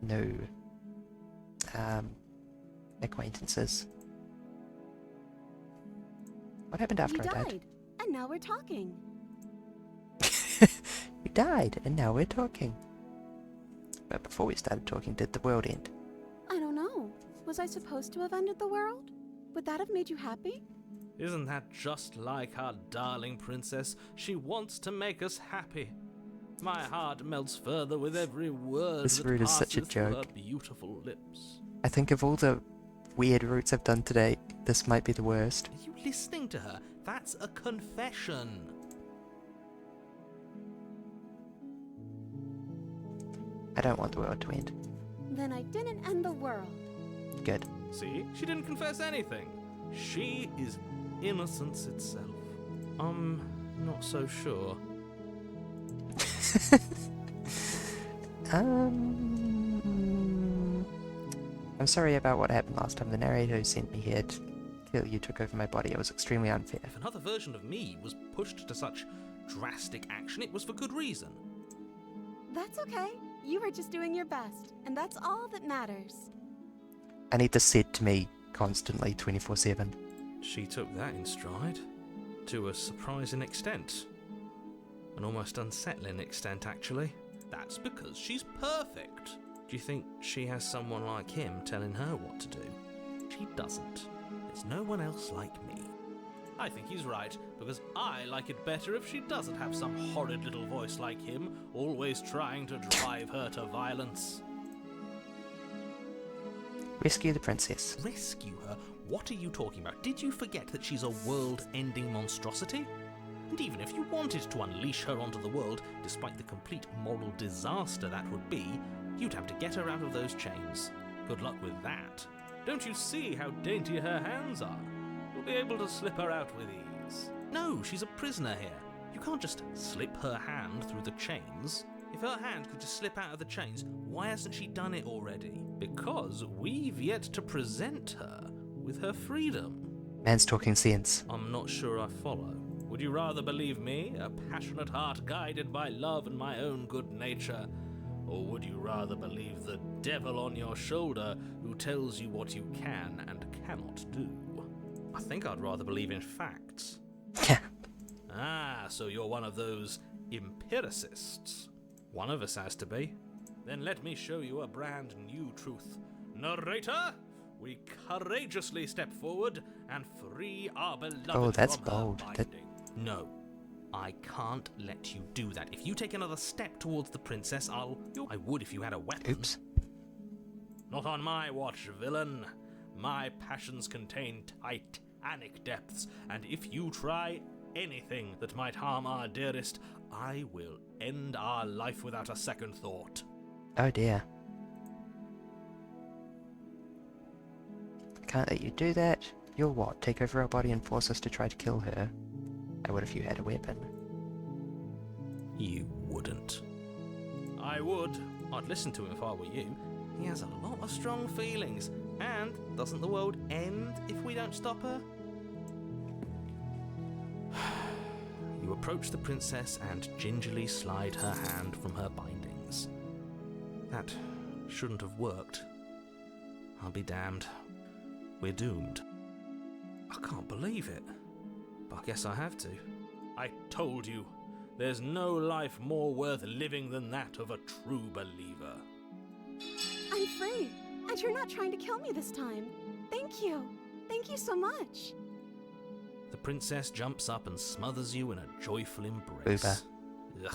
new acquaintances? What happened after I died? And now we're talking. You died, and now we're talking. But before we started talking, did the world end? I don't know. Was I supposed to have ended the world? Would that have made you happy? Isn't that just like our darling princess? She wants to make us happy. My heart melts further with every word This that route is passes such a through her joke. beautiful lips. I think of all the weird routes I've done today, this might be the worst. Are you listening to her? That's a confession. I don't want the world to end. Then I didn't end the world. Good. See? She didn't confess anything. She is innocence itself. Not so sure. I'm sorry about what happened last time. The narrator who sent me here to kill you took over my body. It was extremely unfair. If another version of me was pushed to such drastic action, it was for good reason. That's okay. You were just doing your best, and that's all that matters. I need this said to me constantly, 24/7. She took that in stride. To a surprising extent. An almost unsettling extent, actually. That's because she's perfect. Do you think she has someone like him telling her what to do? She doesn't. There's no one else like me. I think he's right, because I like it better if she doesn't have some horrid little voice like him, always trying to drive her to violence. Rescue the princess. Rescue her? What are you talking about? Did you forget that she's a world-ending monstrosity? And even if you wanted to unleash her onto the world, despite the complete moral disaster that would be, you'd have to get her out of those chains. Good luck with that. Don't you see how dainty her hands are? You'll be able to slip her out with ease. No, she's a prisoner here. You can't just slip her hand through the chains. If her hand could just slip out of the chains, why hasn't she done it already? Because we've yet to present her with her freedom. Man's talking sense. I'm not sure I follow. Would you rather believe me, a passionate heart guided by love and my own good nature? Or would you rather believe the devil on your shoulder who tells you what you can and cannot do? I think I'd rather believe in facts. Ah, so you're one of those empiricists. One of us has to be. Then let me show you a brand new truth. Narrator, we courageously step forward and free our beloved Oh, that's from her bold. binding. No, I can't let you do that. If you take another step towards the princess, I would if you had a weapon. Oops. Not on my watch, villain. My passions contain titanic depths, and if you try anything that might harm our dearest, I will end our life without a second thought. Oh dear. Can't let you do that. You'll what? Take over our body and force us to try to kill her? I would if you had a weapon. You wouldn't. I would. I'd listen to him if I were you. He has a lot of strong feelings. And doesn't the world end if we don't stop her? You approach the princess and gingerly slide her hand from her bindings. That shouldn't have worked. I'll be damned. We're doomed. I can't believe it. But I guess I have to. I told you, there's no life more worth living than that of a true believer. I'm free, and you're not trying to kill me this time. Thank you. Thank you so much. The princess jumps up and smothers you in a joyful embrace. Booba. Ugh.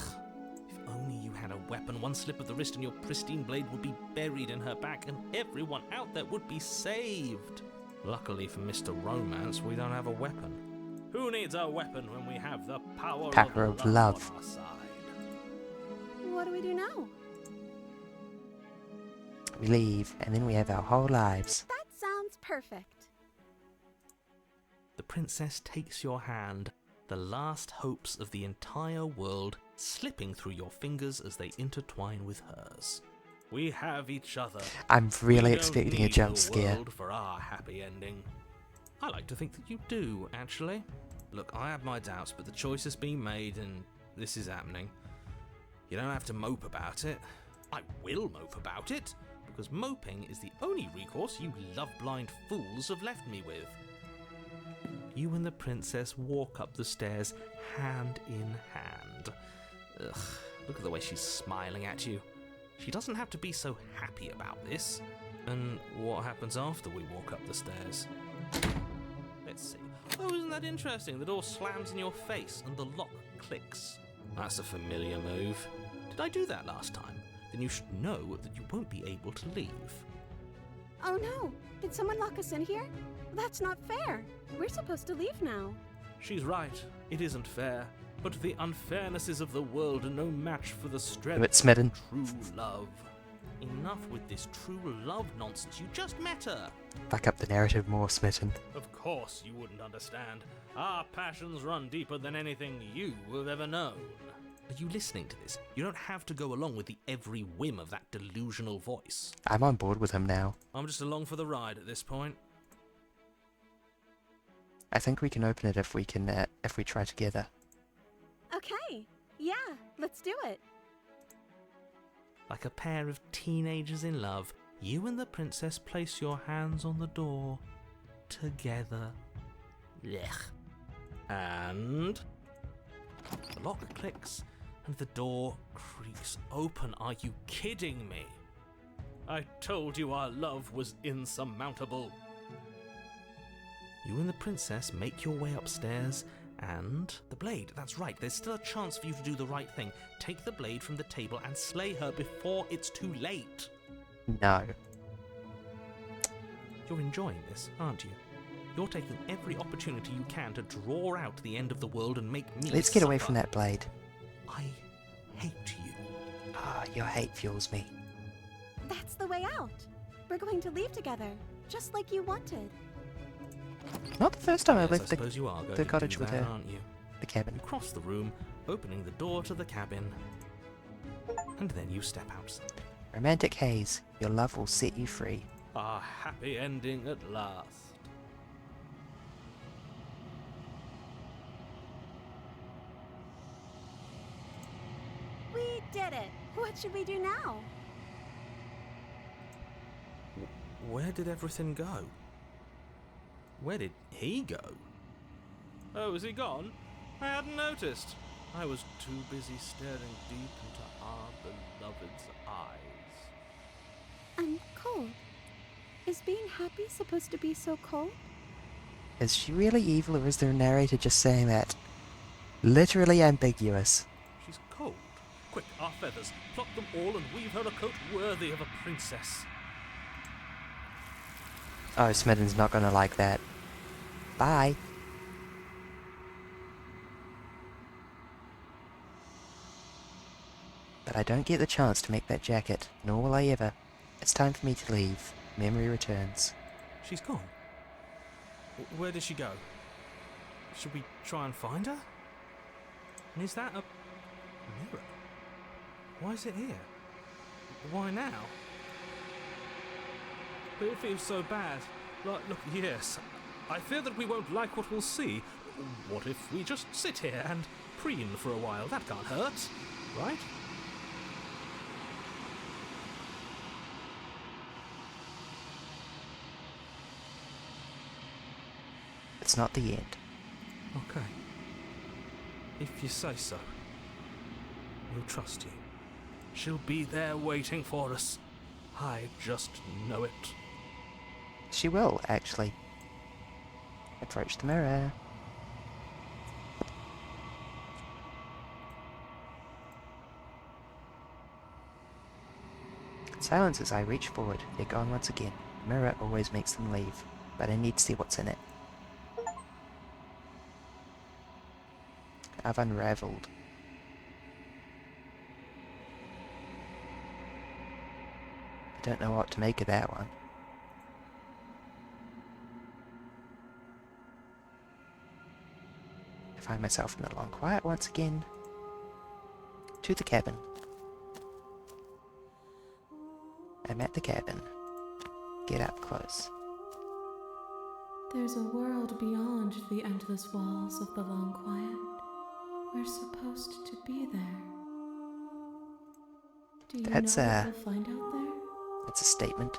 If only you had a weapon, one slip of the wrist and your pristine blade would be buried in her back and everyone out there would be saved. Luckily for Mr. Romance, we don't have a weapon. Who needs a weapon when we have the power of love. on our side? What do we do now? We leave, and then we have our whole lives. That sounds perfect. The princess takes your hand the last hopes of the entire world slipping through your fingers as they intertwine with hers. We have each other. I'm really We don't expecting a need jump the scare. world for our happy ending. I like to think that you do, actually. Look, I have my doubts, but the choice has been made and this is happening. You don't have to mope about it. I will mope about it, because moping is the only recourse you love-blind fools have left me with. You and the princess walk up the stairs hand in hand. Ugh, look at the way she's smiling at you. She doesn't have to be so happy about this. And what happens after we walk up the stairs? Let's see. Oh, isn't that interesting? The door slams in your face and the lock clicks. That's a familiar move. Did I do that last time? Then you should know that you won't be able to leave. Oh no! Did someone lock us in here? That's not fair. We're supposed to leave now. She's right. It isn't fair. But the unfairnesses of the world are no match for the strength It's Smitten. of true love. Enough with this true love nonsense. You just met her. Back up the narrative more, Smitten. Of course you wouldn't understand. Our passions run deeper than anything you have ever known. Are you listening to this? You don't have to go along with the every whim of that delusional voice. I'm on board with him now. I'm just along for the ride at this point. I think we can open it if we try together. Okay. Yeah, let's do it. Like a pair of teenagers in love, you and the princess place your hands on the door. Together. Blech. And the lock clicks and the door creaks open. Are you kidding me? I told you our love was insurmountable. You and the princess make your way upstairs and the blade. That's right, there's still a chance for you to do the right thing. Take the blade from the table and slay her before it's too late. No. You're enjoying this, aren't you? You're taking every opportunity you can to draw out the end of the world and make me Let's get away suffer. from that blade. I hate you. Ah, your hate fuels me. That's the way out. We're going to leave together, just like you wanted. Not the first time I Yes, I left suppose you are going the to cottage do with that, her. aren't you? the cabin. You cross the room, opening the door to the cabin, and then you step outside. Romantic haze, your love will set you free. A happy ending at last. We did it! What should we do now? Where did everything go? Where did he go? Oh, is he gone? I hadn't noticed. I was too busy staring deep into our beloved's eyes. I'm cold. Is being happy supposed to be so cold? Is she really evil, or is the narrator just saying that? Literally ambiguous. She's cold. Quick, our feathers. Pluck them all and weave her a coat worthy of a princess. Oh, Smidden's not gonna like that. Bye. But I don't get the chance to make that jacket, nor will I ever. It's time for me to leave. Memory returns. She's gone. Where did she go? Should we try and find her? And is that a mirror? Why is it here? Why now? But it feels so bad. Look, yes. I fear that we won't like what we'll see. What if we just sit here and preen for a while? That can't hurt, right? It's not the end. Okay. If you say so. We'll trust you. She'll be there waiting for us. I just know it. She will, actually. Approach the mirror. Silence as I reach forward. They're gone once again. The mirror always makes them leave, but I need to see what's in it. I've unraveled. I don't know what to make of that one. find myself in the long quiet once again. To the cabin. I'm at the cabin. Get up close. There's a world beyond the endless walls of the long quiet. We're supposed to be there. Do you That's know what we'll find out there? That's a statement.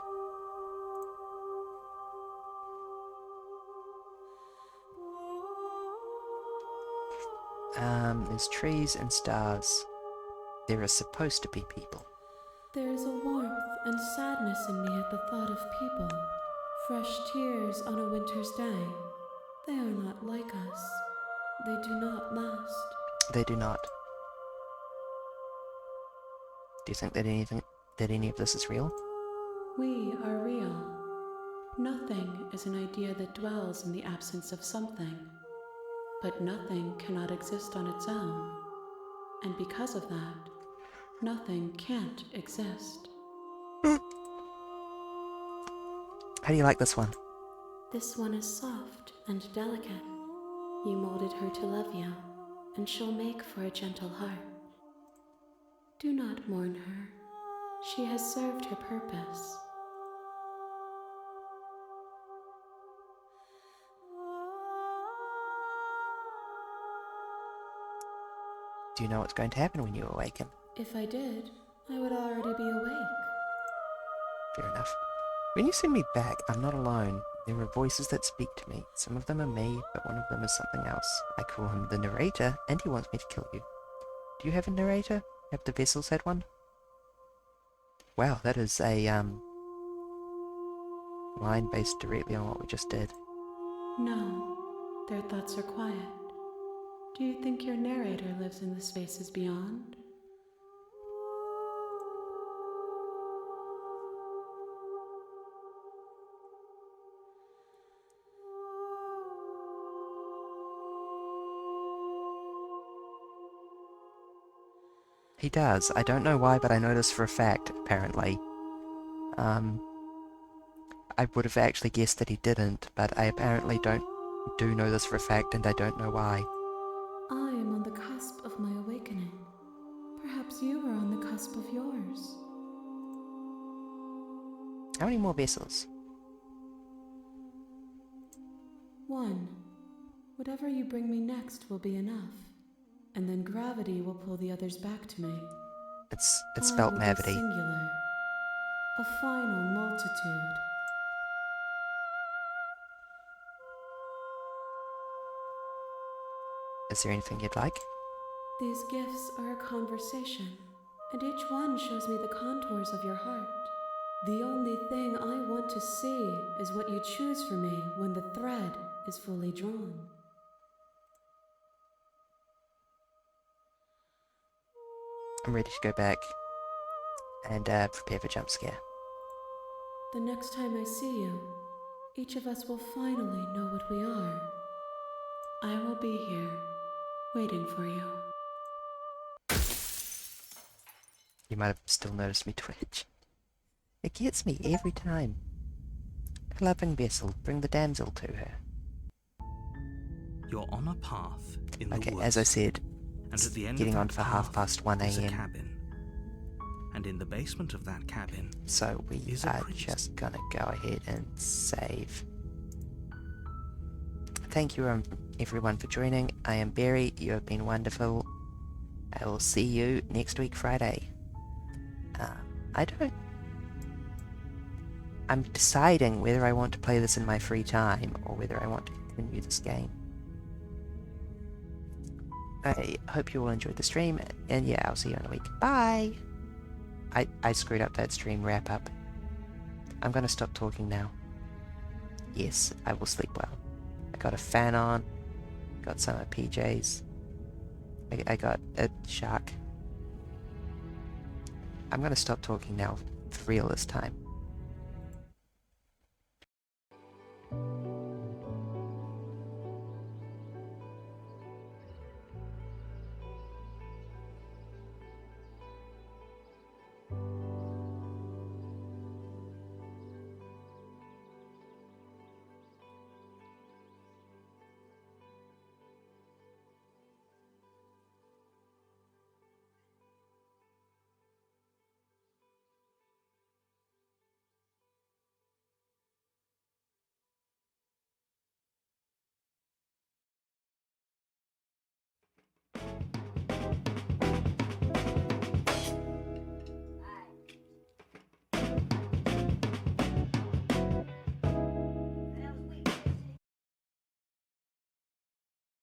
There's trees and stars. There are supposed to be people. There is a warmth and sadness in me at the thought of people. Fresh tears on a winter's day. They are not like us. They do not last. They do not. Do you think that any of this is real? We are real. Nothing is an idea that dwells in the absence of something. But nothing cannot exist on its own. And because of that, nothing can't exist. How do you like this one? This one is soft and delicate. You molded her to love you, and she'll make for a gentle heart. Do not mourn her. She has served her purpose. Do you know what's going to happen when you awaken? If I did, I would already be awake. Fair enough. When you send me back, I'm not alone. There are voices that speak to me. Some of them are me, but one of them is something else. I call him the narrator, and he wants me to kill you. Do you have a narrator? Have the vessels had one? Wow, that is a, line based directly on what we just did. No, their thoughts are quiet. Do you think your narrator lives in the spaces beyond? He does. I don't know why, but I know this for a fact, apparently. I would have actually guessed that he didn't, but I apparently do know this for a fact, and I don't know why. I am on the cusp of my awakening. Perhaps you are on the cusp of yours. How many more vessels? 1. Whatever you bring me next will be enough. And then gravity will pull the others back to me. It's spelt Mavity. Singular. A final multitude. Is there anything you'd like? These gifts are a conversation, and each one shows me the contours of your heart. The only thing I want to see is what you choose for me when the thread is fully drawn. I'm ready to go back and prepare for jump scare. The next time I see you, each of us will finally know what we are. I will be here, waiting for you. You might have still noticed me twitch. It gets me every time. A loving vessel, bring the damsel to her. You're on a path in the Okay, woods. as I said, And at the end getting of on that for path 1:30 is a a.m. cabin. And in the basement of that cabin So we is a are priest. just gonna go ahead and save. Thank you everyone for joining. I am Barry, you have been wonderful. I will see you next week Friday. I'm deciding whether I want to play this in my free time or whether I want to continue this game. I hope you all enjoyed the stream, and yeah, I'll see you in a week. Bye! I screwed up that stream wrap up. I'm gonna stop talking now. Yes, I will sleep well. I got a fan on, got some of PJs, I got a shark. I'm gonna stop talking now, for real this time.